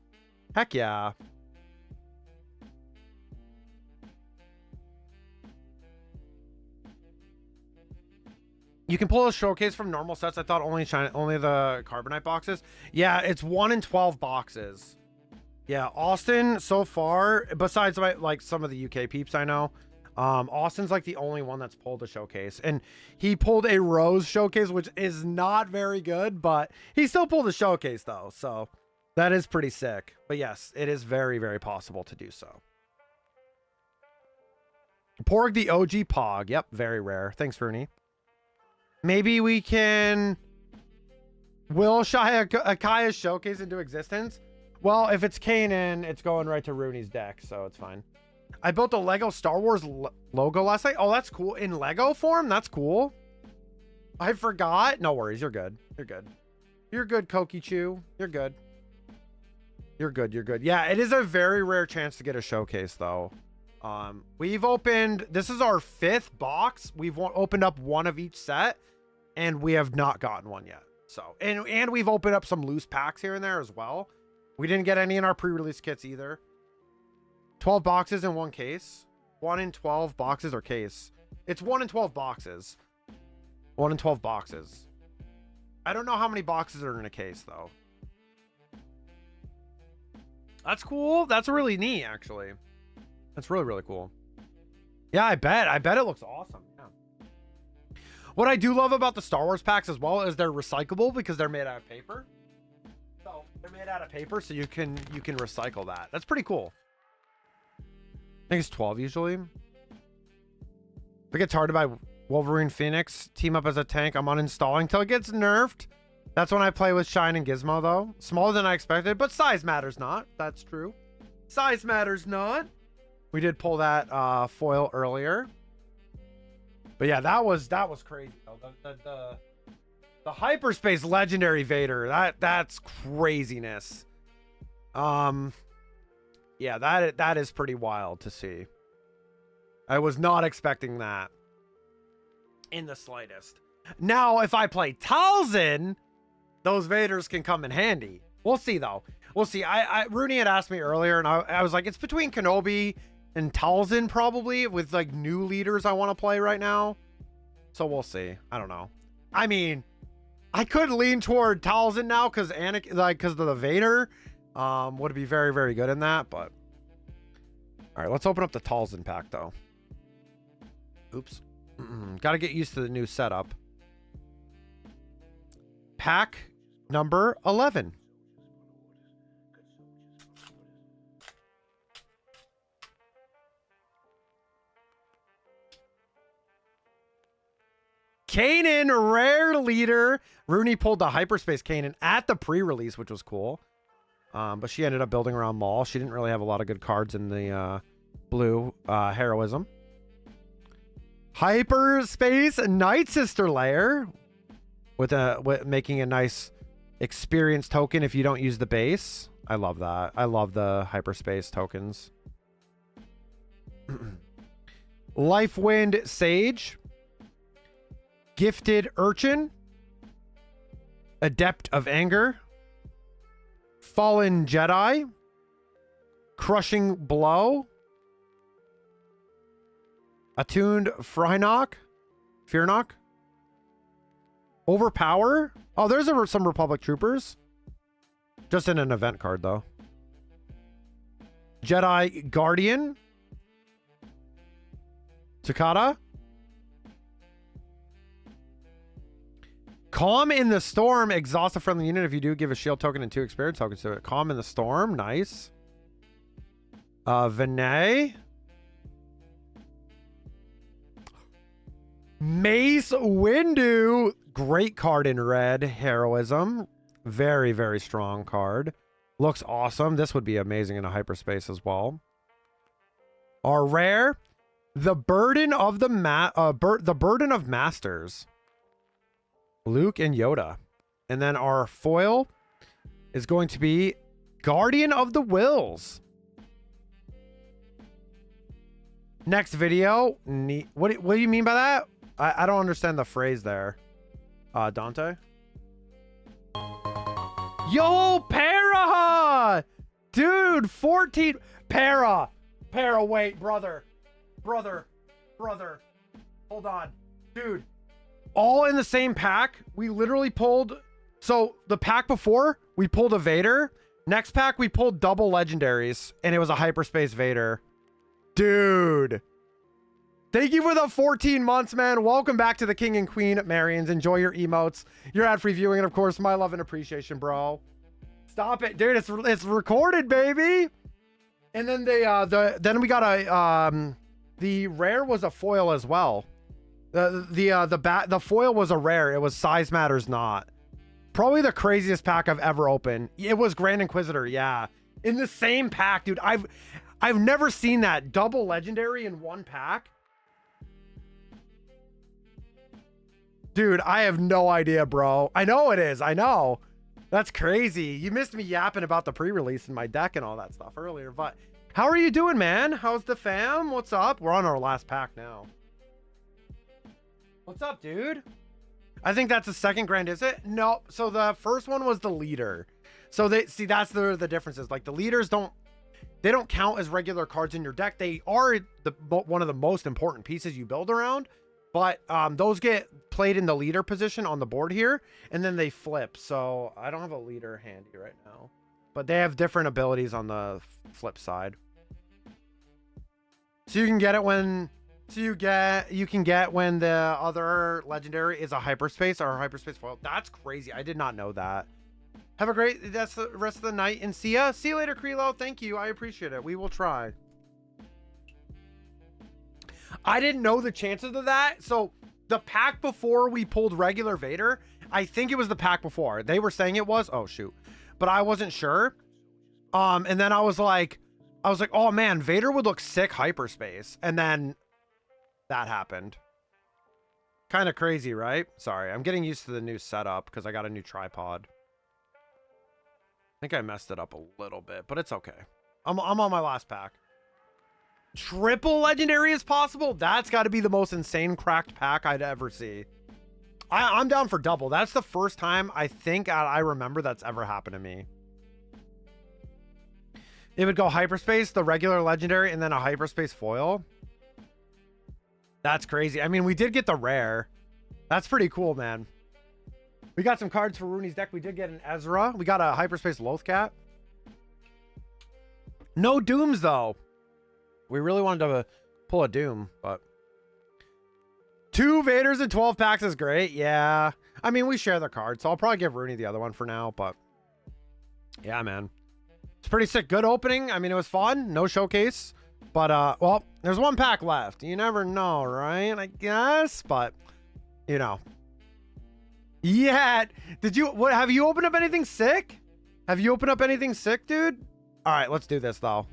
Heck yeah. You can pull a showcase from normal sets. I thought only the Carbonite boxes. Yeah, it's 1 in 12 boxes. Yeah, Austin so far, besides like some of the UK peeps I know, Austin's like the only one that's pulled a showcase, and he pulled a Rose showcase, which is not very good, but he still pulled a showcase though, so that is pretty sick. But yes, it is very, very possible to do so. Porg the OG Pog. Yep, very rare. Thanks, Rooney. Maybe we can will Shia Akaya's showcase into existence. Well, if it's Kanan, it's going right to Rooney's deck, so it's fine. I built a Lego Star Wars logo last night. Oh, that's cool. In Lego form? That's cool. I forgot. No worries. You're good. You're good. You're good, Koki Chew. You're good. You're good. You're good. Yeah, it is a very rare chance to get a showcase, though. We've opened... This is our 5th box. We've opened up one of each set, and we have not gotten one yet. So, and we've opened up some loose packs here and there as well. We didn't get any in our pre-release kits either. 12 boxes in one case. 1 in 12 boxes or case? It's 1 in 12 boxes. 1 in 12 boxes. I don't know how many boxes are in a case, though. That's cool. That's really neat, actually. That's really, really cool. Yeah, I bet. I bet it looks awesome. Yeah. What I do love about the Star Wars packs as well is they're recyclable because they're made out of paper. So they're made out of paper, so you can recycle that. That's pretty cool. I think it's 12 usually. If it gets hard to buy Wolverine Phoenix, team up as a tank, I'm uninstalling till it gets nerfed. That's when I play with Shine and Gizmo, though. Smaller than I expected, but size matters not. That's true. Size matters not. We did pull that foil earlier. But yeah, that was crazy, though. The hyperspace legendary Vader, that's craziness. Yeah, that is pretty wild to see. I was not expecting that in the slightest. Now, if I play Talzin, those Vaders can come in handy. We'll see, though. We'll see. Rooney had asked me earlier, and I was like, it's between Kenobi and Talzin, probably, with, like, new leaders I want to play right now. So we'll see. I don't know. I mean, I could lean toward Talzin now because Anakin, like, because of the Vader would be very, very good in that. But all right, let's open up the Talzin pack, though. Oops. Got to get used to the new setup. Pack number 11. Kanan, rare leader. Rooney pulled the hyperspace Kanan at the pre-release, which was cool. But she ended up building around Maul. She didn't really have a lot of good cards in the blue heroism. Hyperspace Night Sister layer with making a nice experience token if you don't use the base. I love that. I love the hyperspace tokens. Lifewind Sage. Gifted Urchin. Adept of Anger. Fallen Jedi. Crushing Blow. Attuned Fearnock. Overpower. Oh, there's some Republic Troopers. Just in an event card, though. Jedi Guardian. Takata. Calm in the Storm. Exhaust a friendly unit. If you do, give a shield token and 2 experience tokens to it. Calm in the Storm. Nice. Vinay. Mace Windu. Great card in red. Heroism. Very, very strong card. Looks awesome. This would be amazing in a hyperspace as well. Our rare. The Burden of the Burden of Masters. Luke and Yoda. And then our foil is going to be Guardian of the Wills. Next video. What do you mean by that? I don't understand the phrase there. Dante? Yo, Para! Dude, 14. Para, wait, brother. Hold on. Dude. All in the same pack. We literally pulled. So the pack before, we pulled a Vader. Next pack, we pulled double legendaries. And it was a hyperspace Vader. Dude. Thank you for the 14 months, man. Welcome back to the King and Queen Marians. Enjoy your emotes, your ad-free viewing, and of course, my love and appreciation, bro. Stop it, dude. It's recorded, baby. And then then we got a the rare was a foil as well. The foil was a rare. It was size matters not. Probably the craziest pack I've ever opened. It was Grand Inquisitor, yeah. In the same pack, dude. I've never seen that double legendary in one pack. Dude, I have no idea, bro. I know it is. I know. That's crazy. You missed me yapping about the pre-release in my deck and all that stuff earlier. But how are you doing, man? How's the fam? What's up? We're on our last pack now. What's up, dude? I think that's the second grand, is it? No. So the first one was the leader. So that's the differences. Like the leaders don't. they don't count as regular cards in your deck. They are one of the most important pieces you build around, but those get played in the leader position on the board here, and then they flip. So I don't have a leader handy right now, but they have different abilities on the flip side. So you can get it when, you can get when the other legendary is a hyperspace or a hyperspace foil. That's crazy. I did not know that. Have a great that's the rest of the night and see ya. See you later, Krelo. Thank you. I appreciate it. We will try. I didn't know the chances of that. So the pack before we pulled regular Vader, I think it was the pack before. They were saying it was. Oh shoot. But I wasn't sure. And then I was like, oh man, Vader would look sick hyperspace. And then that happened. Kind of crazy, right? Sorry, I'm getting used to the new setup because I got a new tripod. I think I messed it up a little bit, but it's okay. I'm on my last pack. Triple legendary is possible? That's got to be the most insane cracked pack I'd ever see. I'm down for double. That's the first time I think I remember that's ever happened to me. It would go hyperspace, the regular legendary, and then a hyperspace foil. That's crazy. I mean, we did get the rare. That's pretty cool, man. We got some cards for Rooney's deck. We did get an Ezra. We got a hyperspace Lothcat. No Dooms, though. We really wanted to pull a Doom, but 2 Vaders and 12 packs is great. Yeah. I mean, we share the cards, so I'll probably give Rooney the other one for now, but yeah, man. It's pretty sick. Good opening. I mean, it was fun. No showcase, but well, there's 1 pack left. You never know, right? I guess, but you know. Yeah. Have you opened up anything sick? Have you opened up anything sick, dude? All right, let's do this though.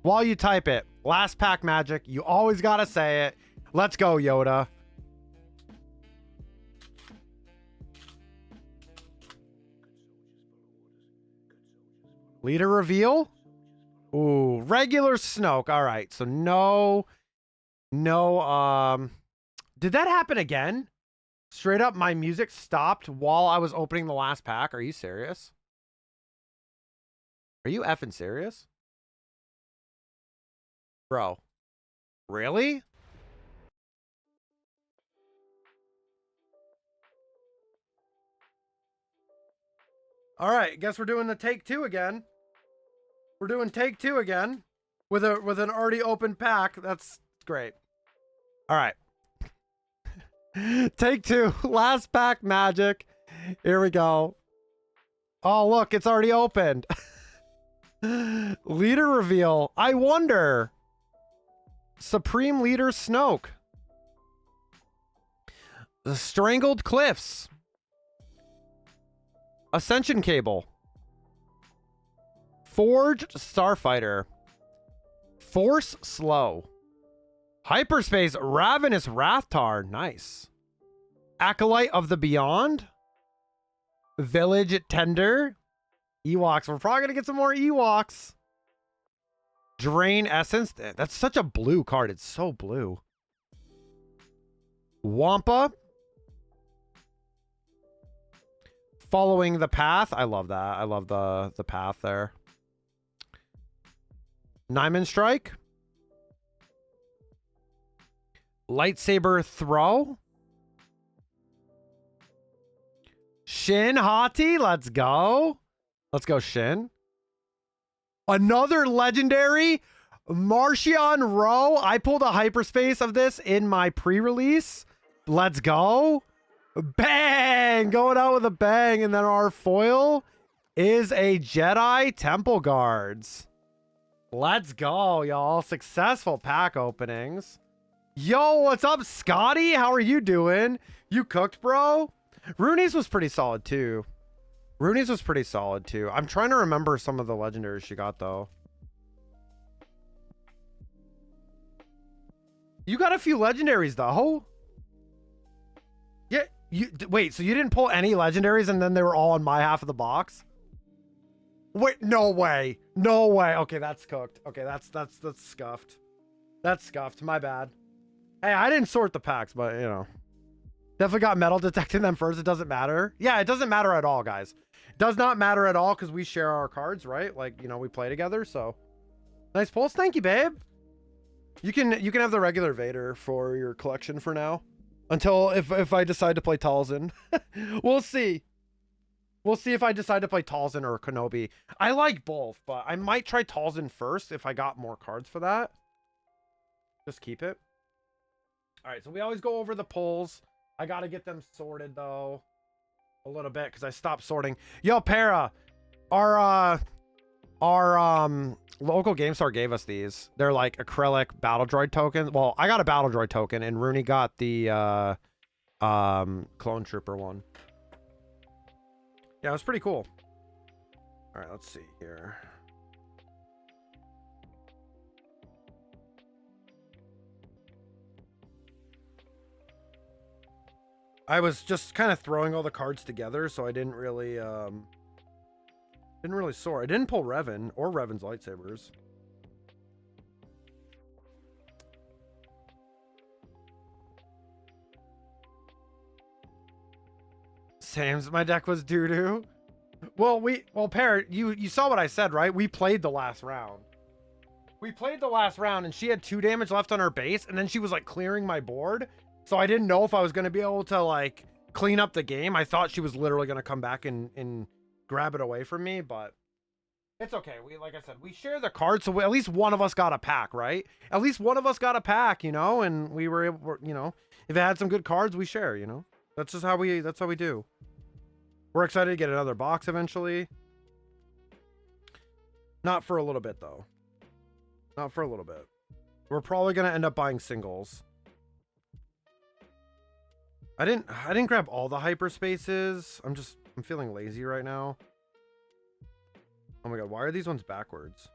While you type it, last pack magic. You always got to say it. Let's go, Yoda. Leader reveal. Ooh, regular Snoke. All right. So no, did that happen again? Straight up, my music stopped while I was opening the last pack. Are you serious? Are you effing serious? Bro. Really? All right, guess we're doing the take 2 again. We're doing take 2 again with an already open pack. That's great. All right. Take 2, last pack magic. Here we go. Oh, look, it's already opened. Leader reveal. I wonder. Supreme Leader Snoke. The Strangled Cliffs. Ascension Cable. Forged Starfighter. Force Slow. Hyperspace Ravenous Rathtar. Nice. Acolyte of the Beyond. Village Tender. Ewoks. We're probably going to get some more Ewoks. Drain Essence. That's such a blue card. It's so blue. Wampa. Following the Path. I love that. I love the path there. Nyman Strike. Lightsaber Throw. Shin Hati. Let's go. Let's go, Shin. Another legendary. Martian Row. I pulled a hyperspace of this in my pre-release. Let's go. Bang! Going out with a bang. And then our foil is a Jedi Temple Guards. Let's go, y'all. Successful pack openings. Yo, what's up, Scotty? How are you doing? You cooked, bro? Rooney's was pretty solid, too. Rooney's was pretty solid, too. I'm trying to remember some of the legendaries she got, though. You got a few legendaries, though. Yeah, wait, so you didn't pull any legendaries and then they were all on my half of the box? Wait, no way. No way. Okay, that's cooked. Okay, that's scuffed. That's scuffed. My bad. Hey, I didn't sort the packs, but, you know. Definitely got metal detecting them first. It doesn't matter. Yeah, it doesn't matter at all, guys. It does not matter at all because we share our cards, right? Like, you know, we play together, so Nice pulse. Thank you, babe. You can have the regular Vader for your collection for now. Until if I decide to play Talzin. We'll see. We'll see if I decide to play Talzin or Kenobi. I like both, but I might try Talzin first if I got more cards for that. Just keep it. Alright, so we always go over the pulls. I gotta get them sorted though. A little bit because I stopped sorting. Yo, Para, our local game store gave us these. They're like acrylic battle droid tokens. Well, I got a battle droid token, and Rooney got the clone trooper one. Yeah, it was pretty cool. All right, let's see here. I was just kind of throwing all the cards together, so I didn't really sort. I didn't pull Revan or Revan's lightsabers. Sam's my deck was doo-doo. Well, Parrot, you saw what I said, right? We played the last round. We played the last round and she had 2 damage left on her base, and then she was like clearing my board. So I didn't know if I was going to be able to like clean up the game. I thought she was literally going to come back and grab it away from me, but it's okay. Like I said, we share the cards, so at least one of us got a pack, right? At least one of us got a pack, you know, and we were able, you know, if it had some good cards, we share, you know. That's how we do. We're excited to get another box eventually. Not for a little bit though. Not for a little bit. We're probably going to end up buying singles. I didn't grab all the hyperspaces. I'm feeling lazy right now. Oh my god, why are these ones backwards?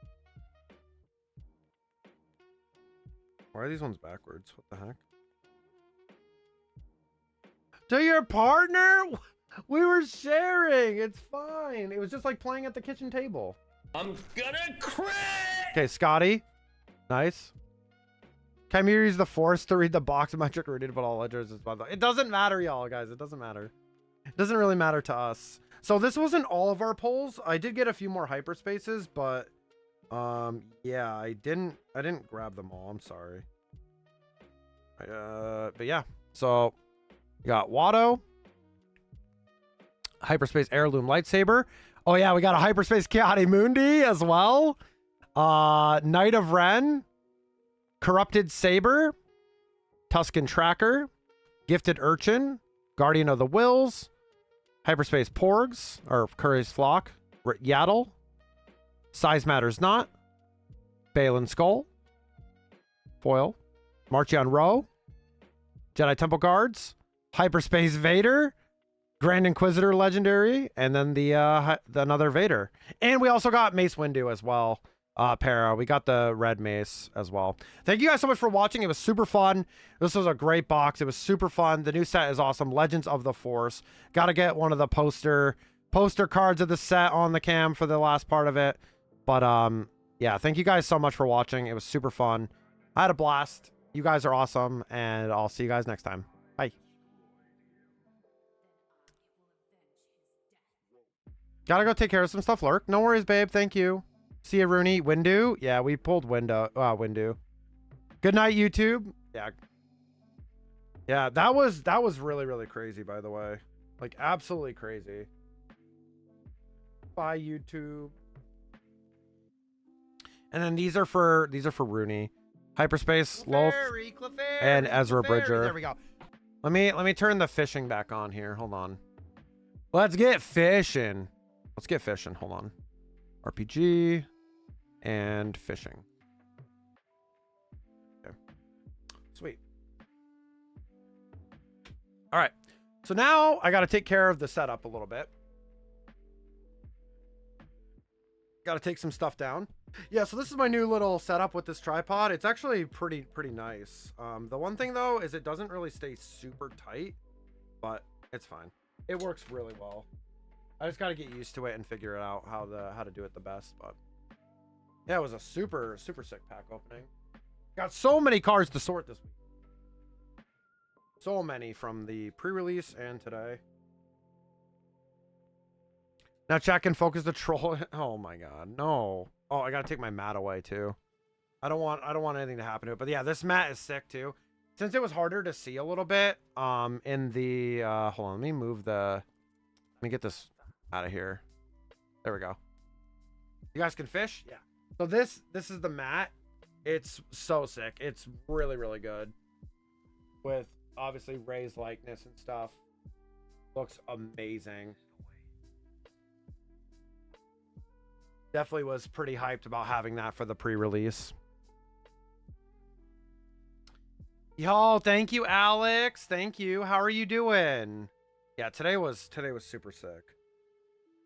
Why are these ones backwards? What the heck? To your partner? We were sharing. It's fine. It was just like playing at the kitchen table. I'm gonna crit! Okay, Scotty. Nice. Chimera use the Force to read the box of metric reading, but all ledgers is by the. It doesn't matter, y'all, guys. It doesn't matter. It doesn't really matter to us. So this wasn't all of our polls. I did get a few more hyperspaces, but yeah, I didn't grab them all. I'm sorry. But yeah. So we got Watto. Hyperspace Heirloom Lightsaber. Oh yeah, we got a Hyperspace Ki-Adi-Mundi as well. Knight of Ren. Corrupted Saber. Tusken Tracker. Gifted Urchin. Guardian of the Wills. Hyperspace Porgs. Or Curry's Flock. Yaddle. Size Matters Not. Balin Skull. Foil. Marchion Row. Jedi Temple Guards. Hyperspace Vader. Grand Inquisitor Legendary, and then the another Vader. And we also got Mace Windu as well. Para. We got the red mace as well. Thank you guys so much for watching. It was super fun. This was a great box. It was super fun. The new set is awesome. Legends of the Force. Got to get one of the poster cards of the set on the cam for the last part of it. But yeah, thank you guys so much for watching. It was super fun. I had a blast. You guys are awesome, and I'll see you guys next time. Bye. Gotta go take care of some stuff, Lurk. No worries, babe. Thank you. See you, Rooney. Windu. Yeah, we pulled Windu. Good night, YouTube. Yeah. Yeah, that was really, really crazy, by the way. Like, absolutely crazy. Bye, YouTube. And then these are for Rooney. Hyperspace, Loth, and Ezra Bridger. There we go. Let me turn the fishing back on here. Hold on. Let's get fishing. Hold on. RPG and fishing. Okay. Sweet. All right. So now I got to take care of the setup a little bit. Got to take some stuff down. Yeah, so this is my new little setup with this tripod. It's actually pretty nice. The one thing though is it doesn't really stay super tight, but it's fine. It works really well. I just got to get used to it and figure it out how to do it the best. But yeah, it was a super sick pack opening. Got so many cards to sort this week. So many from the pre-release and today. Now chat can focus the troll. Oh my god, no. Oh, I gotta take my mat away too. I don't want anything to happen to it. But yeah, this mat is sick too. Since it was harder to see a little bit, in the hold on, let me get this out of here. There we go. You guys can fish? Yeah. So this is the mat. It's so sick. It's really, really good. With obviously Ray's likeness and stuff. Looks amazing. Definitely was pretty hyped about having that for the pre-release. Yo, thank you, Alex. Thank you. How are you doing? Yeah, today was super sick.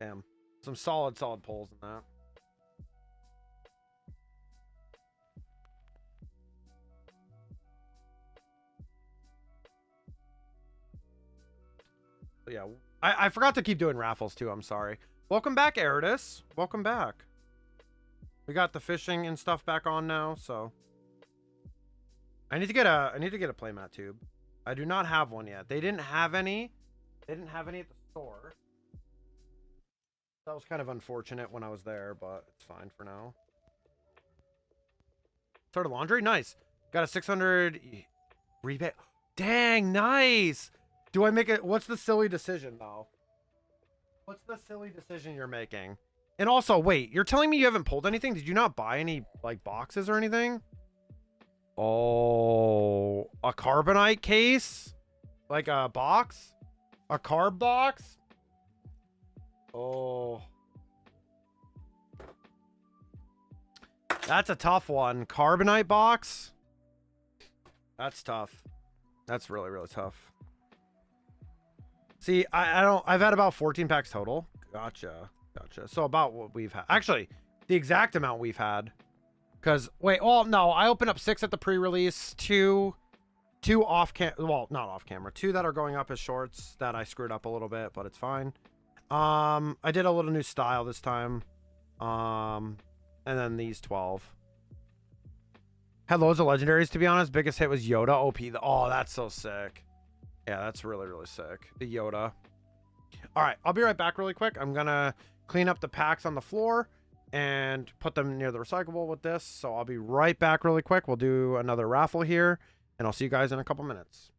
Damn. Some solid pulls in that. But yeah, I forgot to keep doing raffles too. I'm sorry. Welcome back, Eridus. Welcome back. We got the fishing and stuff back on now, so I need to get a playmat tube. I do not have one yet. They didn't have any. They didn't have any at the store. That was kind of unfortunate when I was there, but it's fine for now. Started laundry? Nice. Got a 600 rebate. Dang, nice. Do I make it? What's the silly decision, though? What's the silly decision you're making? And also, wait, you're telling me you haven't pulled anything? Did you not buy any, like, boxes or anything? Oh, a carbonite case? Like a box? A carb box? Oh. That's a tough one. Carbonite box? That's tough. That's really, really tough. See, I've had about 14 packs total. Gotcha. So about what we've had. Actually, the exact amount we've had. Because, wait, well, no, I opened up 6 at the pre-release, two off well, not off camera, 2 that are going up as shorts that I screwed up a little bit, but it's fine. I did a little new style this time. And then these 12. Had loads of legendaries, to be honest. Biggest hit was Yoda OP. Oh, that's so sick. Yeah, that's really, really sick. The Yoda. All right, I'll be right back really quick. I'm going to clean up the packs on the floor and put them near the recyclable with this. So I'll be right back really quick. We'll do another raffle here, and I'll see you guys in a couple minutes.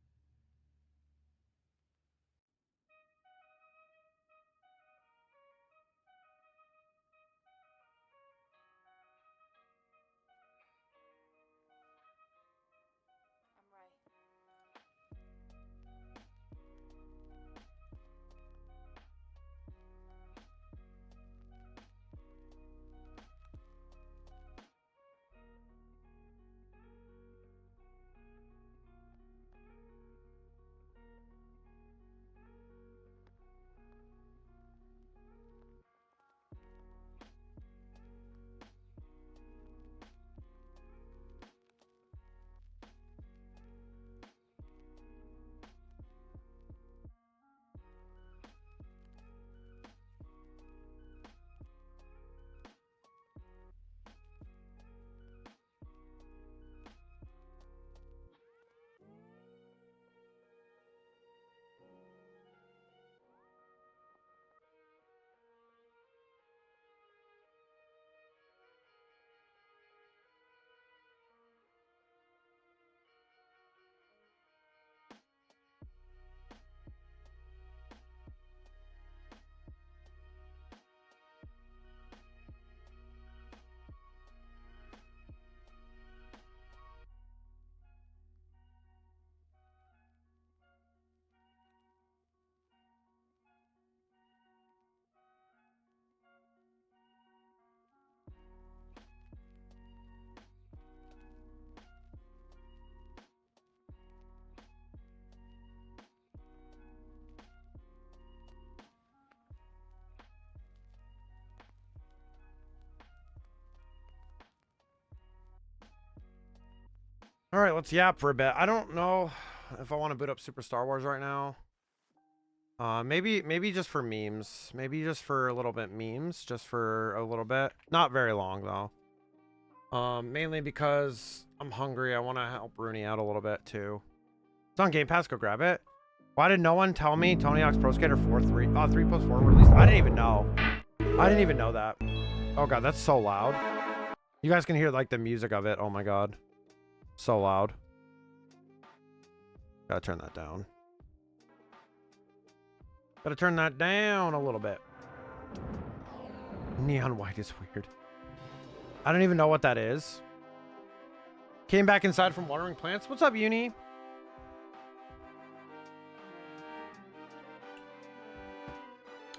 All right, let's yap for a bit. I don't know if I want to boot up Super Star Wars right now. Maybe just for memes. Maybe just for a little bit memes. Just for a little bit. Not very long, though. Mainly because I'm hungry. I want to help Rooney out a little bit, too. It's on Game Pass. Go grab it. Why did no one tell me Tony Hawk's Pro Skater 4 3+4 released? I didn't even know. I didn't even know that. Oh, God, that's so loud. You guys can hear like the music of it. Oh my god. So loud. Gotta turn that down. Gotta turn that down a little bit. Neon white is weird. I don't even know what that is. Came back inside from watering plants. What's up, Uni?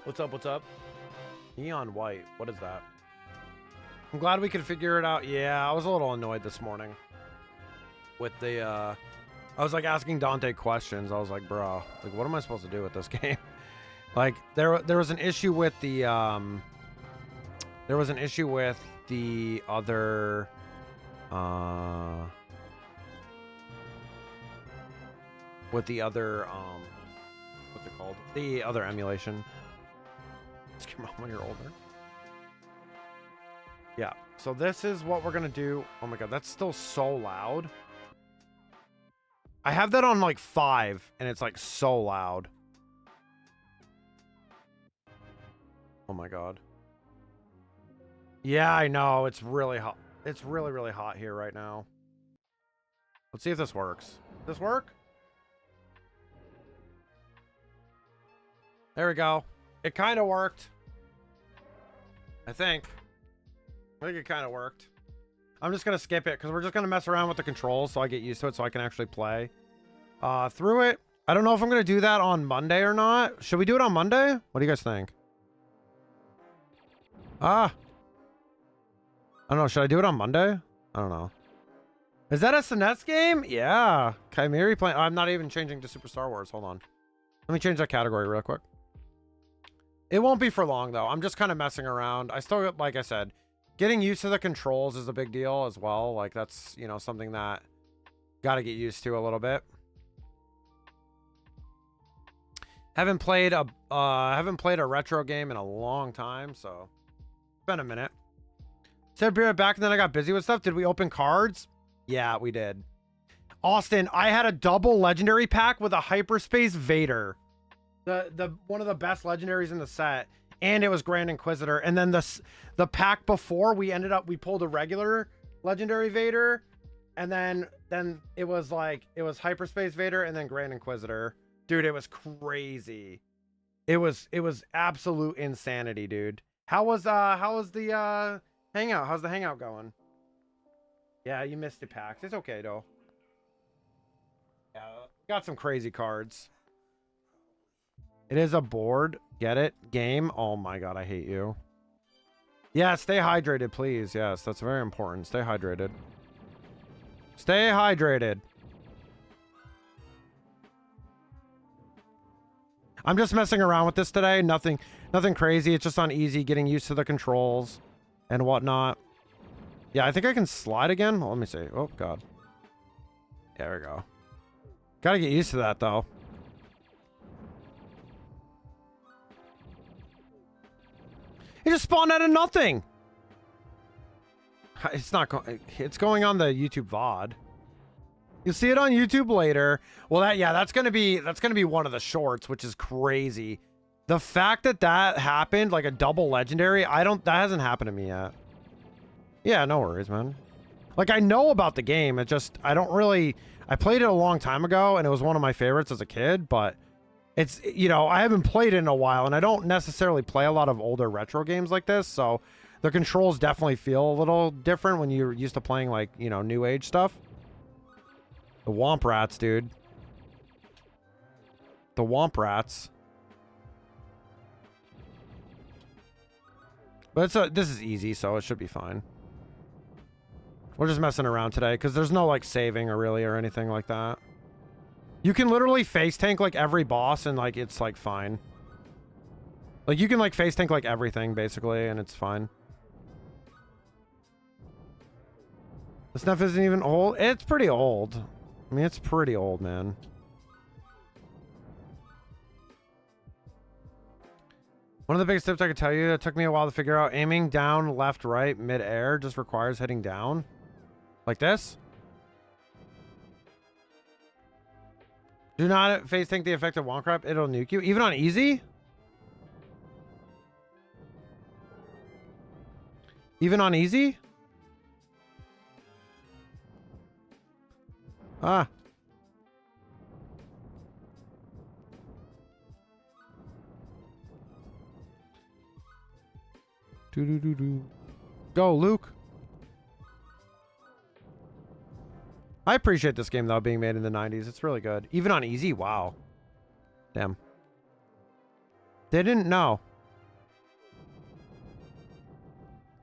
What's up? What's up? Neon white. What is that? I'm glad we could figure it out. Yeah, I was a little annoyed this morning with the I was like asking Dante questions. I was like, bro, like what am I supposed to do with this game? Like there was an issue with the there was an issue with the other what's it called? The other emulation. Just come on when you're older. Yeah, so this is what we're gonna do. Oh my god, that's still so loud. I have that on like 5 and it's like so loud. Oh my god. Yeah, I know, it's really hot. It's really, really hot here right now. Let's see if this works. Does this work? There we go. It kind of worked. I think it kind of worked. I'm just going to skip it because we're just going to mess around with the controls so I get used to it so I can actually play through it. I don't know if I'm going to do that on Monday or not. Should we do it on Monday? What do you guys think? I don't know. Should I do it on Monday? I don't know. Is that a SNES game? Yeah. Chimeri playing. I'm not even changing to Super Star Wars. Hold on. Let me change that category real quick. It won't be for long, though. I'm just kind of messing around. I still, like I said, getting used to the controls is a big deal as well. Like, that's, you know, something that got to get used to a little bit. Haven't played a retro game in a long time, so it's been a minute. Said be right back, and then I got busy with stuff. Did we open cards? Yeah, we did. Austin, I had a double legendary pack with a hyperspace Vader. The one of the best legendaries in the set, and it was Grand Inquisitor. And then the pack before we pulled a regular legendary Vader, and then it was hyperspace Vader and then Grand Inquisitor. Dude, it was crazy. It was absolute insanity, dude. How was the hangout? How's the hangout going? Yeah, you missed the packs. It's okay though. Yeah, got some crazy cards. It is a board. Get it? Game. Oh my god, I hate you. Yeah, stay hydrated, please. Yes, that's very important. Stay hydrated. Stay hydrated. I'm just messing around with this today. Nothing crazy. It's just on easy, getting used to the controls and whatnot. Yeah, I think I can slide again. Well, let me see. Oh god. There we go. Gotta get used to that though. It just spawned out of nothing. It's not going. It's going on the YouTube VOD. You'll see it on YouTube later. Well, that's gonna be one of the shorts, which is crazy. The fact that happened, like a double legendary, that hasn't happened to me yet. Yeah, no worries, man. Like I know about the game. It just I played it a long time ago, and it was one of my favorites as a kid, but. It's, you know, I haven't played it in a while, and I don't necessarily play a lot of older retro games like this, so the controls definitely feel a little different when you're used to playing, like, you know, new age stuff. The Womp Rats, dude. The Womp Rats. But this is easy, so it should be fine. We're just messing around today, because there's no, like, saving or anything like that. You can literally face tank like every boss and like it's like fine. Like you can like face tank like everything basically and it's fine. The stuff isn't even old. It's pretty old. I mean, it's pretty old, man. One of the biggest tips I could tell you, it took me a while to figure out, aiming down, left, right, mid-air just requires hitting down. Like this. Do not face tank the effect of Wonk Crap. It'll nuke you. Even on easy? Even on easy? Ah. Do. Go, Luke. I appreciate this game though being made in the 90s. It's really good. Even on easy, wow. Damn. They didn't know.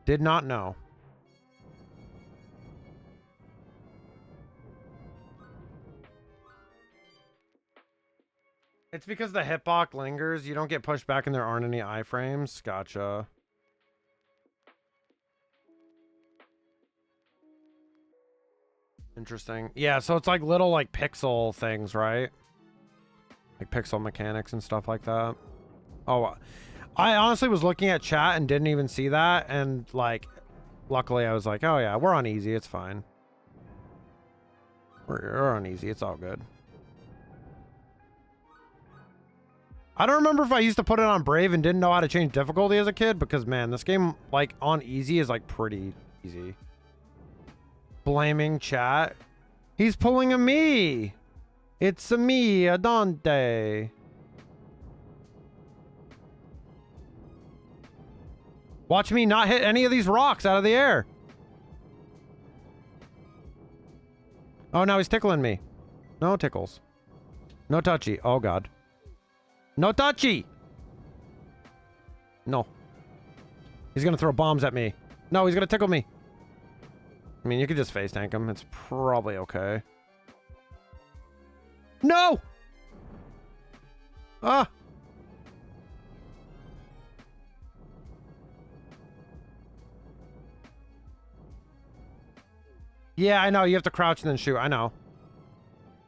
Did not know. It's because the hitbox lingers. You don't get pushed back and there aren't any iframes. Gotcha. Interesting. Yeah, so it's like little like pixel things, right? Like pixel mechanics and stuff like that. Oh, I honestly was looking at chat and didn't even see that. And like, luckily I was like, oh yeah, we're on easy. It's fine. We're on easy. It's all good. I don't remember if I used to put it on Brave and didn't know how to change difficulty as a kid, because man, this game like on easy is like pretty easy. Blaming chat. He's pulling a me. It's a me, a Dante. Watch me not hit any of these rocks out of the air. Oh, now he's tickling me. No tickles. No touchy. Oh, God. No touchy. No. He's going to throw bombs at me. No, he's going to tickle me. I mean, you could just face tank him. It's probably okay. No! Ah! Yeah, I know. You have to crouch and then shoot. I know.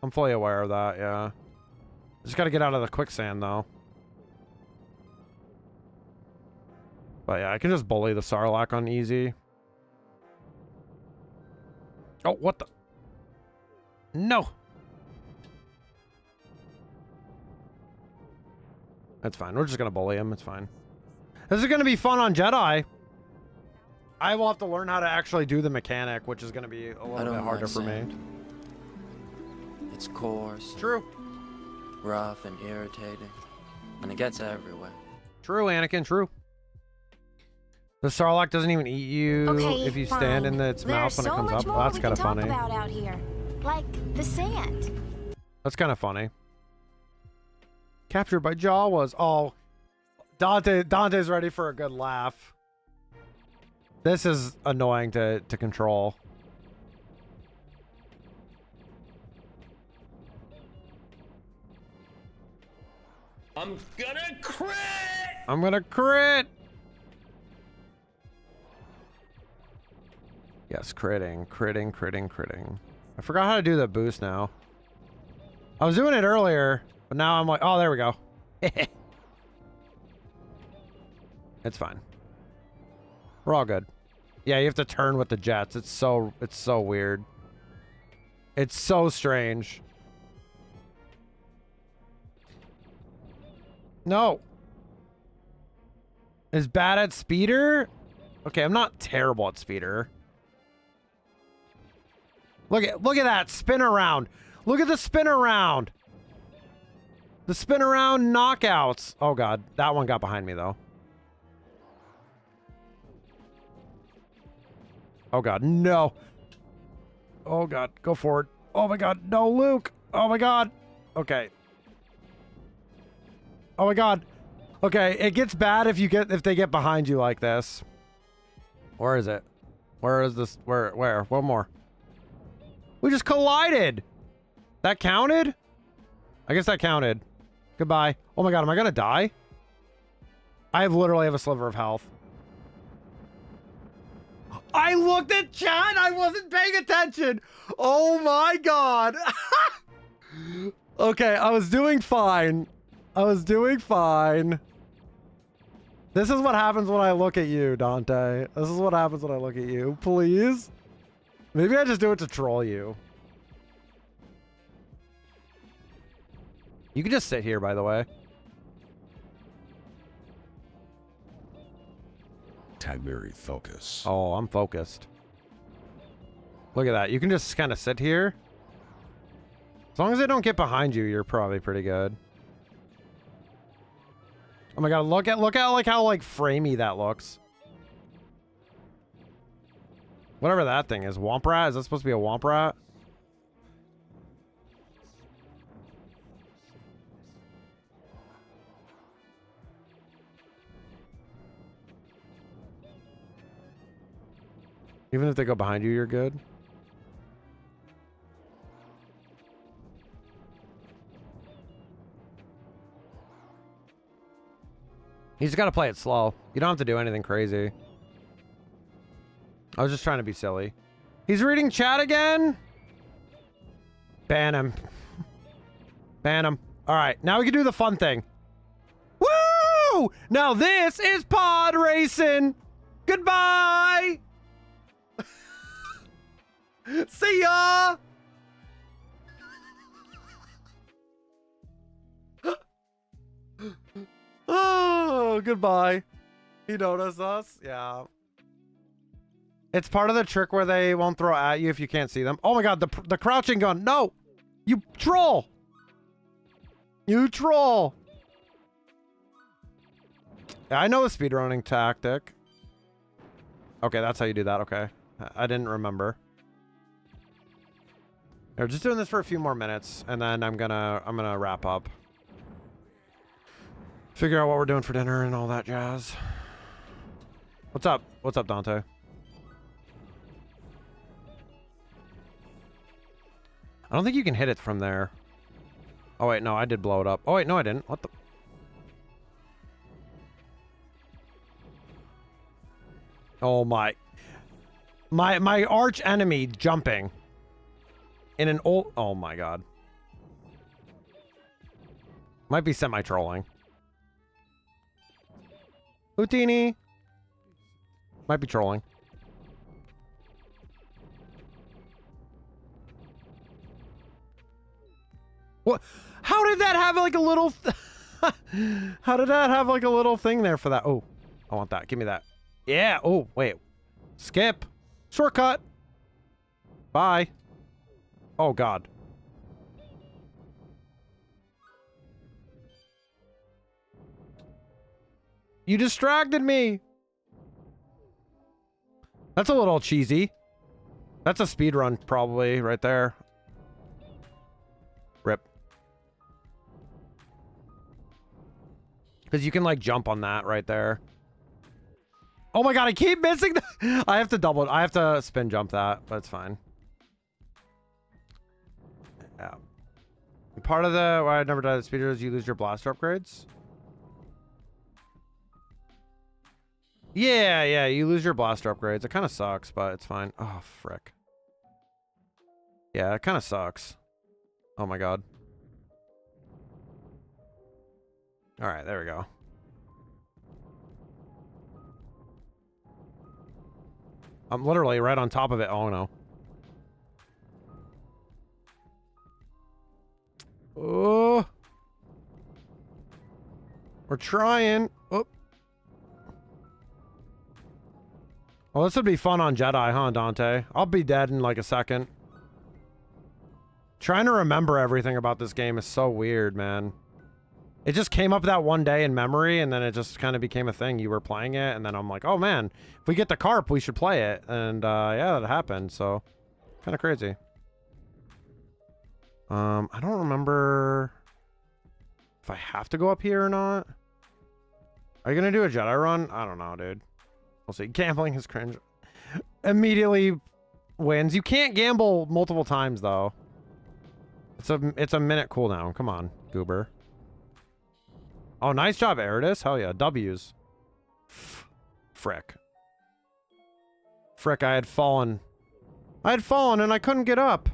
I'm fully aware of that, yeah. Just gotta get out of the quicksand, though. But yeah, I can just bully the Sarlacc on easy. Oh, what the? No! That's fine. We're just gonna bully him. It's fine. This is gonna be fun on Jedi. I will have to learn how to actually do the mechanic, which is gonna be a little bit harder for me. It's coarse. True. Rough and irritating. And it gets everywhere. True, Anakin, true. The Sarlacc doesn't even eat you if you stand in its mouth when it comes up. Well, that's kind of funny. About out here. Like the sand. That's kind of funny. Captured by Jawas. Oh, Dante's ready for a good laugh. This is annoying to control. I'm gonna crit! I'm gonna crit! Yes, critting. I forgot how to do the boost now. I was doing it earlier, but now I'm like, oh, there we go. It's fine. We're all good. Yeah, you have to turn with the jets. It's so weird. It's so strange. No. Is bad at speeder? Okay, I'm not terrible at speeder. Look at that spin around. Look at the spin around. The spin around knockouts. Oh God, that one got behind me though. Oh God, no. Oh God, go forward. Oh my God, no, Luke. Oh my God. Okay. Oh my God. Okay, it gets bad if they get behind you like this. Where is it? Where is this? Where? One more. We just collided. That counted? I guess that counted. Goodbye. Oh my God, am I gonna die? I literally have a sliver of health. I looked at chat. I wasn't paying attention. Oh my God. Okay, I was doing fine. This is what happens when I look at you, Dante. This is what happens when I look at you. Please. Maybe I just do it to troll you. You can just sit here, by the way. Tagberry focus. Oh, I'm focused. Look at that. You can just kind of sit here. As long as they don't get behind you, you're probably pretty good. Oh my god, look at like how like framey that looks. Whatever that thing is. Womp rat? Is that supposed to be a womp rat? Even if they go behind you, you're good. You just gotta play it slow. You don't have to do anything crazy. I was just trying to be silly. He's reading chat again? Ban him. Ban him. Alright, now we can do the fun thing. Woo! Now this is pod racing! Goodbye! See ya! Oh, goodbye. He noticed us? Yeah. It's part of the trick where they won't throw at you if you can't see them. Oh my god, the crouching gun. No! You troll! You troll! Yeah, I know the speedrunning tactic. Okay, that's how you do that. Okay. I didn't remember. We're just doing this for a few more minutes, and then I'm gonna wrap up. Figure out what we're doing for dinner and all that jazz. What's up? What's up, Dante? I don't think you can hit it from there. Oh wait, no, I did blow it up. Oh wait, no, I didn't. What the? Oh my arch enemy jumping in an old. Oh my god. Might be semi-trolling. Houdini. Might be trolling. What? How did that have like a little... How did that have like a little thing there for that? Oh, I want that. Give me that. Yeah. Oh, wait. Skip. Shortcut. Bye. Oh, God. You distracted me. That's a little cheesy. That's a speed run, probably, right there. Rip. Because you can, like, jump on that right there. Oh my god, I keep missing the... I have to spin jump that, but it's fine. Yeah. Part of the... Why I never died at speedruns, you lose your blaster upgrades. Yeah, you lose your blaster upgrades. It kind of sucks, but it's fine. Oh, frick. Yeah, it kind of sucks. Oh my god. Alright, there we go. I'm literally right on top of it. Oh no. Oh. We're trying. Oh. Well, this would be fun on Jedi, huh, Dante? I'll be dead in like a second. Trying to remember everything about this game is so weird, man. It just came up that one day in memory, and then it just kind of became a thing. You were playing it, and then I'm like, oh man, if we get the carp, we should play it. And yeah, that happened, so kind of crazy. I don't remember if I have to go up here or not. Are you gonna do a Jedi run? I don't know, dude. We'll see. Gambling is cringe. Immediately wins. You can't gamble multiple times though. It's a minute cooldown. Come on, goober. Oh, nice job, Eridus. Hell yeah. W's. Frick. Frick, I had fallen. I had fallen and I couldn't get up.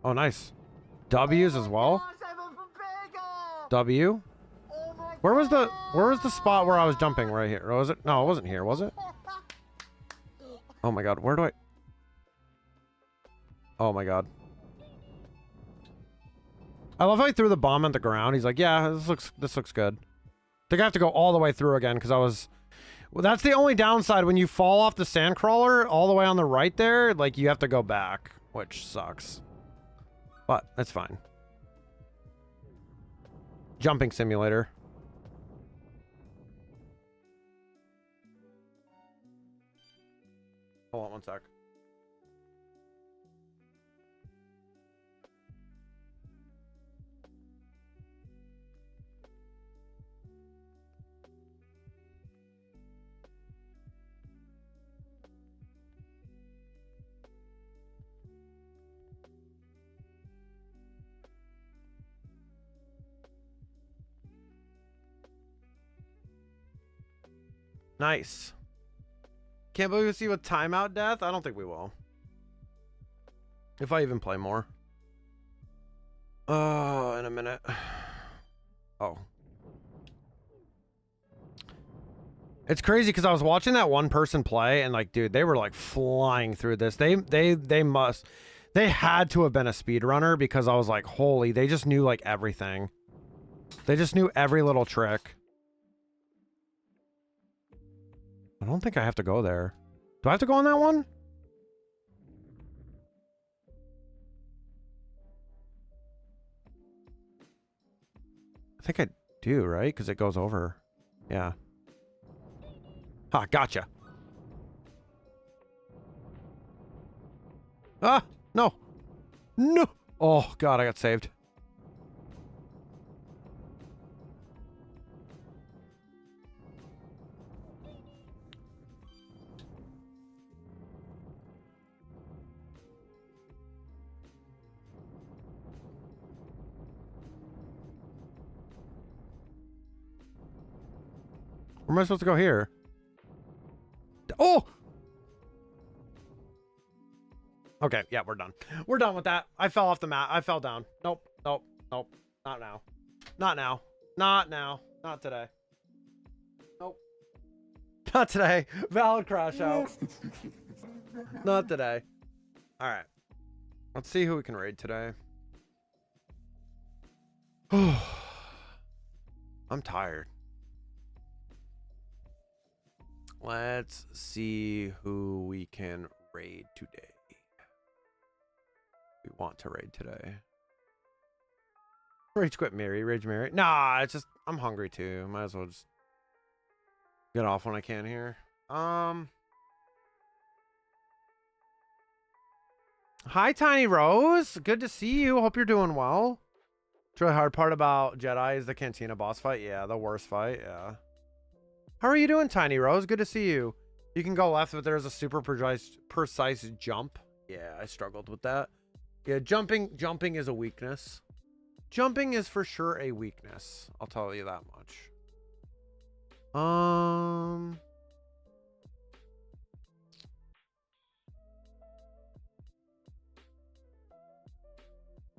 Oh, nice. W's as well. W. Where was the spot where I was jumping right here? Or was it? No, it wasn't here, was it? Oh my god, where do I... Oh my god. I love how he threw the bomb on the ground. He's like, yeah, this looks good. I think I have to go all the way through again because Well, that's the only downside. When you fall off the sandcrawler all the way on the right there, like, you have to go back, which sucks. But that's fine. Jumping simulator. Hold on one sec. Nice. Can't believe we see with timeout death. I don't think we will. If I even play more. In a minute. Oh. It's crazy because I was watching that one person play and like, dude, they were like flying through this. They had to have been a speedrunner because I was like, holy, they just knew like everything. They just knew every little trick. I don't think I have to go there. Do I have to go on that one? I think I do, right? Because it goes over. Yeah. Ha, gotcha. Ah, no. No. Oh, God, I got saved. Where am I supposed to go here? Oh! Okay, yeah, we're done. We're done with that. I fell off the mat. I fell down. Nope, nope, nope. Not now. Not now. Not now. Not today. Nope. Not today. Valid crash out. Not today. Alright. Let's see who we can raid today. I'm tired. Let's see who we can raid today. We want to raid today. Rage quit Mary. Rage Mary. Nah, it's just I'm hungry too. Might as well just get off when I can here. Hi Tiny Rose. Good to see you. Hope you're doing well. The really hard part about Jedi is the Cantina boss fight. Yeah, the worst fight. Yeah. How are you doing, Tiny Rose? Good to see you. You can go left, but there's a super precise jump. Yeah, I struggled with that. Yeah, jumping is a weakness. Jumping is for sure a weakness. I'll tell you that much.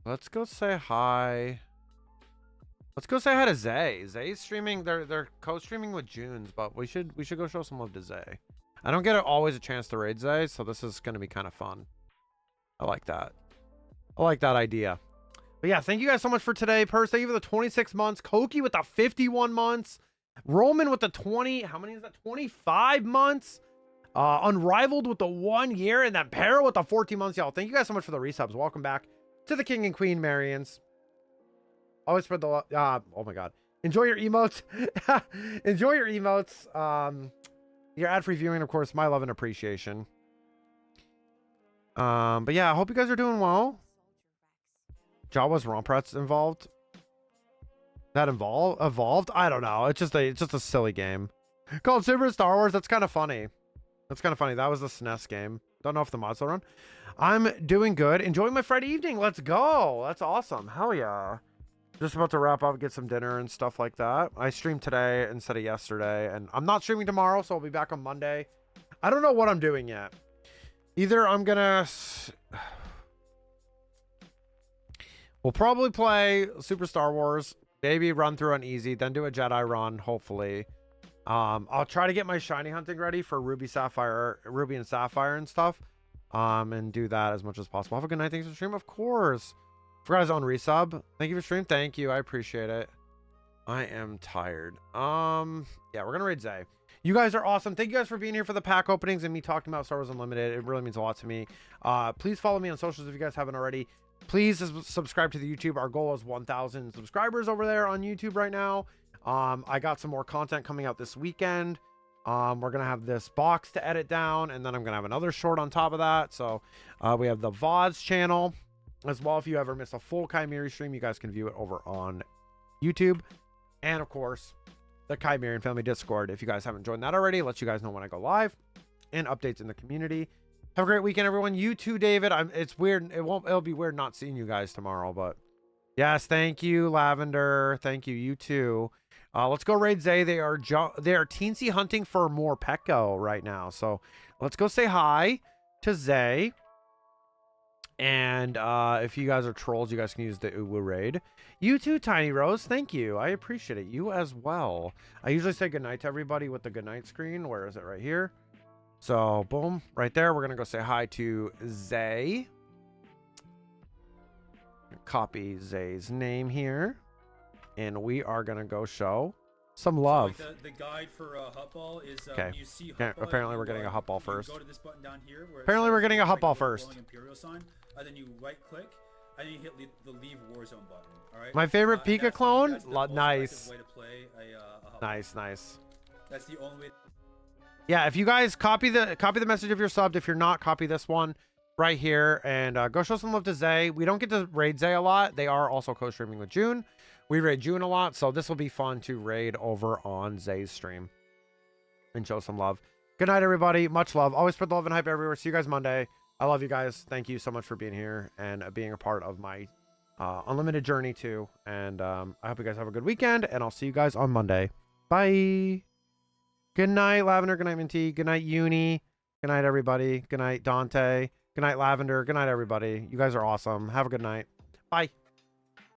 Let's go say hi. Let's go say hi to Zay. Zay's streaming. They're co-streaming with Junes, but we should go show some love to Zay. I don't get always a chance to raid Zay, so this is going to be kind of fun. I like that. I like that idea. But yeah, thank you guys so much for today. Purse, thank you for the 26 months. Koki with the 51 months. Roman with the 20. How many is that? 25 months. Unrivaled with the 1 year, and then Para with the 14 months. Y'all, thank you guys so much for the resubs. Welcome back to the King and Queen Marians. Always spread the love. Oh my God. Enjoy your emotes. Enjoy your emotes. Your ad-free viewing, of course, my love and appreciation. But yeah, I hope you guys are doing well. Jawa's Rompret's involved. That evolved? I don't know. It's just a silly game. Called Super Star Wars. That's kind of funny. That's kind of funny. That was the SNES game. Don't know if the mods will run. I'm doing good. Enjoying my Friday evening. Let's go. That's awesome. Hell yeah. Just about to wrap up, get some dinner and stuff like that. I streamed today instead of yesterday, and I'm not streaming tomorrow, so I'll be back on Monday. I don't know what I'm doing yet. Either I'm gonna... We'll probably play Super Star Wars, maybe run through on easy, then do a Jedi run, hopefully. I'll try to get my shiny hunting ready for Ruby and Sapphire and stuff. And do that as much as possible. Have a good night. Thanks for stream. Of course. Forgot his own resub. Thank you for stream. Thank you. I appreciate it. I am tired. Yeah, we're gonna raid Zay. You guys are awesome. Thank you guys for being here for the pack openings and me talking about Star Wars Unlimited. It really means a lot to me. Please follow me on socials if you guys haven't already. Please subscribe to the YouTube. Our goal is 1,000 subscribers over there on YouTube right now. I got some more content coming out this weekend. We're gonna have this box to edit down, and then I'm gonna have another short on top of that. So we have the VODs channel as well. If you ever miss a full Chimera stream, you guys can view it over on YouTube. And of course, the Chimerian Family Discord. If you guys haven't joined that already, it lets you guys know when I go live and updates in the community. Have a great weekend, everyone. You too, David. It's weird. It'll be weird not seeing you guys tomorrow, but yes, thank you, Lavender. Thank you. You too. Let's go raid Zay. They are teensy hunting for more Pecco right now. So let's go say hi to Zay. And if you guys are trolls, you guys can use the Uwu raid. You too, Tiny Rose. Thank you. I appreciate it. You as well. I usually say goodnight to everybody with the goodnight screen. Where is it? Right here. So boom, right there. We're gonna go say hi to Zay. Copy Zay's name here, and we are gonna go show some love. So like the guide for Hutball is okay. When you see Hutball, apparently we're getting a Hutball first. Go to this button down here where apparently we're getting a Hutball first. Imperial sign, and then you right click, and then you hit the leave Warzone button. All right. My favorite Pika clone. That's the most Nice. way to play a nice, nice. That's the only way. Yeah, if you guys copy the message if you're subbed. If you're not, copy this one right here and go show some love to Zay. We don't get to raid Zay a lot. They are also co-streaming with June. We raid June a lot, so this will be fun to raid over on Zay's stream and show some love. Good night, everybody. Much love. Always spread the love and hype everywhere. See you guys Monday. I love you guys. Thank you so much for being here and being a part of my unlimited journey too. And I hope you guys have a good weekend, and I'll see you guys on Monday. Bye. Good night, Lavender. Good night, Minty. Good night, Uni. Good night, everybody. Good night, Dante. Good night, Lavender. Good night, everybody. You guys are awesome. Have a good night. Bye.